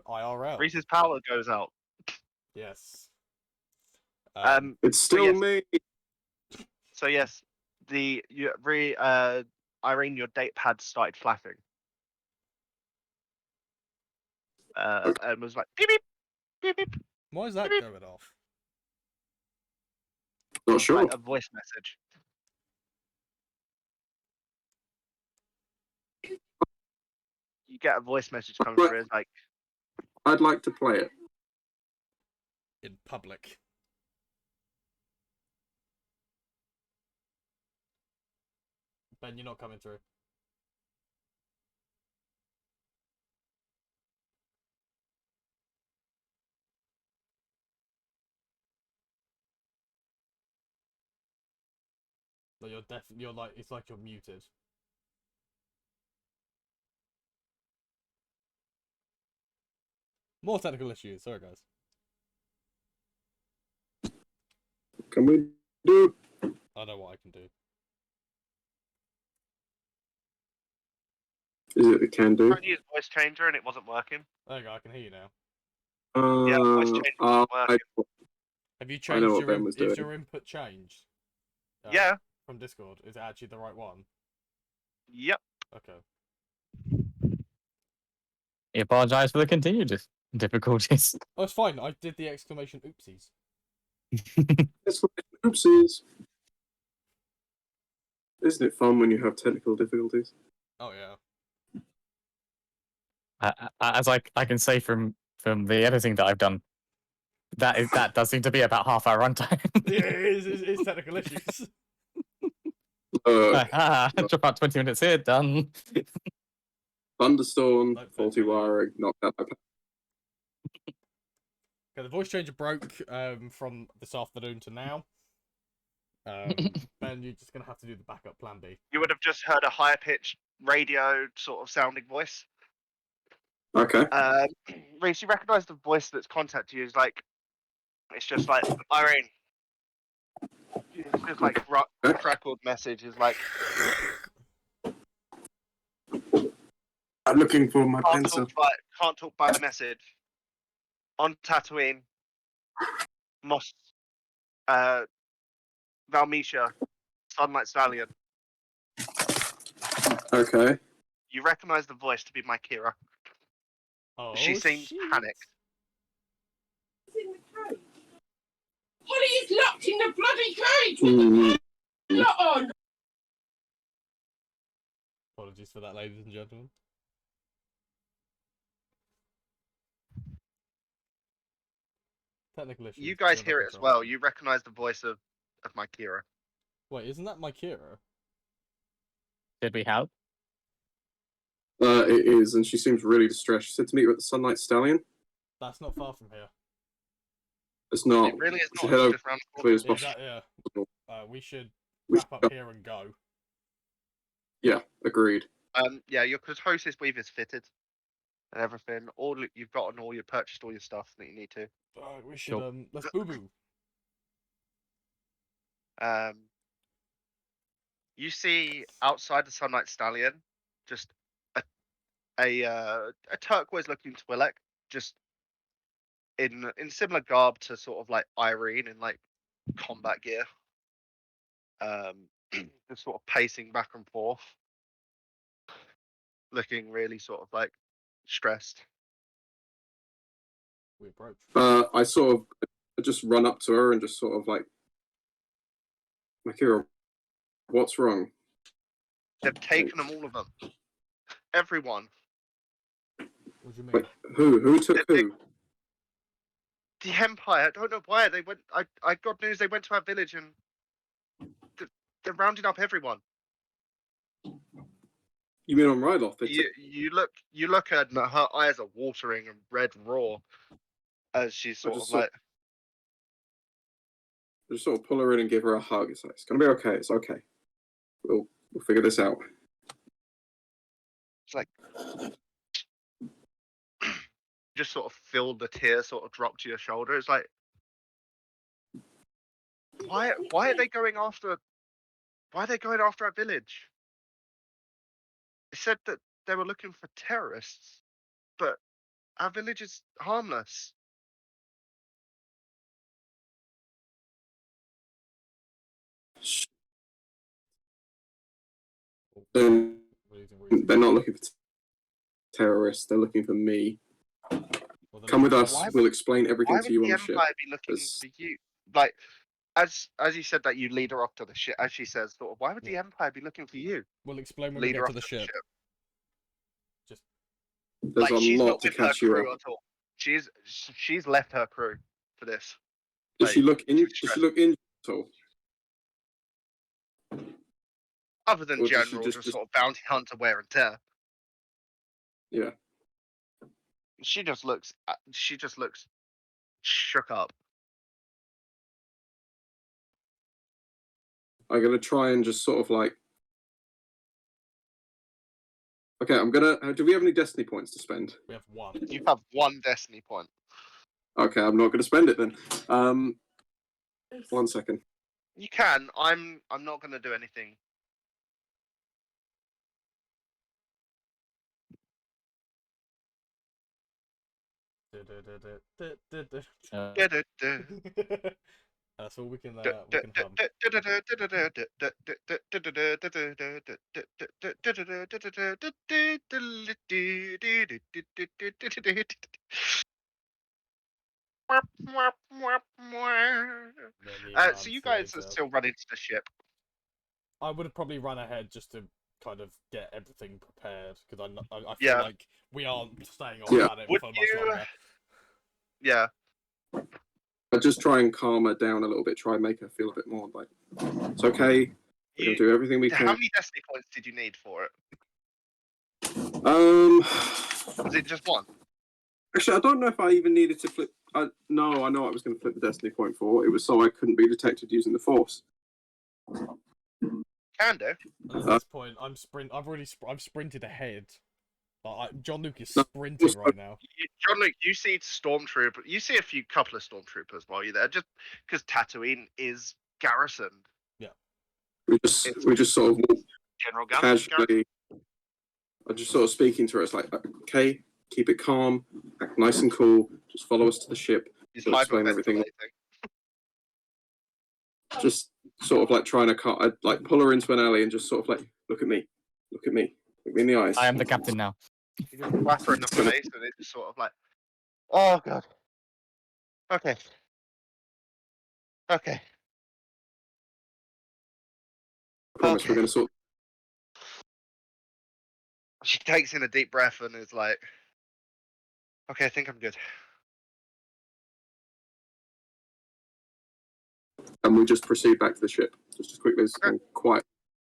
IRL. Reese's power goes out. Yes. It's still yes. me. So yes, Irene, your date pad started flashing. And was like beep beep beep beep. Why is that beep. going off? Not sure. Like a voice message. You get a voice message come Right. through. It's like, I'd like to play it. In public. Ben, you're not coming through. No, you're like, it's like you're muted. More technical issues. Sorry, guys. Can we do? I know what I can do. Is it the can do? trying to use voice changer and it wasn't working. There you go. I can hear you now. Yeah, voice changer wasn't working. Have you I know changed what your Ben was is doing. your input changed? Yeah. From Discord, is it actually the right one? Yep. Okay. I apologise for the continued difficulties. Oh, it's fine. I did the exclamation oopsies. It's like, oopsies. Isn't it fun when you have technical difficulties? Oh yeah. As I can say from the editing that I've done, that does seem to be about half our runtime. Yeah, it's technical issues. Drop out 20 minutes here, done. Thunderstorm, Nope, faulty that's really wiring, knocked out my Can Okay, the voice changer broke from this afternoon to now. Ben, you're just gonna have to do the backup plan B. You would have just heard a higher pitched radio sort of sounding voice. Okay. Reese, you recognise the voice that's contacted you is like, it's just like, Irene. It's just like crackled message is like, I'm looking for my can't pencil. talk by message. On Tatooine, Moss, Valmisha, Sunlight Stallion. Okay. You recognise the voice to be my Kira. Oh, She seems shit. panicked. Holly is locked in the bloody cage! Hmm. Lock on! Apologies for that, ladies and gentlemen. Technical issues. You guys beyond hear our it as control. well. You recognise the voice of my Kira. Wait, isn't that my Kira? Did we help? It is, and she seems really distressed. She said to meet you at the Sunlight Stallion. That's not far from here. It's not. It really is We should not. head It's over just around the quickly corner. as possible. Yeah. We should We wrap should up here and go. Yeah, agreed. Yeah, your hostess weave is fitted and everything. You've gotten you purchased all your stuff that you need to. We should Sure. let's boo boo. You see outside the Sunlight Stallion, just a turquoise looking Twi'lek, just in similar garb to sort of like Irene in like combat gear. Just sort of pacing back and forth, looking really sort of like stressed. We approach. I just run up to her and just sort of like, Makira, what's wrong? They've taken them, all of them, everyone. What do you mean? Wait, who took who? The Empire. I don't know why they went. I got news they went to our village and they're rounding up everyone. You mean on Ryloth? You look at her, and her eyes are watering and red raw as she's sort of like. I just sort of pull her in and give her a hug. It's like, it's gonna be okay. It's okay. We'll figure this out. It's like just sort of feel the tear sort of drop to your shoulder. It's like, why are they going after? Why are they going after our village? They said that they were looking for terrorists, but our village is harmless. They're What do you not looking for terrorists. They're looking for me. Well, Come with us. Why We'll explain everything Why to would you the on the ship. Empire be looking for you? Like, as you said that you lead her off to the ship, as she says, sort of, why would the Empire be looking for you? We'll explain when Lead we her get off to the ship. Just There's Like, a she's lot not to with her catch you crew up. at all. She's left her crew for this. Does she look in? she's Does she stressed. look injured at all? Other than Or does she general, just- just sort of bounty hunter wear and tear. Yeah. She just looks shook up. I'm gonna try and just sort of like. Okay, I'm gonna. Do we have any destiny points to spend? we have one. You have one destiny point. Okay, I'm not gonna spend it then. 1 second. You can. I'm not gonna do anything. That's all we can hum. So you guys are still running to the ship. I would have probably run ahead just to kind of get everything prepared because I feel Yeah. like we aren't staying on Yeah. planet Would for much you- longer. Yeah. I just try and calm her down a little bit. Try and make her feel a bit more like it's okay. We're gonna do everything we How can. many destiny points did you need for it? Um. Was it just one? Actually, I don't know if I even needed to flip No, I know I was going to flip the destiny point for. It was so I couldn't be detected using the force. Can do. And at this point, I've sprinted ahead. John Luke is No, sprinting right now. John Luke, you see stormtrooper. You see a couple of stormtroopers while you're there, just because Tatooine is garrisoned. We just sort of walk General Gambit. casually. I just sort of speaking to her. It's like, okay, keep it calm, act nice and cool. Just follow us to the ship. He's She'll explain everything. hyperventilating. Just sort of like trying to I'd like pull her into an alley and just sort of like, look at me, look at me in the eyes. I am the captain now. You just whack her in the face, and it's sort of like, oh god. Okay. Okay. I promise Okay. we're going to sort. She takes in a deep breath and is like, okay, I think I'm good. And we just proceed back to the ship just as quickly as quiet.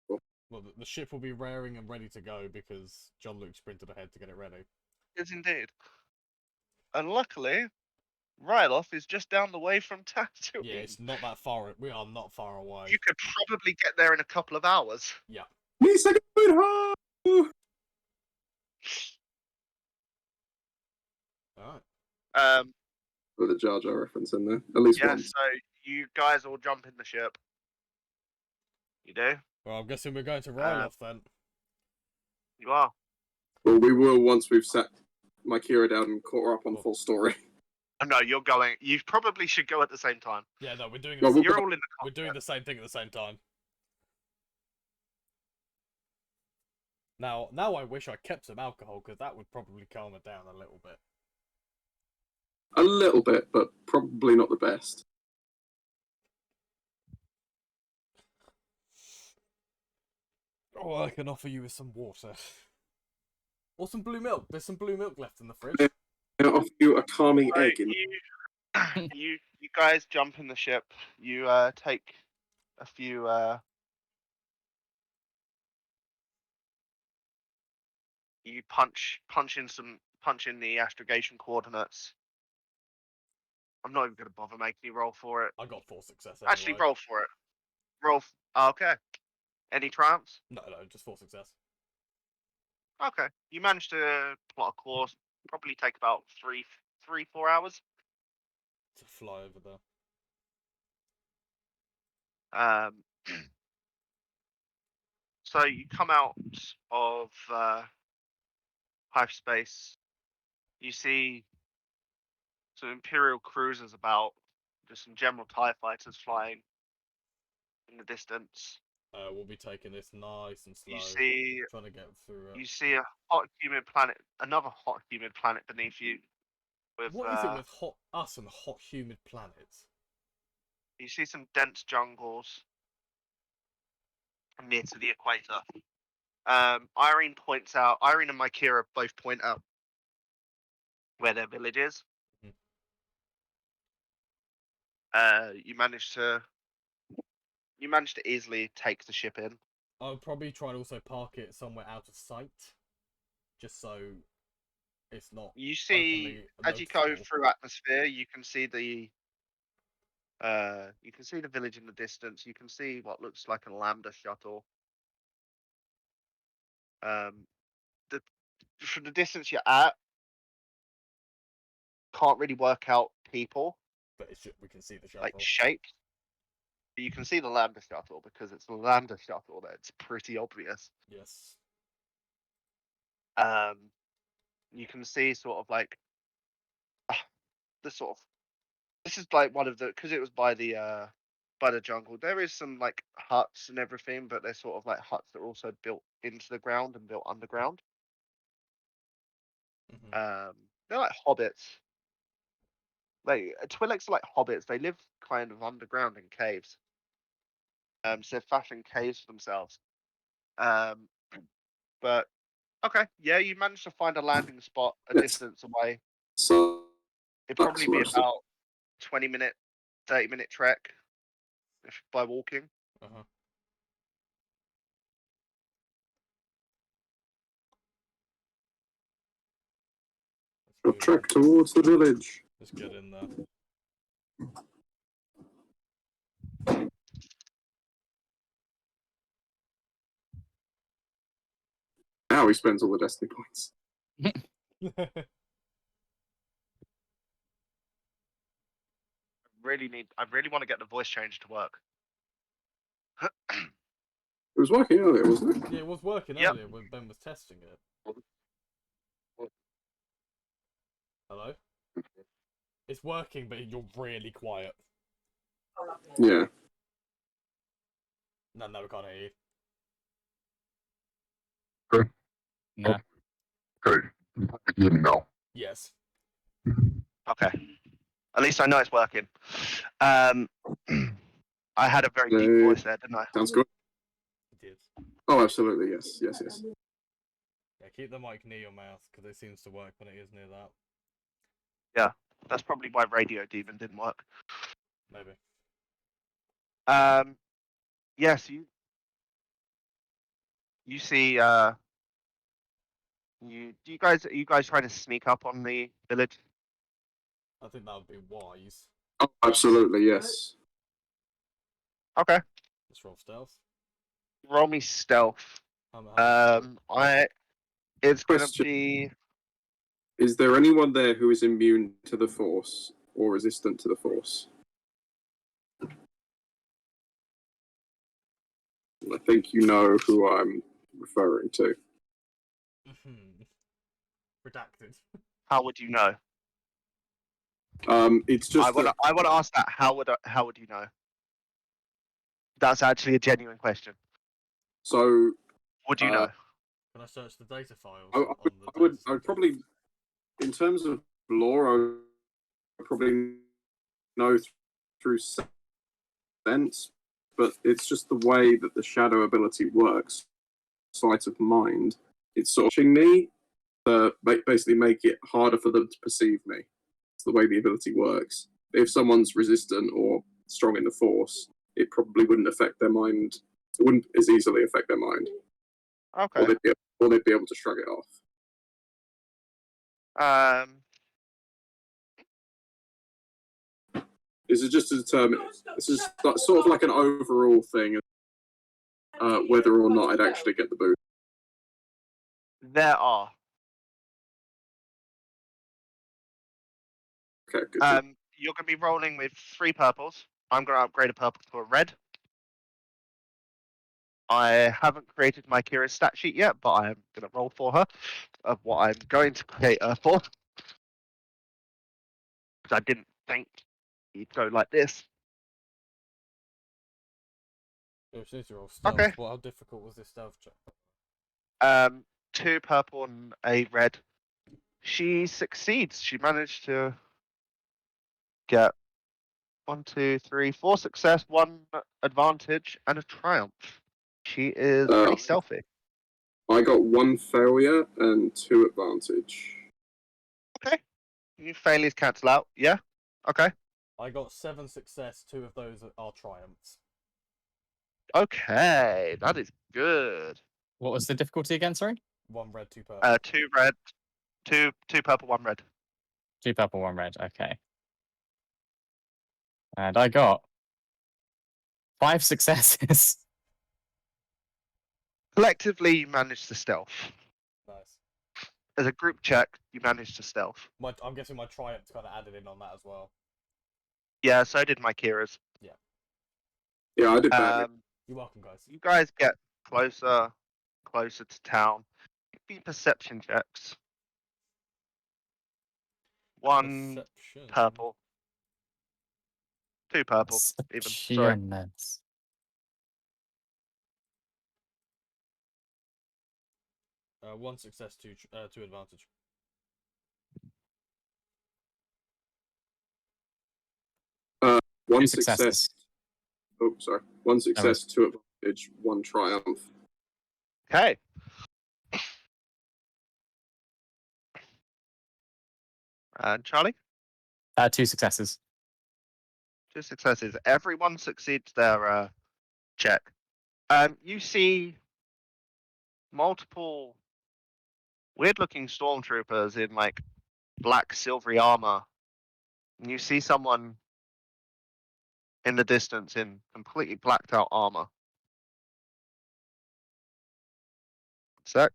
Well, the ship will be raring and ready to go because John Luke sprinted ahead to get it ready. Yes, indeed. And luckily, Ryloth is just down the way from Tatooine. Yeah, it's not that far. We are not far away. You could probably get there in a couple of hours. Yeah. Lisa, going home. Alright. With a Jar Jar reference in there, at least Yeah, once. so you guys all jump in the ship. You do? Well, I'm guessing we're going to Ryloth then. You are. Well, we will once we've set my Kira down and caught her up on the full story. Oh, no, you're going. You probably should go at the same time. Yeah, no, we're doing. Well, You're all in the. We're doing the same thing at the same time. Now I wish I kept some alcohol because that would probably calm it down a little bit. A little bit, but probably not the best. Oh, I can offer you with some water. Or some blue milk. There's some blue milk left in the fridge. Can I offer you a calming So egg? In... you guys jump in the ship. You take a few. You punch in the astrogation coordinates. I'm not even going to bother making you roll for it. I got 4 success anyway. Actually, roll for it. Okay. Any triumphs? No, just 4 success. Okay. You managed to plot a course. Probably take about 4 hours. To fly over there. So you come out of hyperspace. You see some Imperial cruisers about, just some general TIE fighters flying in the distance. We'll be taking this nice and slow. You see, trying to get through it. you see a hot, humid planet, another hot, humid planet beneath you. What is it with us and hot, humid planets? You see some dense jungles near to the equator. Irene and Mykira both point out where their village is. You managed to easily take the ship in. I'll probably try and also park it somewhere out of sight, just so it's not. You see, as you go through atmosphere, you can see the village in the distance. You can see what looks like a Lambda shuttle. From the distance you're at, can't really work out people. But we can see the shuttle. Like shapes. But you can see the Lambda shuttle because it's the Lambda shuttle. That's pretty obvious. Yes. You can see sort of like this is like one of the, because it was by the jungle. There is some like huts and everything, but they're sort of like huts that are also built into the ground and built underground. They're like hobbits. Like Twi'leks are like hobbits. They live kind of underground in caves. So they've fashioned caves for themselves. But okay, yeah, you managed to find a landing spot a distance away. So It'd probably be about 20-minute, 30-minute trek by walking. A trek towards the village. Just get in there. Now he spends all the destiny points. I really want to get the voice change to work. It was working earlier, wasn't it? Yeah, it was working Yep. earlier when Ben was testing it. Hello? It's working, but you're really quiet. Yeah. No, we can't hear you. No. Okay, begin now. Yes. Okay. At least I know it's working. I had a very deep voice there, didn't I? Sounds good. It did. Oh, absolutely. Yes. Yeah, keep the mic near your mouth, because it seems to work when it is near that. That's probably why Radio Demon didn't work. Maybe. Yes, you see are you guys trying to sneak up on the village? I think that would be wise. Oh, absolutely. Yes. Okay. Let's roll stealth. Roll me stealth. It's gonna Question. be Is there anyone there who is immune to the Force or resistant to the Force? I think you know who I'm referring to. Redacted. how would you know? It's just I want to ask that. How would you know? That's actually a genuine question. so. Would you know? Can I search the data files? I would probably, in terms of lore, I would probably know through sense, but it's just the way that the shadow ability works. Sight of mind. It's sort of pushing me to basically make it harder for them to perceive me. It's the way the ability works. If someone's resistant or strong in the Force, it probably wouldn't affect their mind. It wouldn't as easily affect their mind. Okay. Or they'd be able to shrug it off. This is just to determine. This is sort of like an overall thing, whether or not I'd actually get the boost. There are. Okay, good. You're gonna be rolling with 3 purples. I'm gonna upgrade a purple to a red. I haven't created my Kira's stat sheet yet, but I'm gonna roll for her of what I'm going to create her for. Because I didn't think you'd go like this. Stealth. Okay. How difficult was this stealth check? 2 purple and a red. She succeeds. She managed to get 1, 2, 3, 4 success, 1 advantage, and a triumph. She is pretty stealthy. I got 1 failure and 2 advantage. Okay. You failures cancel out. Yeah. Okay. I got 7 success. 2 of those are triumphs. Okay, that is good. What was the difficulty again? Sorry. 1 red, 2 purple. 2 red, 2 purple, 1 red. 2 purple, 1 red. Okay. And I got 5 successes. Collectively, you managed to stealth. Nice. As a group check, you managed to stealth. I'm guessing my triumph's kind of added in on that as well. Yeah, so did my Kira's. Yeah, I did badly. You're welcome, guys. You guys get closer to town. Give me perception checks. 1 Perception. purple. 2 purple, even. Sorry. Perception. 1 success, 2 advantage. One successes. success. Oh, sorry. 1 success, 2 advantage, 1 triumph. Okay. And Charlie? 2 successes. 2 successes. Everyone succeeds their check. You see multiple weird-looking stormtroopers in like black silvery armor And you see someone in the distance in completely blacked out armor. Sec.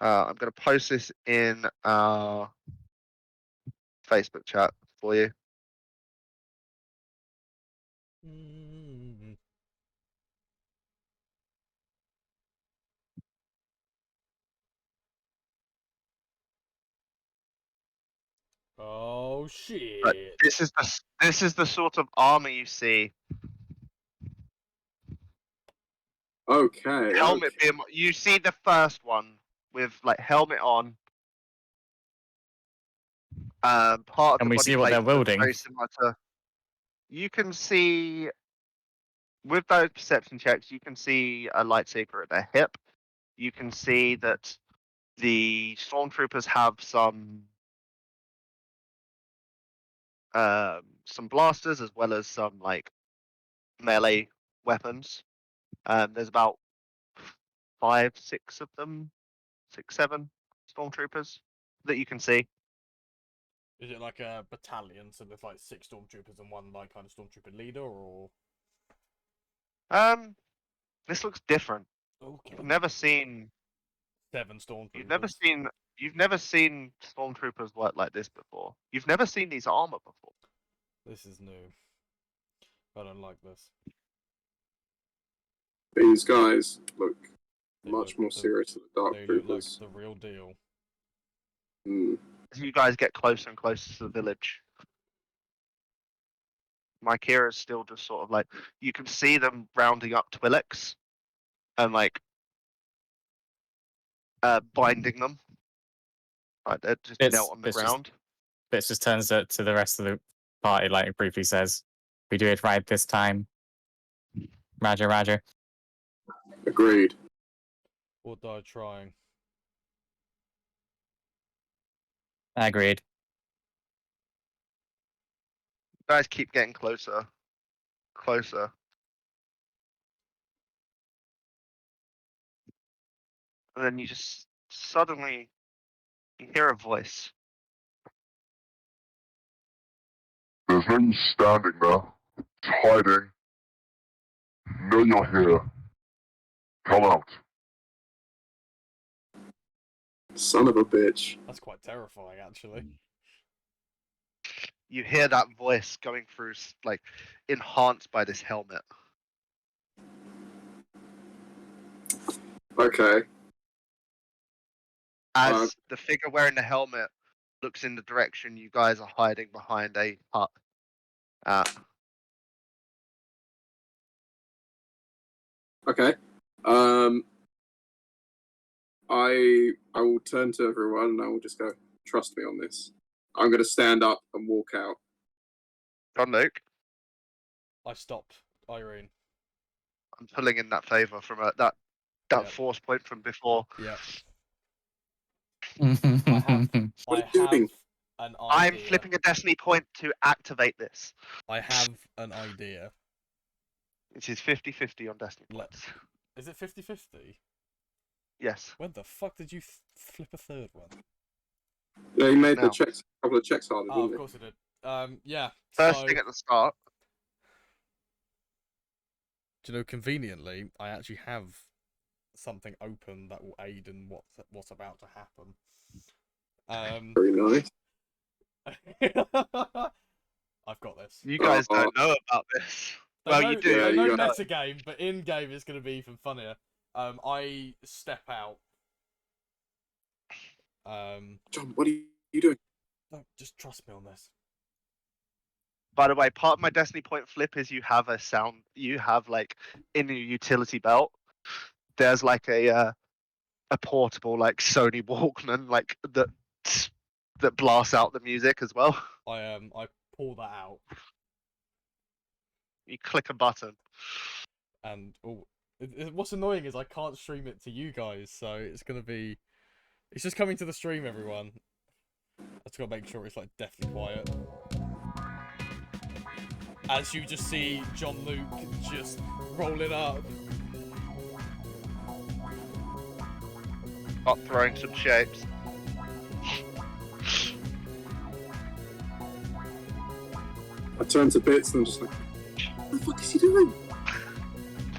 I'm going to post this in our Facebook chat for you. Oh shit! But this is the sort of armor you see. Okay. Helmet okay. being, you see the first one with like helmet on. Part of Can the we body see what plate they're looks wielding? very similar to. You can see with those perception checks, you can see a lightsaber at their hip. You can see that the stormtroopers have some blasters as well as some like melee weapons. There's about 5, 6 of them, 6, 7 stormtroopers that you can see. Is it like a battalion, so there's like 6 stormtroopers and one like kind of stormtrooper leader, or? This looks different. Okay. You've never seen 7 stormtroopers. You've never seen stormtroopers work like this before. You've never seen these armor before. This is new. I don't like this. These guys look They much look more the- serious than the Dark They look like Troopers. the real deal. Hmm. As you guys get closer and closer to the village, my Kira's still just sort of like, you can see them rounding up Twi'leks and like binding them. Like they're just knelt on the ground. Bits just turns to the rest of the party, like briefly says, "We do it right this time." Roger, Roger. Agreed. Or die trying. Agreed. You guys keep getting closer, closer. And then you just suddenly you hear a voice. There's no use standing there, hiding. Know you're here. Come out. Son of a bitch. That's quite terrifying, actually. You hear that voice going through, like, enhanced by this helmet. Okay. As the figure wearing the helmet looks in the direction you guys are hiding behind a hut. Okay. I will turn to everyone and I will just go, trust me on this. I'm going to stand up and walk out. John Luke, I stopped Irene. I'm pulling in that favor from that Yep. force point from before. Yeah. What I are you have doing? an idea. I'm flipping a destiny point to activate this. I have an idea. It is 50-50 on destiny points. Is it 50-50? Yes. When the fuck did you flip a third one? Yeah, he made No. the checks, a couple of checks harder, Oh, didn't of course it did. Yeah. First so, thing at the start. do you know, conveniently, I actually have something open that will aid in what's about to happen. he? Very nice. I've got this. You guys don't know about this. They know, you do. Yeah, They know you got metagame, but in game it's going to be even funnier. I step out. John, what are you doing? No, just trust me on this. By the way, part of my destiny point flip is you have like in your utility belt, there's like a portable like Sony Walkman like that blasts out the music as well. I pull that out You click a button. and what's annoying is I can't stream it to you guys, so it's just coming to the stream, everyone. I just gotta make sure it's like deathly quiet. As you just see John Luke just rolling up. Start throwing some shapes. I turn to Bits and I'm just like, what the fuck is he doing?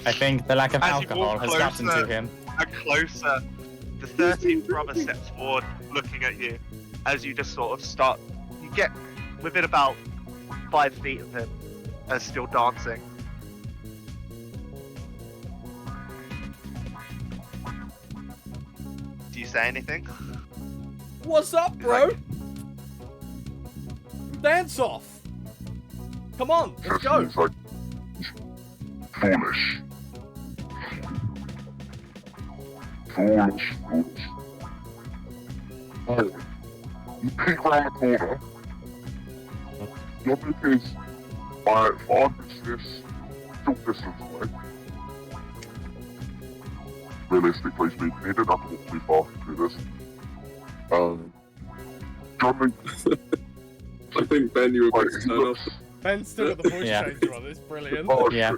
I think the lack of As you alcohol walk has gotten to closer- him. And closer, the 13th brother steps forward, looking at you, as you just sort of start. You get within about 5 feet of him, as still dancing. Do you say anything? What's up, bro? Dance off. Come on, let's go. He's like, foolish. Foolish. Oh, you peek round the corner. Your move is by 5 inches short distance away. Realistically speaking, he didn't have to walk too far to do this. John Luke, I think, Ben, you were like, about to he turn off. looks... Ben's still got the voice Yeah. changer on. It's brilliant. Oh, Yeah.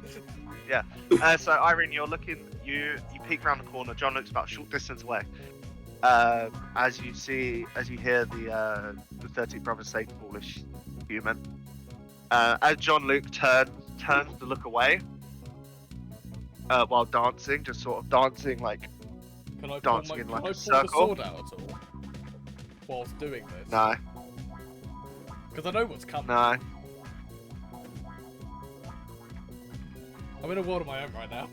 shit, yeah. So Irene, you're looking. You peek around the corner. John looks about a short distance away. As you hear the 13th brother say, "Foolish human." As John Luke turns to look away, while dancing, just sort of dancing like Can I dancing pull, in my, like can I a pull the circle. sword out at all? Whilst doing this? no, Because I know what's coming. no. I'm in a world of my own right now.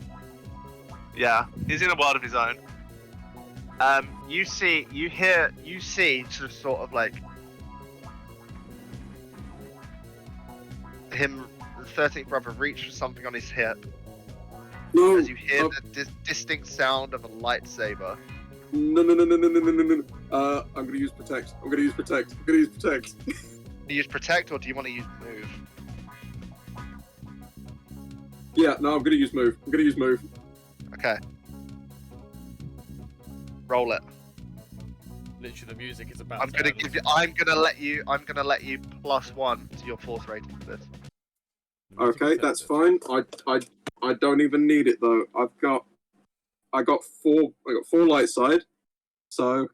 Yeah, he's in a world of his own. You see just sort of like him, the 13th brother, reach for something on his hip No, as you hear the distinct sound of a lightsaber. no. I'm gonna use protect. I'm gonna use protect. Do you use protect or do you want to use move? Yeah, no, I'm gonna use move. Okay. Roll it. Literally, the music is about. I'm gonna give you. I'm gonna let you +1 to your force rating for this. Okay, that's fine. I don't even need it though. I got four light side, so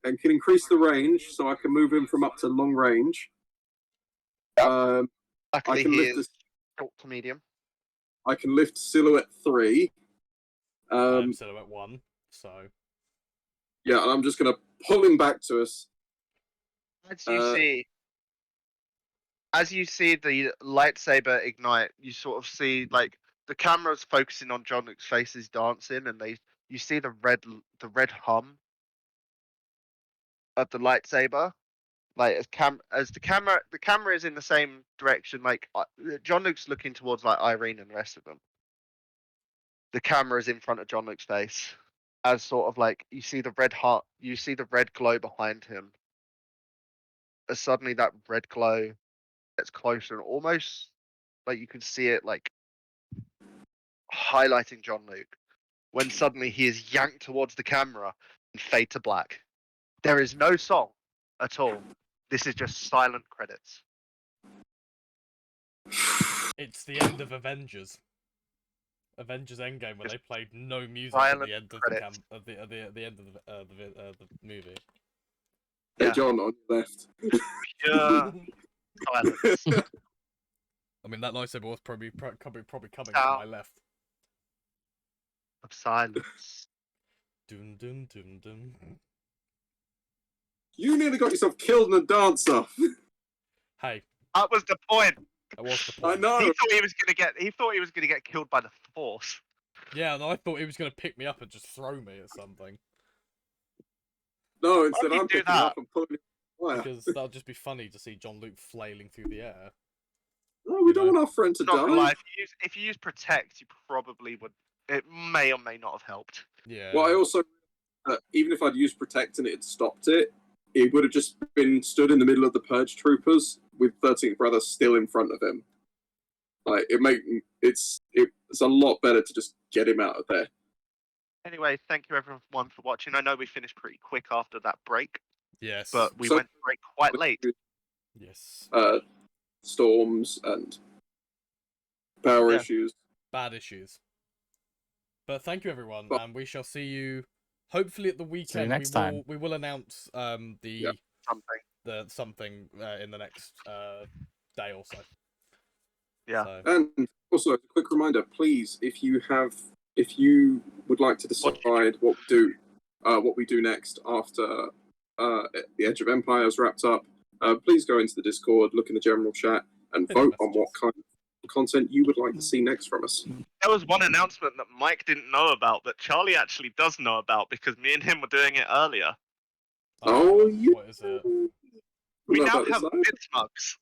and can increase the range, so I can move him from up to long range. I Luckily, can he lift is short to medium. I can lift silhouette 3. I'm silhouette 1, so. Yeah, and I'm just gonna pull him back to us. As you see the lightsaber ignite, you sort of see like the camera's focusing on John Luke's face as dancing, and you see the red hum of the lightsaber. Like as the camera is in the same direction. Like John Luke's looking towards like Irene and the rest of them. The camera is in front of John Luke's face, as sort of like you see the red glow behind him. As suddenly that red glow gets closer and almost like you can see it like highlighting John Luke, when suddenly he is yanked towards the camera and fade to black. There is no song at all. This is just silent credits. It's the end of Avengers. Avengers Endgame, when they played no music Silent at the end of credits. the end of the movie. Hey, Yeah. John, on your left. Pure silence. I mean, that lightsaber was probably coming from Ow. my left. Of silence. Dun dun dun dun. You nearly got yourself killed in a dance off. Hey, That was the point. that was the I point. know. He thought he was gonna get killed by the Force. Yeah, and I thought he was going to pick me up and just throw me at something. No, instead Why would you I'm do picking that? up and pulling it fire. Because that would just be funny to see John Luke flailing through the air. No, we don't want our friend to Not gonna die. lie, if you use protect, you probably would. It may or may not have helped. Yeah. Well, I also, even if I'd used protect and it had stopped it, it would have just been stood in the middle of the purge troopers with 13th brother still in front of him. Like it's a lot better to just get him out of there. Anyway, thank you everyone for watching. I know we finished pretty quick after that break, Yes. but we So- went to break quite late. Yes. Storms and power Yeah. issues. Bad issues. But thank you, everyone, Well- and we shall see you hopefully at the weekend. next time. We will announce Something. something in the next day or so. Yeah. So, And also, a quick reminder, please, if you would like to decide what we do next after the Edge of Empire is wrapped up, please go into the Discord, look in the general chat, and vote on what kind of content you would like to see next from us. There was one announcement that Mike didn't know about that Charlie actually does know about because me and him were doing it earlier. Oh, yeah. what is it? We Know now about this have live? bit mugs.